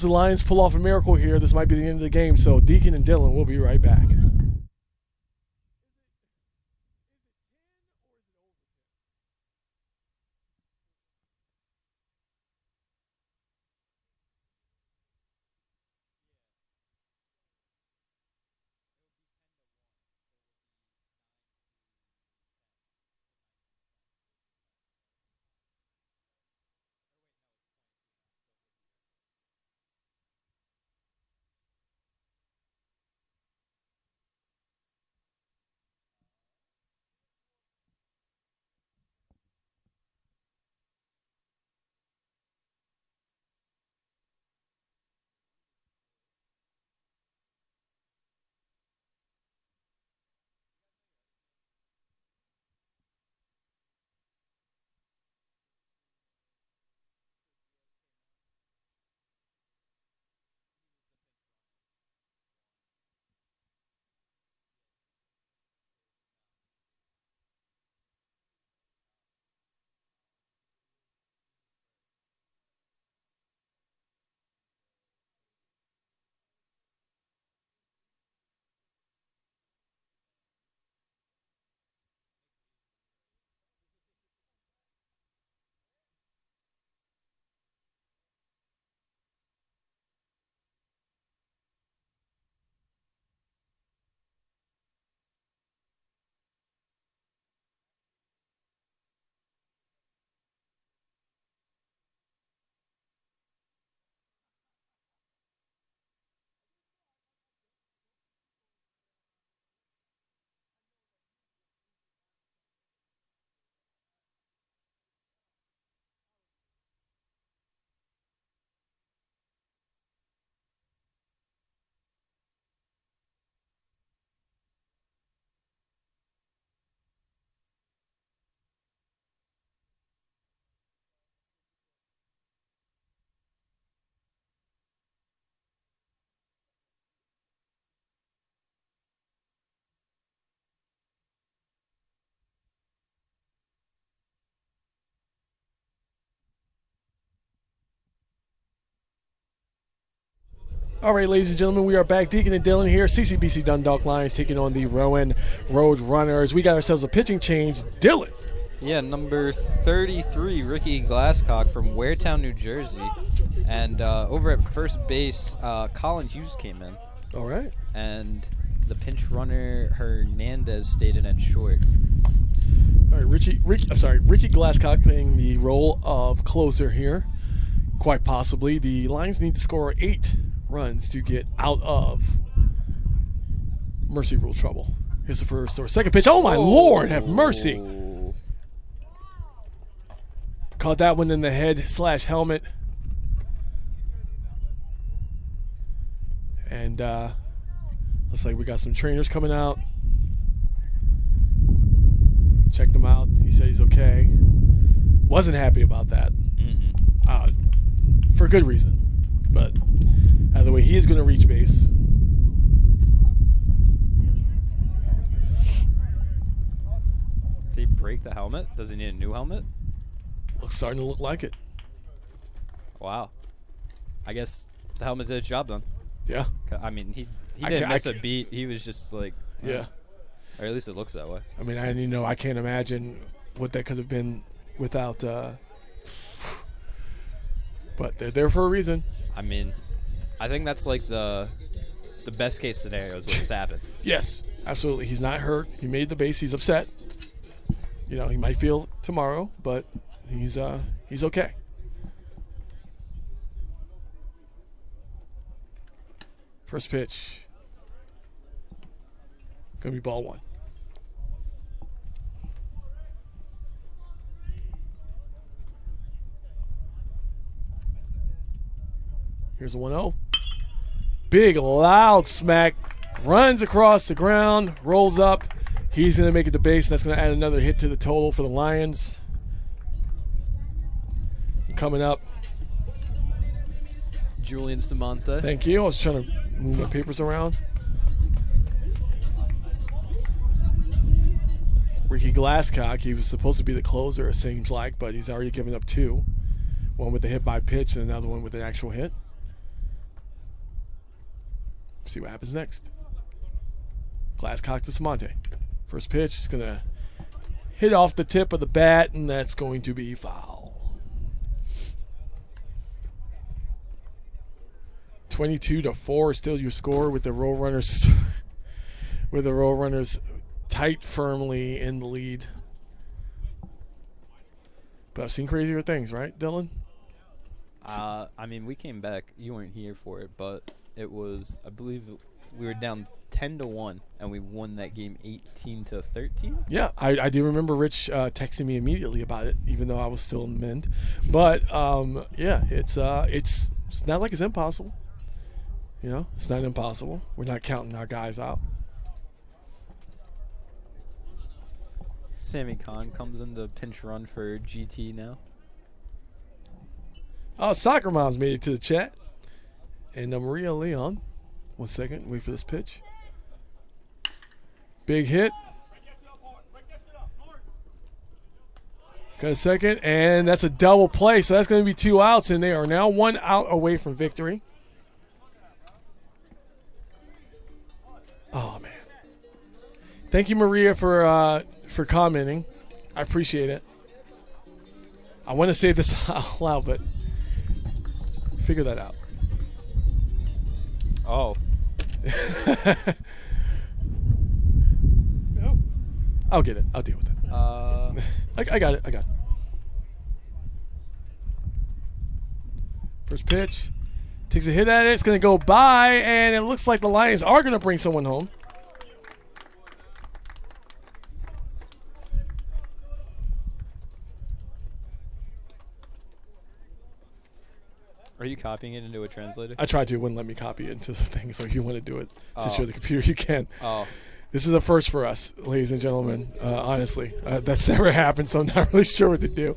Lions pull off a miracle here, this might be the end of the game. So Deacon and Dylan will be right back. All right, ladies and gentlemen, we are back. Deacon and Dylan here. CCBC Dundalk Lions taking on the Rowan Roadrunners. We got ourselves a pitching change. Dylan. Yeah, number 33, Ricky Glasscock from Waretown, New Jersey. And over at first base, Colin Hughes came in. All right. And the pinch runner, Hernandez, stayed in at short. All right, Ricky Glasscock playing the role of closer here. Quite possibly. The Lions need to score 8 runs to get out of mercy rule trouble. Here's the first or second pitch. Oh, my Lord, have mercy. Caught that one in the head/helmet. And looks like we got some trainers coming out. Checked him out. He said he's okay. Wasn't happy about that. For good reason. But either way, he is going to reach base. Did he break the helmet? Does he need a new helmet? Starting to look like it. Wow. I guess the helmet did a job then. Yeah. I mean, he didn't miss a beat. He was just like, yeah. Or at least it looks that way. I mean, I can't imagine what that could have been without. But they're there for a reason. I mean, I think that's like the best case scenario is what just happened. Yes, absolutely. He's not hurt. He made the base. He's upset. You know, he might feel tomorrow, but he's okay. First pitch. Gonna be ball 1. Here's a 1-0. Big, loud smack. Runs across the ground. Rolls up. He's going to make it to base. That's going to add another hit to the total for the Lions. Coming up. Julian Samantha. Thank you. I was trying to move my papers around. Ricky Glasscock. He was supposed to be the closer, it seems like, but he's already given up 2. One with a hit by pitch and another one with an actual hit. See what happens next. Glasscock to Samante. First pitch is going to hit off the tip of the bat, and that's going to be foul. 22-4 still your score with the Roadrunners tight firmly in the lead. But I've seen crazier things, right, Dylan? I mean, we came back. You weren't here for it, but it was, I believe, we were down 10-1, and we won that game 18-13. Yeah, I do remember Rich texting me immediately about it, even though I was still in the Mend. But yeah, it's not like it's impossible. You know, it's not impossible. We're not counting our guys out. Sammy Khan comes in the pinch run for GT now. Oh, Soccer Mom's made it to the chat. And Maria Leon. 1 second. Wait for this pitch. Big hit. Got a second. And that's a double play. So that's going to be 2 outs. And they are now 1 out away from victory. Oh, man. Thank you, Maria, for commenting. I appreciate it. I want to say this out loud, but figure that out. Oh. I'll get it. I'll deal with it. I got it. First pitch. Takes a hit at it. It's going to go by, and it looks like the Lions are going to bring someone home. Are you copying it into a translator? I tried to. It wouldn't let me copy it into the thing, so if you want to do it, since you're the computer, you can. Oh. This is a first for us, ladies and gentlemen, honestly. That's never happened, so I'm not really sure what to do.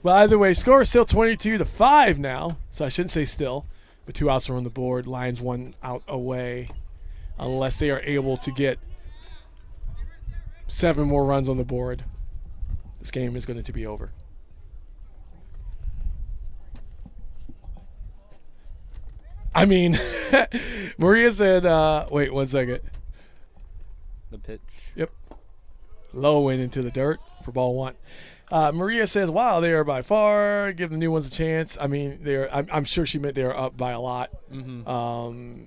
But either way, score is still 22-5 now, so I shouldn't say still, but 2 outs are on the board. Lions 1 out away, unless they are able to get 7 more runs on the board. This game is going to be over. I mean, Maria said, wait 1 second. The pitch. Yep. Low and into the dirt for ball 1. Maria says, wow, they are by far. Give the new ones a chance. I mean, I'm sure she meant they are up by a lot. Mm-hmm.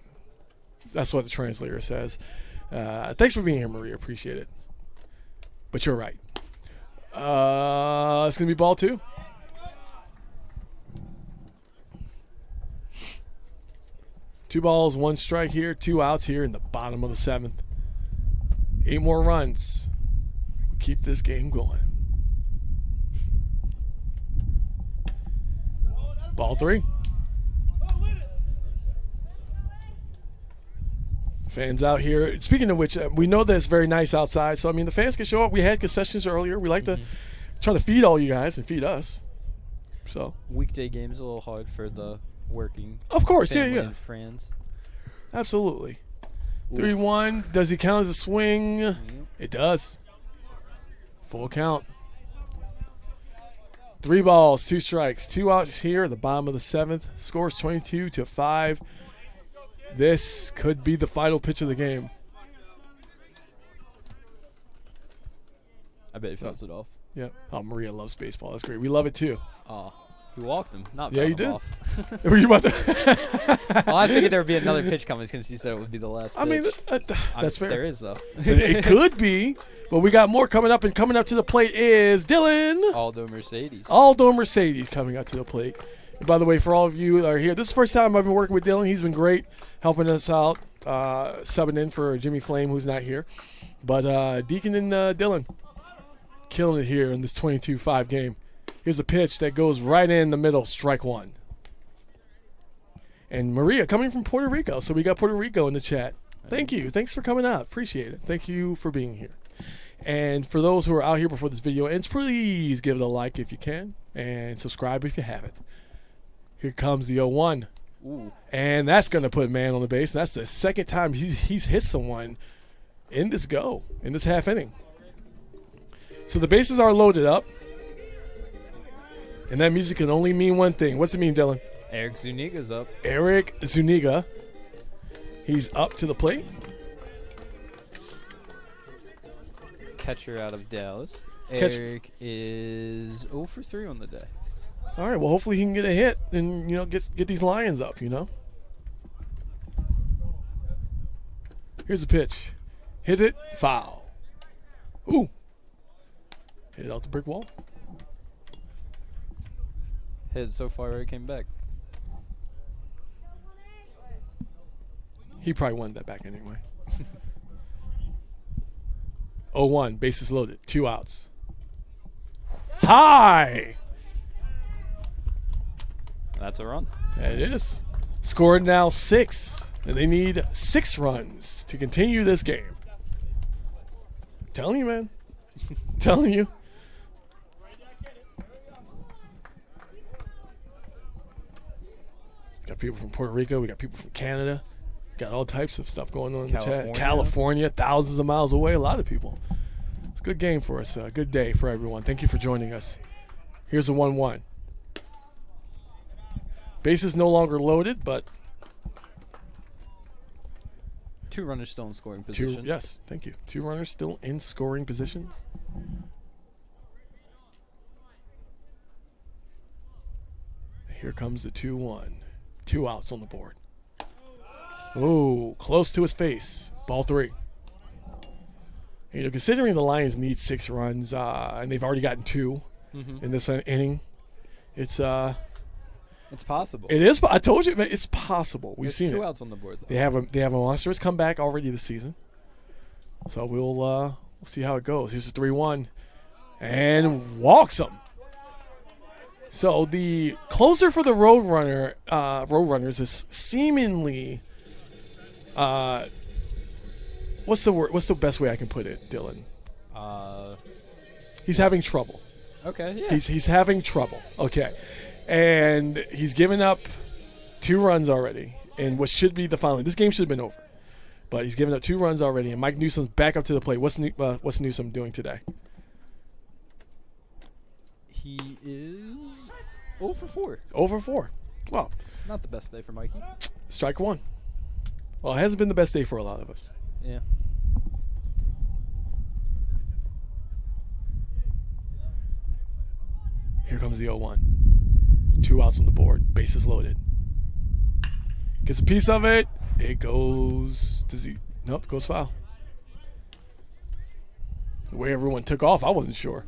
That's what the translator says. Thanks for being here, Maria. Appreciate it. But you're right. It's going to be ball 2. Two balls, 1 strike here, 2 outs here in the bottom of the 7th. 8 more runs. Keep this game going. Ball 3. Fans out here. Speaking of which, we know that it's very nice outside. So, I mean, the fans can show up. We had concessions earlier. We like to try to feed all you guys and feed us. So Weekday games a little hard for the working. Of course, family yeah. And friends. Absolutely. 3-1. Does he count as a swing? It does. Full count. 3 balls, 2 strikes, 2 outs here at the bottom of the 7th. Scores 22-5. This could be the final pitch of the game. I bet he fouls it off. Yeah. Oh, Maria loves baseball. That's great. We love it too. Oh, he walked him. Not Yeah, fouled you him did. Off. Were you about to? Well, I figured there would be another pitch coming since you said it would be the last pitch. I mean, that's fair. There is, though. It could be, but we got more coming up, and coming up to the plate is Dylan. Aldo Mercedes. Aldo Mercedes coming up to the plate. And by the way, for all of you that are here, this is the first time I've been working with Dylan. He's been great helping us out, subbing in for Jimmy Flame, who's not here. But Deacon and Dylan killing it here in this 22-5 game. Here's a pitch that goes right in the middle, strike 1. And Maria coming from Puerto Rico, so we got Puerto Rico in the chat. Thank you. Thanks for coming out. Appreciate it. Thank you for being here. And for those who are out here before this video ends, please give it a like if you can, and subscribe if you haven't. Here comes the 0-1. Ooh. And that's going to put man on the base. That's the second time he's hit someone in this half inning. So the bases are loaded up. And that music can only mean one thing. What's it mean, Dylan? Eric Zuniga's up. Eric Zuniga. He's up to the plate. Catcher out of Dallas. Eric is 0 for 3 on the day. All right, well, hopefully he can get a hit and, get these Lions up, Here's the pitch. Hit it, foul. Ooh. Hit it out the brick wall. Hit so far, Eric came back. He probably wanted that back anyway. 0-1, bases loaded, 2 outs. High! That's a run. That it is. Scored now 6, and they need 6 runs to continue this game. I'm telling you, man. I'm telling you. We got people from Puerto Rico. We got people from Canada. Got all types of stuff going on in the chat. California, thousands of miles away. A lot of people. It's a good game for us. A good day for everyone. Thank you for joining us. Here's a 1-1. Bases no longer loaded, but 2 runners still in scoring position. yes, thank you. 2 runners still in scoring positions. Here comes the 2-1. 2 outs on the board. Oh, close to his face. Ball 3. Considering the Lions need 6 runs, and they've already gotten 2 in this inning, it's possible. It is. I told you, man, it's possible. We've seen 2 it. outs on the board, though. They have a monstrous comeback already this season. So we'll see how it goes. Here's a 3-1, and walks him. So the closer for the Roadrunners is seemingly, what's the word? What's the best way I can put it, Dylan? He's having trouble. Okay, yeah. He's having trouble. Okay, and he's given up 2 runs already in what should be the final. This game should have been over, but he's given up 2 runs already. And Mike Newsom's back up to the plate. What's Newsom doing today? He is 0 for 4. 0 for 4. Well, Not the best day for Mikey. strike one. Well, it hasn't been the best day for a lot of us. Yeah. Here comes the 0-1. 2 outs on the board. Bases loaded. Gets a piece of it. It goes. Does he? Nope, goes foul. The way everyone took off, I wasn't sure.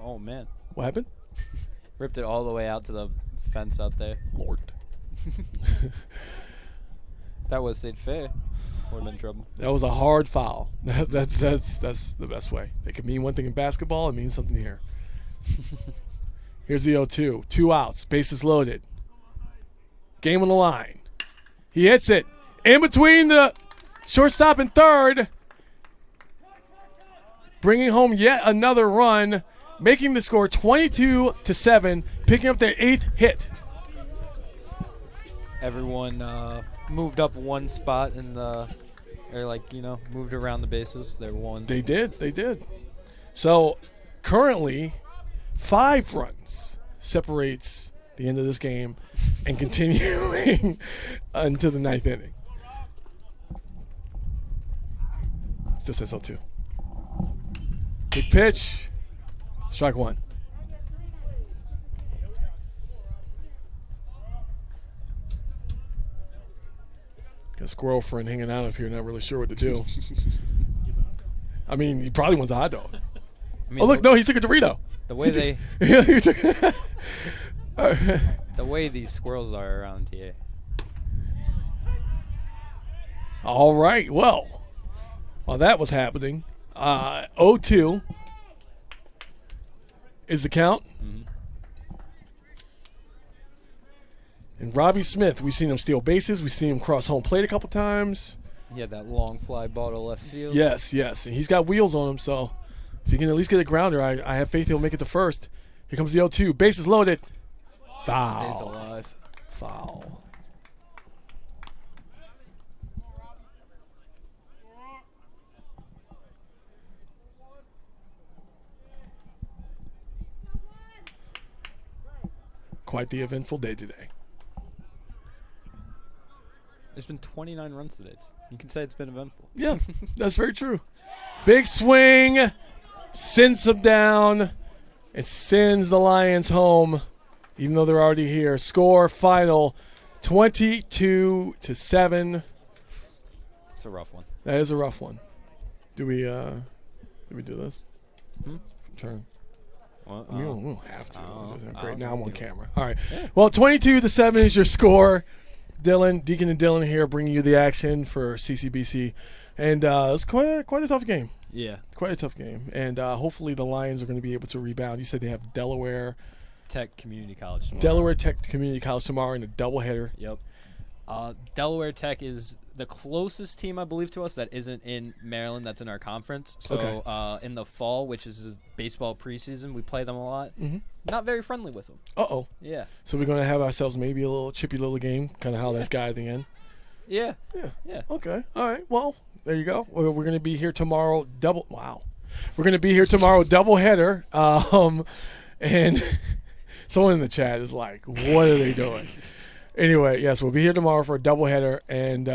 Oh, man. What happened? Ripped it all the way out to the fence out there. Lord. That was stayed fair. Would have been trouble. That was a hard foul. That's the best way. It can mean one thing in basketball. It means something here. Here's the 0-2. 2 outs. Bases loaded. Game on the line. He hits it. In between the shortstop and third. Bringing home yet another run. Making the score 22-7. Picking up their 8th hit. Everyone moved up one spot in the, moved around the bases. They won. They did. So currently, 5 runs separates the end of this game and continuing into the 9th inning. Still says 0-2. Big pitch. Strike one. Got a squirrel friend hanging out up here, not really sure what to do. I mean, he probably wants a hot dog. Oh, look, no, he took a Dorito. The way they, He took the way these squirrels are around here. All right, well, while that was happening, 0-2 is the count. Mm-hmm. And Robbie Smith, we've seen him steal bases. We've seen him cross home plate a couple times. He had that long fly ball to left field. Yes. And he's got wheels on him, so if he can at least get a grounder, I have faith he'll make it to first. Here comes the 0-2. Bases loaded. Foul. Stays alive. Foul. Quite the eventful day today. There's been 29 runs today. You can say it's been eventful. Yeah, that's very true. Big swing, sends them down, and sends the Lions home, even though they're already here. Score final 22-7. It's a rough one. That is a rough one. Do we do this? Turn. Well, We don't have to. Great. Now I'm on do it. camera. All right. Well, 22-7 is your score. Deacon and Dylan here bringing you the action for CCBC. And it's quite a tough game. Yeah. Quite a tough game. And hopefully the Lions are going to be able to rebound. You said they have Delaware Tech Community College tomorrow. Delaware Tech Community College tomorrow in a doubleheader. Yep. Delaware Tech is the closest team, I believe, to us that isn't in Maryland that's in our conference. So Okay. In the fall, which is baseball preseason, we play them a lot. Mm-hmm. Not very friendly with them. Uh-oh. Yeah. So we're going to have ourselves maybe a little chippy little game, kind of how that's guy at the end. Yeah. Yeah. Okay. All right. Well, there you go. We're going to be here tomorrow. We're going to be here tomorrow, doubleheader. And someone in the chat is like, what are they doing? Anyway, yes, we'll be here tomorrow for a doubleheader, and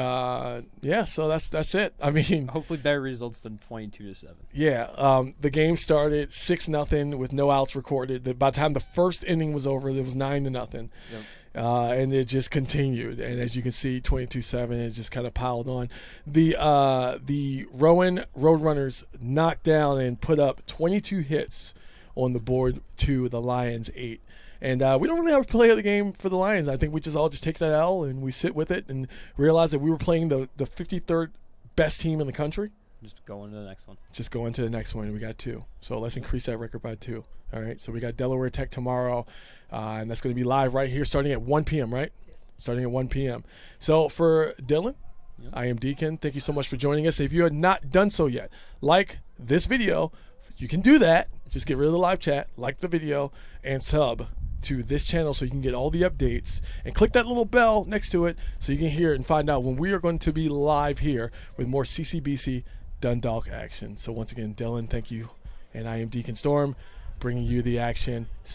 so that's it. I mean, Hopefully better results than 22-7. yeah, the game started 6-0 with no outs recorded. By the time the first inning was over, it was 9-0, Yep. and it just continued. And as you can see, 22-7, it just kind of piled on. The Rowan Roadrunners knocked down and put up 22 hits on the board to the Lions 8. And we don't really have a play of the game for the Lions. I think we just all take that L and we sit with it and realize that we were playing the 53rd best team in the country. Just go into the next one. Just go into the next one. We got 2. So let's increase that record by 2. All right. So we got Delaware Tech tomorrow, and that's going to be live right here starting at 1 p.m., right? Yes. Starting at 1 p.m. So for Dylan, Yep. I am Deacon. Thank you so much for joining us. If you have not done so yet, like this video. You can do that. Just get rid of the live chat, like the video, and sub to this channel so you can get all the updates, and click that little bell next to it so you can hear it and find out when we are going to be live here with more CCBC Dundalk action. So once again, Dylan, thank you, and I am Deacon Storm bringing you the action.